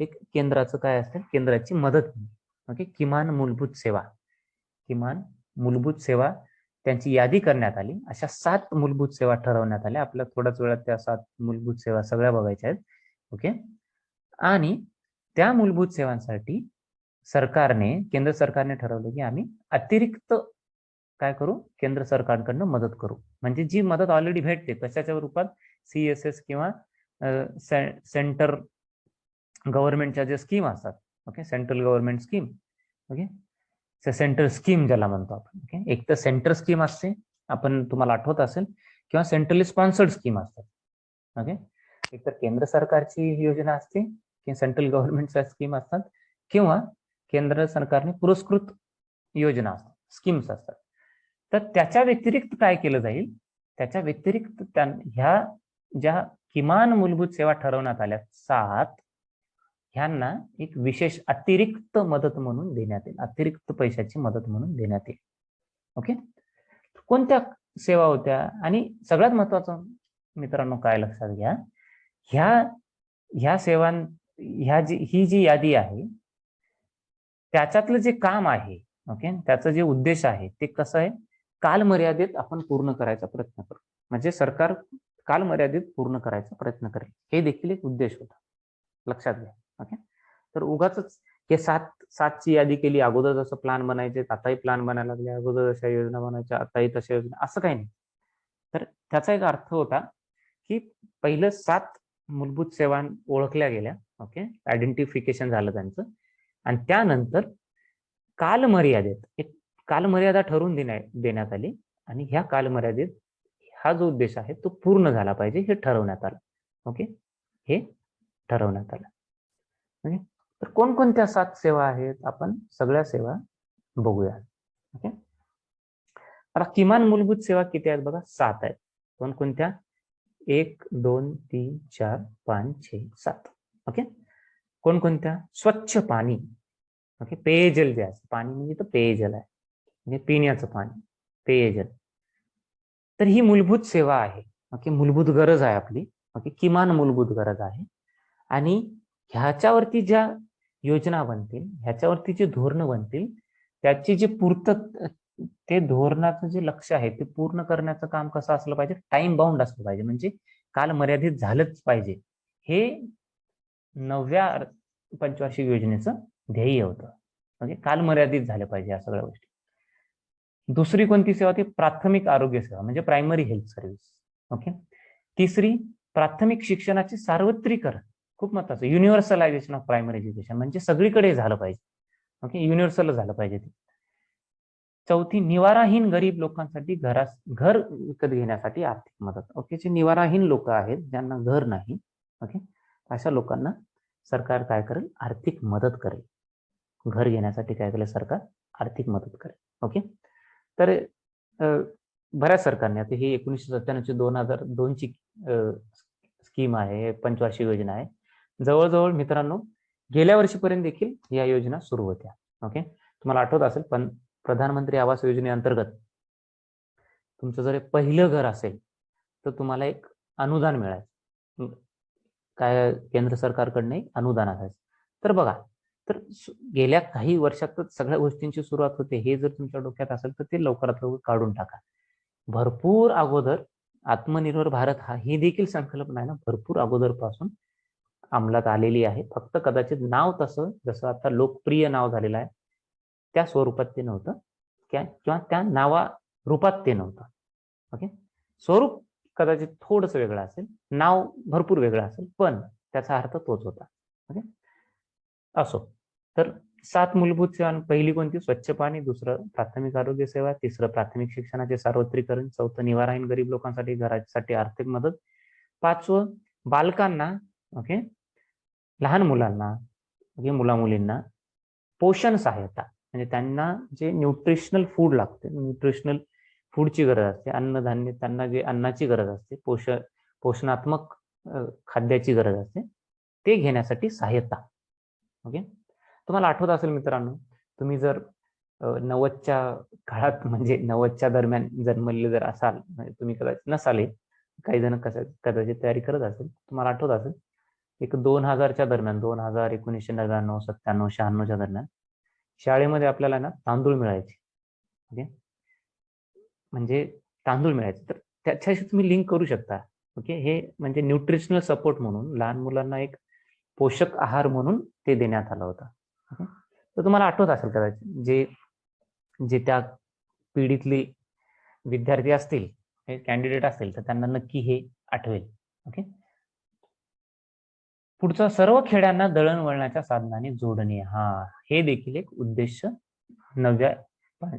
एक केंद्राचं काय असेल, केंद्राची मदत. ओके, किमान मूलभूत सेवा त्यांची यादी करण्यात आली. अशा 7 मूलभूत सेवा ठरवण्यात आल्या. आपल्या थोड्याच वेळात त्या 7 मूलभूत सेवा सगळ्या बघायच्या आहेत. ओके, आणि त्या मूलभूत सेवांसाठी केंद्र सरकारने ठरवलं की आम्ही अतिरिक्त काय करू, केंद्र सरकारकडनं मदत करू. म्हणजे जी मदत ऑलरेडी भेटते कशाच्या रूपात, CSS किंवा सेंटर गव्हर्नमेंटच्या ज्या स्कीम असतात. Okay, central government scheme. Okay, central scheme ज्याला म्हणतो आपण. ओके, एक तर सेंटर स्कीम असते, आपण तुम्हाला आठवत असेल, किंवा सेंट्रली स्पॉन्सर्ड स्कीम असतात. ओके, एक तर केंद्र सरकारची योजना असते, किंवा सेंट्रल गव्हर्नमेंटच्या स्कीम असतात, किंवा केंद्र सरकारने पुरस्कृत योजना असतात, स्कीम्स असतात. तर त्याच्या व्यतिरिक्त काय केलं जाईल, त्याच्या व्यतिरिक्त ह्या ज्या किमान मूलभूत सेवा ठरवण्यात आल्या 7, ह्यांना एक विशेष अतिरिक्त मदत म्हणून देण्यात येईल, अतिरिक्त पैशाची मदत म्हणून देण्यात येईल. ओके, कोणत्या सेवा होत्या, आणि सगळ्यात महत्वाचं मित्रांनो काय लक्षात घ्या, ह्या सेवां ही जी यादी आहे त्याच्यातलं जे काम आहे, ओके, त्याचं जे उद्देश आहे ते कसं आहे, कालमर्यादित आपण पूर्ण करायचा प्रयत्न करू. म्हणजे सरकार कालमर्यादित पूर्ण करायचा प्रयत्न करेल, हे देखील एक उद्देश होता, लक्षात घ्या. ओके, तर उगाच हे 7ची यादी केली, अगोदर जसं प्लॅन बनायचे आताही प्लॅन बनायला लागले, अगोदर जशा योजना बनायच्या आताही तशा योजना, असं काही नाही. तर त्याचा एक अर्थ होता की पहिलं 7 मूलभूत सेवा ओळखल्या गेल्या. ओके, आयडेंटिफिकेशन झालं त्यांचं, आणि त्यानंतर एक कालमर्यादा ठरवून देण्यात आली, आणि ह्या कालमर्यादेत हा जो उद्देश आहे तो पूर्ण झाला पाहिजे हे ठरवण्यात आलं. ओके, हे ठरवण्यात आलं. ओके, तर कोणकोणत्या 7 सेवा आहेत, आपण सगळ्या सेवा बघूया. ओके, आता किमान मूलभूत सेवा किती आहेत बघा, 7 आहेत. कोणकोणत्या, 1 2 3 4 5 6 7. ओके, कोणकोणत्या, स्वच्छ पाणी. ओके, पेयजल जे आहे, पाणी म्हणजे तर पेयजल आहे, म्हणजे पिण्याचं पाणी, पेयजल. तर ही मूलभूत सेवा आहे. ओके, मूलभूत गरज आहे आपली. ओके, किमान मूलभूत गरज आहे, आणि ह्याच्यावरती ज्या योजना बनतील, ह्याच्यावरती जे धोरणं बनतील, त्याची जे ते धोरणाचं जे लक्ष आहे ते पूर्ण करण्याचं काम कसं असलं पाहिजे, टाइम बाउंड असलं पाहिजे, म्हणजे काल मर्यादित झालंच पाहिजे. हे 9व्या पंचवार्षिक योजनेचं ध्येय होतं. म्हणजे काल मर्यादित झालं पाहिजे या सगळ्या गोष्टी. दुसरी कोणती सेवा, ती प्राथमिक आरोग्य सेवा, म्हणजे प्रायमरी हेल्थ सर्व्हिस. ओके, तिसरी प्राथमिक शिक्षणाचे सार्वत्रिकरण, खूप महत्वाचं, युनिव्हर्सलायझेशन ऑफ प्रायमरी एज्युकेशन, म्हणजे सगळीकडे झालं पाहिजे. ओके, युनिव्हर्सल झालं पाहिजे ते. चौथी, निवाराहीन गरीब लोकांसाठी घर विकत घेण्यासाठी आर्थिक मदत. ओके, जे निवाराहीन लोक आहेत, ज्यांना घर नाही, ओके, अशा लोकांना सरकार काय करेल, आर्थिक मदत करेल. घर घेण्यासाठी काय करेल सरकार, आर्थिक मदत करेल. ओके, तर बऱ्याच सरकारने, आता ही 1997 ची 2002 ची स्कीम आहे, पंचवार्षिक योजना आहे. जवळजवळ मित्रांनो गेल्या वर्षीपर्यंत देखील या योजना सुरू होत्या. ओके, तुम्हाला आठवत असेल पण प्रधानमंत्री आवास योजनेअंतर्गत तुमचं जर पहिलं घर असेल तर तुम्हाला एक अनुदान मिळायचं. काय केंद्र सरकारकडनं अनुदान असायचं. तर बघा, तर गेल्या काही वर्षातच सगळ्या गोष्टींची सुरुवात होते. हे जर तुमच्या डोक्यात असेल तर ते लवकरात लवकर काढून टाका. भरपूर अगोदर आत्मनिर्भर भारत ही देखील संकल्पना आहे ना, भरपूर अगोदर पासून अंमलात आलेली आहे. फक्त कदाचित नाव तसं जसं आता लोकप्रिय नाव झालेलं आहे त्या स्वरूपात ते नव्हतं, किंवा त्या नावा रूपात ते नव्हतं. ओके, स्वरूप कदाचित थोडंसं वेगळं असेल, नाव भरपूर वेगळं असेल, पण त्याचा अर्थ तोच होता. ओके, असो. तर 7 मूलभूत सेवा. पहिली कोणती? स्वच्छ पाणी. दुसरं प्राथमिक आरोग्य सेवा. तिसरं प्राथमिक शिक्षणाचे सार्वत्रिकरण. चौथं निवाराहीन गरीब लोकांसाठी घरासाठी आर्थिक मदत. 5वं बालकांना, ओके, लहान मुलांना, ओके, मुला मुलींना पोषण सहायता, म्हणजे त्यांना जे न्यूट्रिशनल फूड लागते, न्यूट्रिशनल फूडची गरज असते, अन्नधान्य, त्यांना जे अन्नाची गरज असते, पोषणात्मक खाद्याची गरज असते, ते घेण्यासाठी सहायता. ओके, तुम्हाला आठवत असेल मित्रांनो, तुम्ही जर 90च्या काळात म्हणजे 90च्या दरम्यान जन्मलेले जर असाल, म्हणजे तुम्ही कदाचित नसाल, काही जण कदाचित तयारी करत असेल, तुम्हाला आठवत असेल एक 2000च्या दरम्यान, 2000, 1999, 97, 96च्या दरम्यान शाळेमध्ये आपल्याला ना तांदूळ मिळायचे. ओके, म्हणजे तांदूळ मिळायचे. तर त्याच्याशी तुम्ही लिंक करू शकता. ओके, हे म्हणजे न्यूट्रिशनल सपोर्ट म्हणून लहान मुलांना एक पोषक आहार म्हणून ते देण्यात आलं होतं. ओके, तर तुम्हाला आठवत असेल कदाचित जे त्या पिढीतले विद्यार्थी असतील, कॅन्डिडेट असतील, तर त्यांना नक्की हे आठवेल. ओके, पुढचं सर्व खेड्यांना दळणवळणाच्या साधनाने जोडणे. हे देखील एक उद्देश 9व्या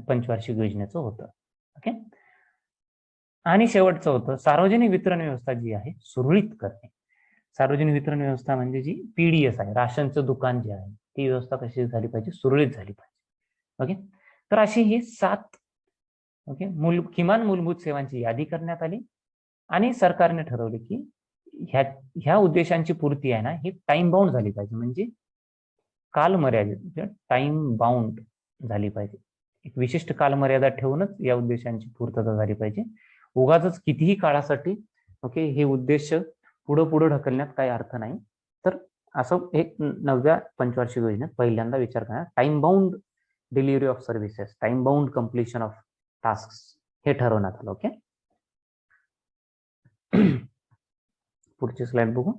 पंचवार्षिक योजनेचं होतं. ओके, आणि शेवटचं होतं सार्वजनिक वितरण व्यवस्था जी आहे सुरळीत करणे. सार्वजनिक वितरण व्यवस्था म्हणजे जी PDS आहे, राशनचं दुकान जे आहे, ती व्यवस्था कशी झाली पाहिजे? सुरळीत झाली पाहिजे. ओके, तर अशी ही 7 ओके किमान मूलभूत सेवांची यादी करण्यात आली आणि सरकारने ठरवले की ह्या उद्देशांची पूर्ती आहे ना, ही टाइम बाउंड झाली पाहिजे, म्हणजे कालमर्यादित, टाइम बाउंड झाली पाहिजे. एक विशिष्ट कालमर्यादा ठेवूनच या उद्देशांची पूर्तता झाली पाहिजे. उगाच कितीही काळासाठी ओके हे उद्देश पुढे ढकलण्यात काही अर्थ नाही. तर असं एक 9व्या पंचवार्षिक योजनेत पहिल्यांदा विचार करण्यात time bound delivery of services, time bound completion of task हे ठरवण्यात आलं. ओके, पुढची स्लाइड बघू.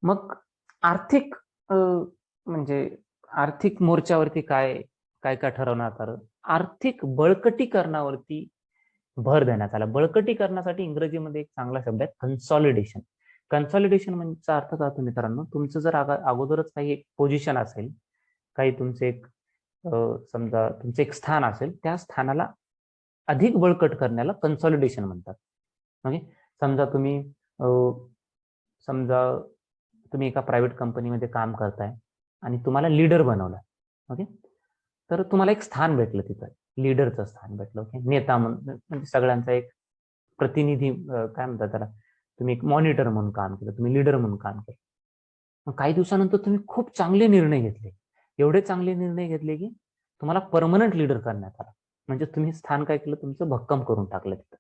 मग आर्थिक म्हणजे आर्थिक मोर्चावरती काय काय काय ठरवण्यात आलं? आर्थिक बळकटीकरणावरती भर देण्यात आला. बळकटीकरणासाठी इंग्रजीमध्ये एक चांगला शब्द आहे कन्सॉलिडेशन. कन्सॉलिडेशन म्हणजे अर्थ काय होतो मित्रांनो? तुमचं जर अगोदरच काही एक पोझिशन असेल, काही तुमचे एक समजा तुमचं एक स्थान असेल, त्या स्थानाला अधिक बळकट करण्याला कन्सॉलिडेशन म्हणतात. ओके, समजा तुम्ही एका प्रायव्हेट कंपनीमध्ये काम करताय आणि तुम्हाला लीडर बनवलं. ओके, तर तुम्हाला एक स्थान भेटलं, तिथं लीडरचं स्थान भेटलं. ओके, नेता म्हणजे सगळ्यांचा एक प्रतिनिधी, काय म्हणतात त्याला, तुम्ही एक मॉनिटर म्हणून काम केलं, तुम्ही लीडर म्हणून काम केलं. मग काही दिवसानंतर तुम्ही खूप चांगले निर्णय घेतले, एवढे चांगले निर्णय घेतले की तुम्हाला परमनंट लीडर करण्यात आला. म्हणजे तुम्ही स्थान काय केलं, तुमचं भक्कम करून टाकलं तिथं.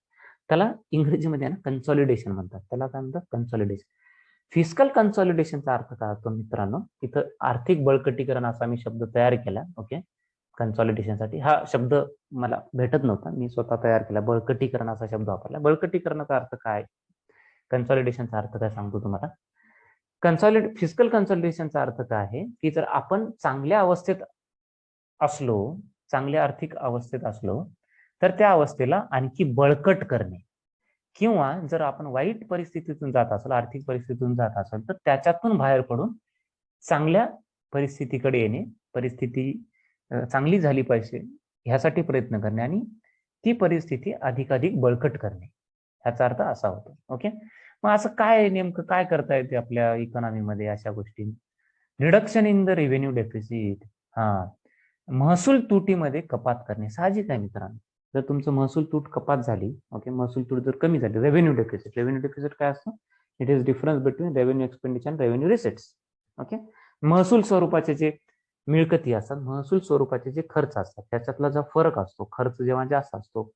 त्याला इंग्रजीमध्ये ना कन्सॉलिडेशन म्हणतात. त्याला काय म्हणतात? कन्सॉलिडेशन. फिस्कल कन्सॉलिडेशनचा अर्थ काय होतो मित्रांनो? इथं आर्थिक बळकटीकरण असा मी शब्द तयार केला. ओके, कन्सॉलिडेशनसाठी हा शब्द मला भेटत नव्हता, मी स्वतः तयार केला. बळकटीकरण असा शब्द वापरला. बळकटीकरणाचा अर्थ काय, कन्सॉलिडेशनचा अर्थ काय सांगतो तुम्हाला. फिस्कल कन्सॉलिडेशनचा अर्थ काय आहे की जर आपण चांगल्या अवस्थेत असलो, चांगल्या आर्थिक अवस्थेत असलो, तर त्या अवस्थेला आणखी बळकट करणे, किंवा जर आपण वाईट परिस्थितीतून जात असेल, आर्थिक परिस्थितीतून जात असेल, तर त्याच्यातून बाहेर पडून चांगल्या परिस्थितीकडे येणे, परिस्थिती चांगली झाली पाहिजे ह्यासाठी प्रयत्न करणे आणि ती परिस्थिती अधिकाधिक बळकट करणे, ह्याचा अर्थ असा होतो. ओके, मग असं काय नेमकं काय करता येते आपल्या इकॉनॉमीमध्ये अशा गोष्टी? Reduction in the revenue deficit, महसूल तुटीमध्ये कपात करणे. साहजिक आहे मित्रांनो, जर तुमचं महसूल तूट कपात झाली, ओके, महसूल तूट जर कमी झाली, रेव्हेन्यू डेफिसिट काय असतं? It is difference between revenue expenditure and revenue receipts. Okay, महसूल स्वरूपाचे जे मिळकती असतात, महसूल स्वरूपाचे जे खर्च असतात, त्याच्यातला जो फरक असतो, खर्च जेव्हा जास्त असतो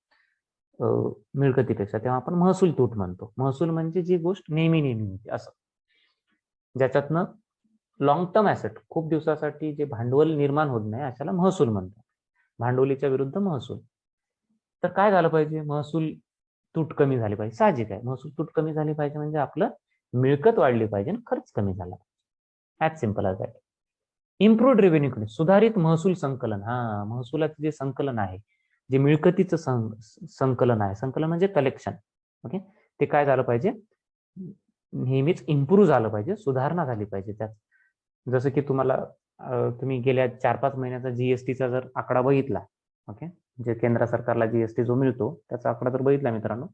मिळकतीपेक्षा, तेव्हा आपण महसूल तूट म्हणतो. महसूल म्हणजे जी गोष्ट नेहमी होते असं, ज्याच्यातनं लॉंग टर्म ऍसेट, खूप दिवसासाठी जे भांडवल निर्माण होत नाही अशाला महसूल म्हणतात. भांडवलीच्या विरुद्ध महसूल. तर काय झालं पाहिजे? महसूल तूट कमी झाली पाहिजे. साहजिक आहे, महसूल तूट कमी झाली पाहिजे म्हणजे आपलं मिळकत वाढली पाहिजे आणि खर्च कमी झाला. As simple as that. Improved revenue, सुधारित महसूल संकलन. हा, महसुलाचं जे संकलन आहे, जे मिळकतीचं संकलन आहे, संकलन म्हणजे कलेक्शन. ओके, ते काय झालं पाहिजे? नेहमीच इम्प्रूव्ह झालं पाहिजे, सुधारणा झाली पाहिजे त्यात. जसं की तुम्ही गेल्या 4-5 महिन्याचा जीएसटीचा जर आकडा बघितला, ओके, जे केंद्र सरकारला जीएसटी जो मिळतो त्याचा आकडा जर बघितला मित्रांनो,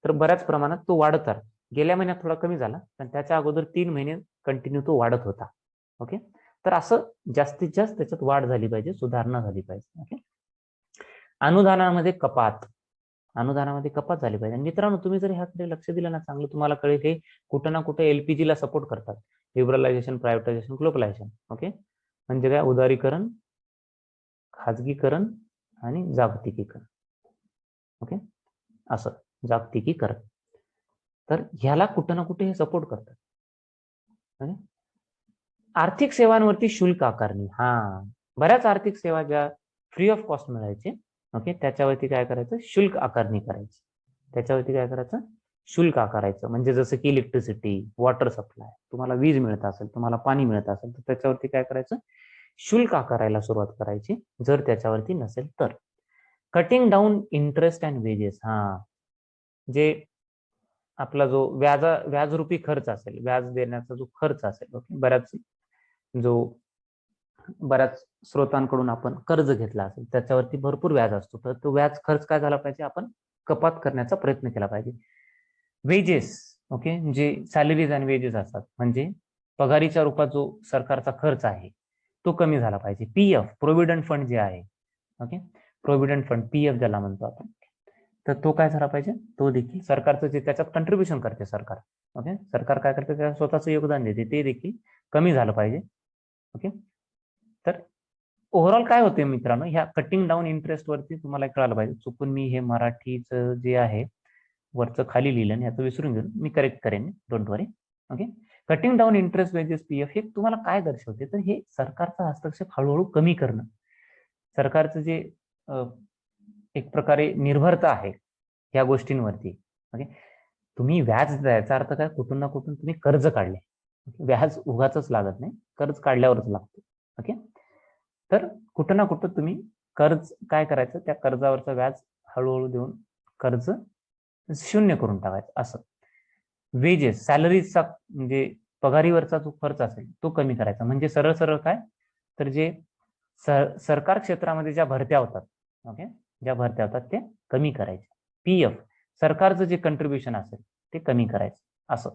तर बऱ्याच प्रमाणात तो वाढत आहे. गेल्या महिन्यात थोडा कमी झाला, पण त्याच्या अगोदर 3 महिने कंटिन्यू तो वाढत होता. ओके, तर असं जास्तीत जास्त त्याच्यात वाढ झाली पाहिजे, सुधारणा झाली पाहिजे. ओके, अनुदानामध्ये कपात झाली पाहिजे. मित्रांनो, तुम्ही जर ह्याकडे लक्ष दिलं ना, चांगलं तुम्हाला कळेल की कुठं ना कुठे एलपीजीला सपोर्ट करतात. Liberalisation, privatisation, globalisation. ओके, म्हणजे काय? उदारीकरण, खाजगीकरण आणि जागतिकीकरण. ओके, असं जागतिकीकरण. तर ह्याला कुठं ना कुठे हे सपोर्ट करतात. ओके, आर्थिक सेवांवरती शुल्क आकारणी. हा, बऱ्याच आर्थिक सेवा ज्या फ्री ऑफ कॉस्ट मिळायचे, ओके, त्याच्यावरती काय करायचं? शुल्क आकारणी करायची. त्याच्यावरती काय करायचं? शुल्क आकारायचं. म्हणजे जसं की इलेक्ट्रिसिटी, वॉटर सप्लाय, तुम्हाला वीज मिळत असेल, तुम्हाला पाणी मिळत असेल, तर त्याच्यावरती काय करायचं? शुल्क आकारायला सुरुवात करायची. जर त्याच्यावरती नसेल तर. Cutting down interest and wedges. हा, जे आपला जो व्याजरूपी खर्च असेल, व्याज देण्याचा जो खर्च असेल, ओके, बऱ्याच स्रोतांकडून आपण कर्ज घेतला असेल, त्याच्यावरती भरपूर व्याज असतो, तर तो व्याज खर्च काय झाला पाहिजे? आपण कपात करण्याचा प्रयत्न केला पाहिजे. वेजेस, ओके, जे सॅलरीज आणि वेजेस असतात, म्हणजे पगारीच्या रूपात जो सरकारचा खर्च आहे तो कमी झाला पाहिजे. पीएफ, प्रोव्हिडंट फंड जे आहे, ओके, प्रोव्हिडंट फंड, पीएफ ज्याला म्हणतो आपण, तर तो काय झाला पाहिजे? तो देखील सरकारचं जे त्याच्यात कंट्रीब्युशन करते सरकार, ओके, सरकार काय करते? त्या स्वतःचं योगदान देते, ते देखील कमी झालं पाहिजे. ओके, तर ओव्हरऑल काय होते मित्रांनो, ह्या कटिंग डाऊन इंटरेस्ट वरती तुम्हाला कळायला पाहिजे. चुकून मी हे मराठीचं जे आहे वरचं खाली लिहिलं आणि याचं विसरून गेलो, मी करेक्ट करेन, don't worry. Okay, cutting down interest wedges PF हे तुम्हाला काय दर्शवते? तर हे सरकारचा हस्तक्षेप हळूहळू कमी करणं, सरकारचं जे एक प्रकारे निर्भरता आहे ह्या गोष्टींवरती. ओके, तुम्ही व्याज द्यायचा अर्थ काय? कुठून ना कुठून तुम्ही कर्ज काढले, व्याज उगाच लागत नाही, कर्ज काढल्यावरच लागतो. ओके, तर कुठं ना कुठं तुम्ही कर्ज काय करायचं? त्या कर्जावरचं व्याज हळूहळू देऊन कर्ज शून्य करून टाकायचं. असं वेजेस, सॅलरीजचा म्हणजे पगारीवरचा जो खर्च असेल तो कमी करायचा. म्हणजे सरळ सरळ काय? तर जे सरकार क्षेत्रामध्ये ज्या भरत्या होतात, ओके, ज्या भरत्या होतात ते कमी करायचे. पीएफ, सरकारचं जे कंट्रीब्युशन असेल ते कमी करायचं. असं,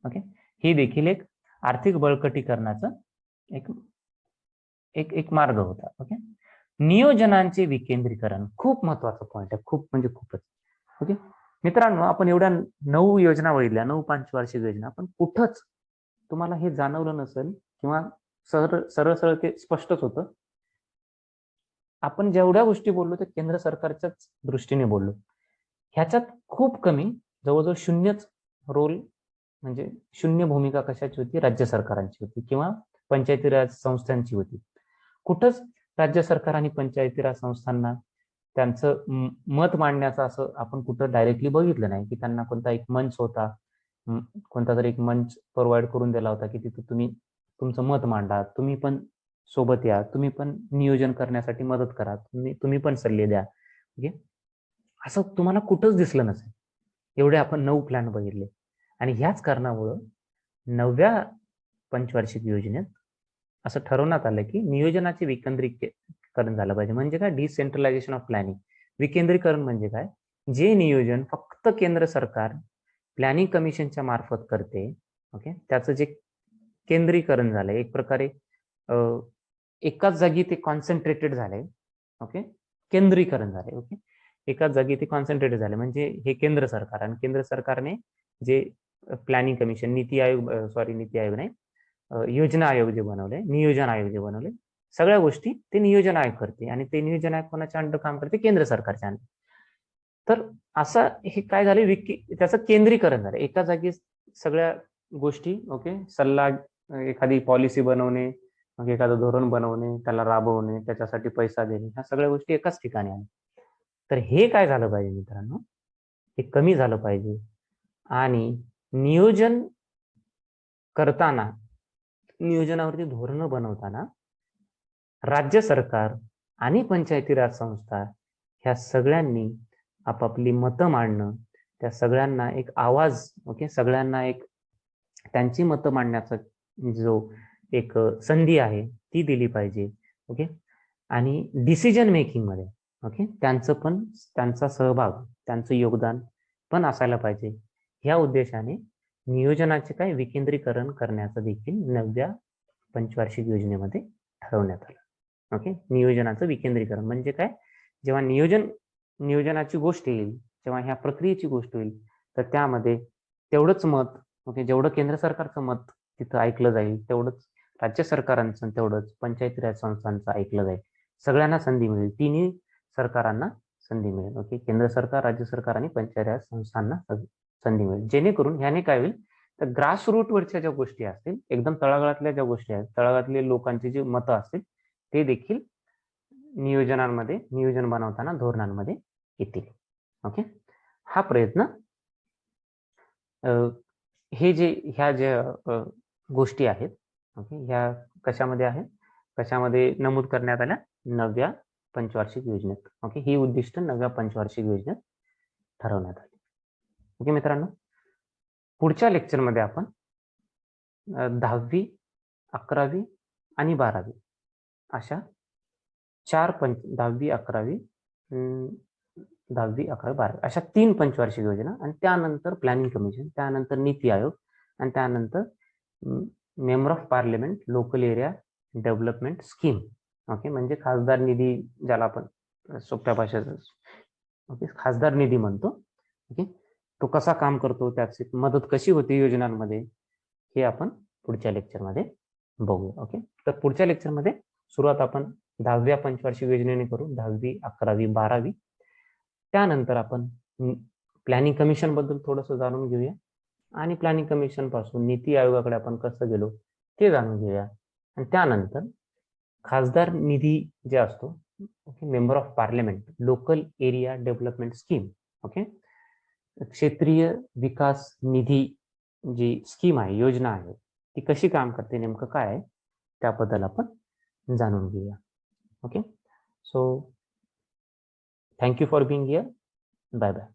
ओके, हे देखील एक आर्थिक बळकटीकरणाचं एक मार्ग होता. ओके, नियोजनांचे विकेंद्रीकरण खूप महत्वाचा पॉईंट आहे, खूप म्हणजे खूपच. ओके मित्रांनो, आपण एवढ्या 9 योजना बघितल्या, 9 पंचवार्षिक योजना, पण कुठंच तुम्हाला हे जाणवलं नसेल किंवा सरळ सरळ ते स्पष्टच होतं. आपण जेवढ्या गोष्टी बोललो ते केंद्र सरकारच्याच दृष्टीने बोललो. ह्याच्यात खूप कमी, जवळजवळ शून्यच रोल, म्हणजे शून्य भूमिका कशाची होती? राज्य सरकारांची होती किंवा पंचायती राज संस्थांची होती. कुठंच राज्य सरकार आणि पंचायती राज संस्थांना त्यांचं मत मांडण्याचं असं आपण कुठं डायरेक्टली बघितलं नाही, की त्यांना कोणता एक मंच होता, कोणता तरी एक मंच प्रोव्हाइड करून दिला होता की तिथे तुम्ही तुमचं मत मांडा, तुम्ही पण सोबत या, तुम्ही पण नियोजन करण्यासाठी मदत करा, तुम्ही पण सल्ले द्या. ओके, असं तुम्हाला कुठंच दिसलं नसेल. एवढे आपण 9 प्लॅन बघितले आणि ह्याच कारणामुळं 9व्या पंचवार्षिक योजनेत असं ठरवण्यात आलं की नियोजनाचे विकेंद्रीकरण झालं पाहिजे. म्हणजे काय? Decentralisation of planning. विकेंद्रीकरण म्हणजे काय? जे नियोजन फक्त केंद्र सरकार प्लॅनिंग कमिशनच्या मार्फत करते, ओके, त्याचं जे केंद्रीकरण झालंय, एक प्रकारे एकाच जागी ते कॉन्सन्ट्रेटेड झालंय. ओके, केंद्रीकरण झालंय. ओके, एकाच जागी ते कॉन्सन्ट्रेट झाले. म्हणजे हे केंद्र सरकार, आणि केंद्र सरकारने जे प्लॅनिंग कमिशन, नीती आयोग नाही, योजना आयोग जे बनवले, नियोजन आयोग जे बनवले, सगळ्या गोष्टी ते नियोजन आयोग करते. आणि ते नियोजन आयोग कोणाच्या अंडर काम करते? केंद्र सरकारच्या अंडर. तर असं हे काय झाले, त्याचं केंद्रीकरण झालं. एका जागी सगळ्या गोष्टी, ओके, सल्ला, एखादी पॉलिसी बनवणे, मग एखादं धोरण बनवणे, त्याला राबवणे, त्याच्यासाठी पैसा देणे, ह्या सगळ्या गोष्टी एकाच ठिकाणी आल्या. तर हे काय झालं पाहिजे मित्रांनो, हे कमी झालं पाहिजे. आणि नियोजन करताना, नियोजनावरती धोरणं बनवताना राज्य सरकार आणि पंचायती राज संस्था ह्या सगळ्यांनी आपापली मतं मांडणं, त्या सगळ्यांना एक आवाज, ओके, सगळ्यांना एक त्यांची मतं मांडण्याचा जो एक संधी आहे ती दिली पाहिजे. ओके. आणि डिसिजन मेकिंग मध्ये, ओके, त्यांचा सहभाग, त्यांचं योगदान पण असायला पाहिजे. ह्या उद्देशाने नियोजनाचे काय विकेंद्रीकरण करण्याचं देखील 9व्या पंचवार्षिक योजनेमध्ये ठरवण्यात आलं. ओके. नियोजनाचं विकेंद्रीकरण म्हणजे काय? जेव्हा नियोजनाची गोष्ट येईल, जेव्हा ह्या प्रक्रियेची गोष्ट होईल, तर त्यामध्ये तेवढंच मत, ओके, जेवढं केंद्र सरकारचं मत तिथं ऐकलं जाईल, तेवढंच राज्य सरकारांचं, तेवढंच पंचायती राज संस्थांचं ऐकलं जाईल. सगळ्यांना संधी मिळेल, तिन्ही सरकारांना संधी मिळेल. ओके. केंद्र सरकार, राज्य सरकार आणि पंचायती राज संस्थांना संधी मिळेल. जेणेकरून ह्याने काय होईल, तर ग्रास रूटवरच्या ज्या गोष्टी असतील, एकदम तळागाळातल्या ज्या गोष्टी आहेत, तळागाळातले लोकांची जी मतं असतील, ते देखील नियोजन बनवताना धोरणांमध्ये येतील. ओके. हा प्रयत्न, ह्या ज्या गोष्टी आहेत, ओके, ह्या कशामध्ये आहेत, कशामध्ये नमूद करण्यात आल्या? 9व्या पंचवार्षिक योजनेत. ओके. ही उद्दिष्ट 9व्या पंचवार्षिक योजनेत ठरवण्यात आली. ओके मित्रांनो, पुढच्या लेक्चरमध्ये आपण 10वी, 11वी आणि 12वी अशा 10वी, 11वी, 12वी अशा 3 पंचवार्षिक योजना, आणि त्यानंतर प्लॅनिंग कमिशन, त्यानंतर नीती आयोग, आणि त्यानंतर member of parliament local area development scheme. Okay. म्हणजे खासदार निधी, ज्याला आपण सोप्या भाषेत, ओके, खासदार निधी म्हणतो. ओके. तो कसा काम करतो, त्याची मदत कशी होते योजनांमध्ये, हे आपण पुढच्या लेक्चरमध्ये बघूया. ओके. तर पुढच्या लेक्चरमध्ये सुरुवात आपण 10व्या पंचवार्षिक योजनेने करू, 10वी, 11वी, 12वी. त्यानंतर आपण प्लॅनिंग कमिशन बद्दल थोडंसं जाणून घेऊया, आणि प्लॅनिंग कमिशन पासून नीती आयोगाकडे आपण कसं गेलो ते जाणून घेऊया. आणि त्यानंतर खासदार निधी जे असतो, okay, member of parliament local area development scheme, okay, क्षेत्रीय विकास निधी जी स्कीम आहे, योजना आहे, ती कशी काम करते, नेमकं काय आहे, त्याबद्दल आपण जाणून घेऊया. Okay. So thank you for being here. Bye bye.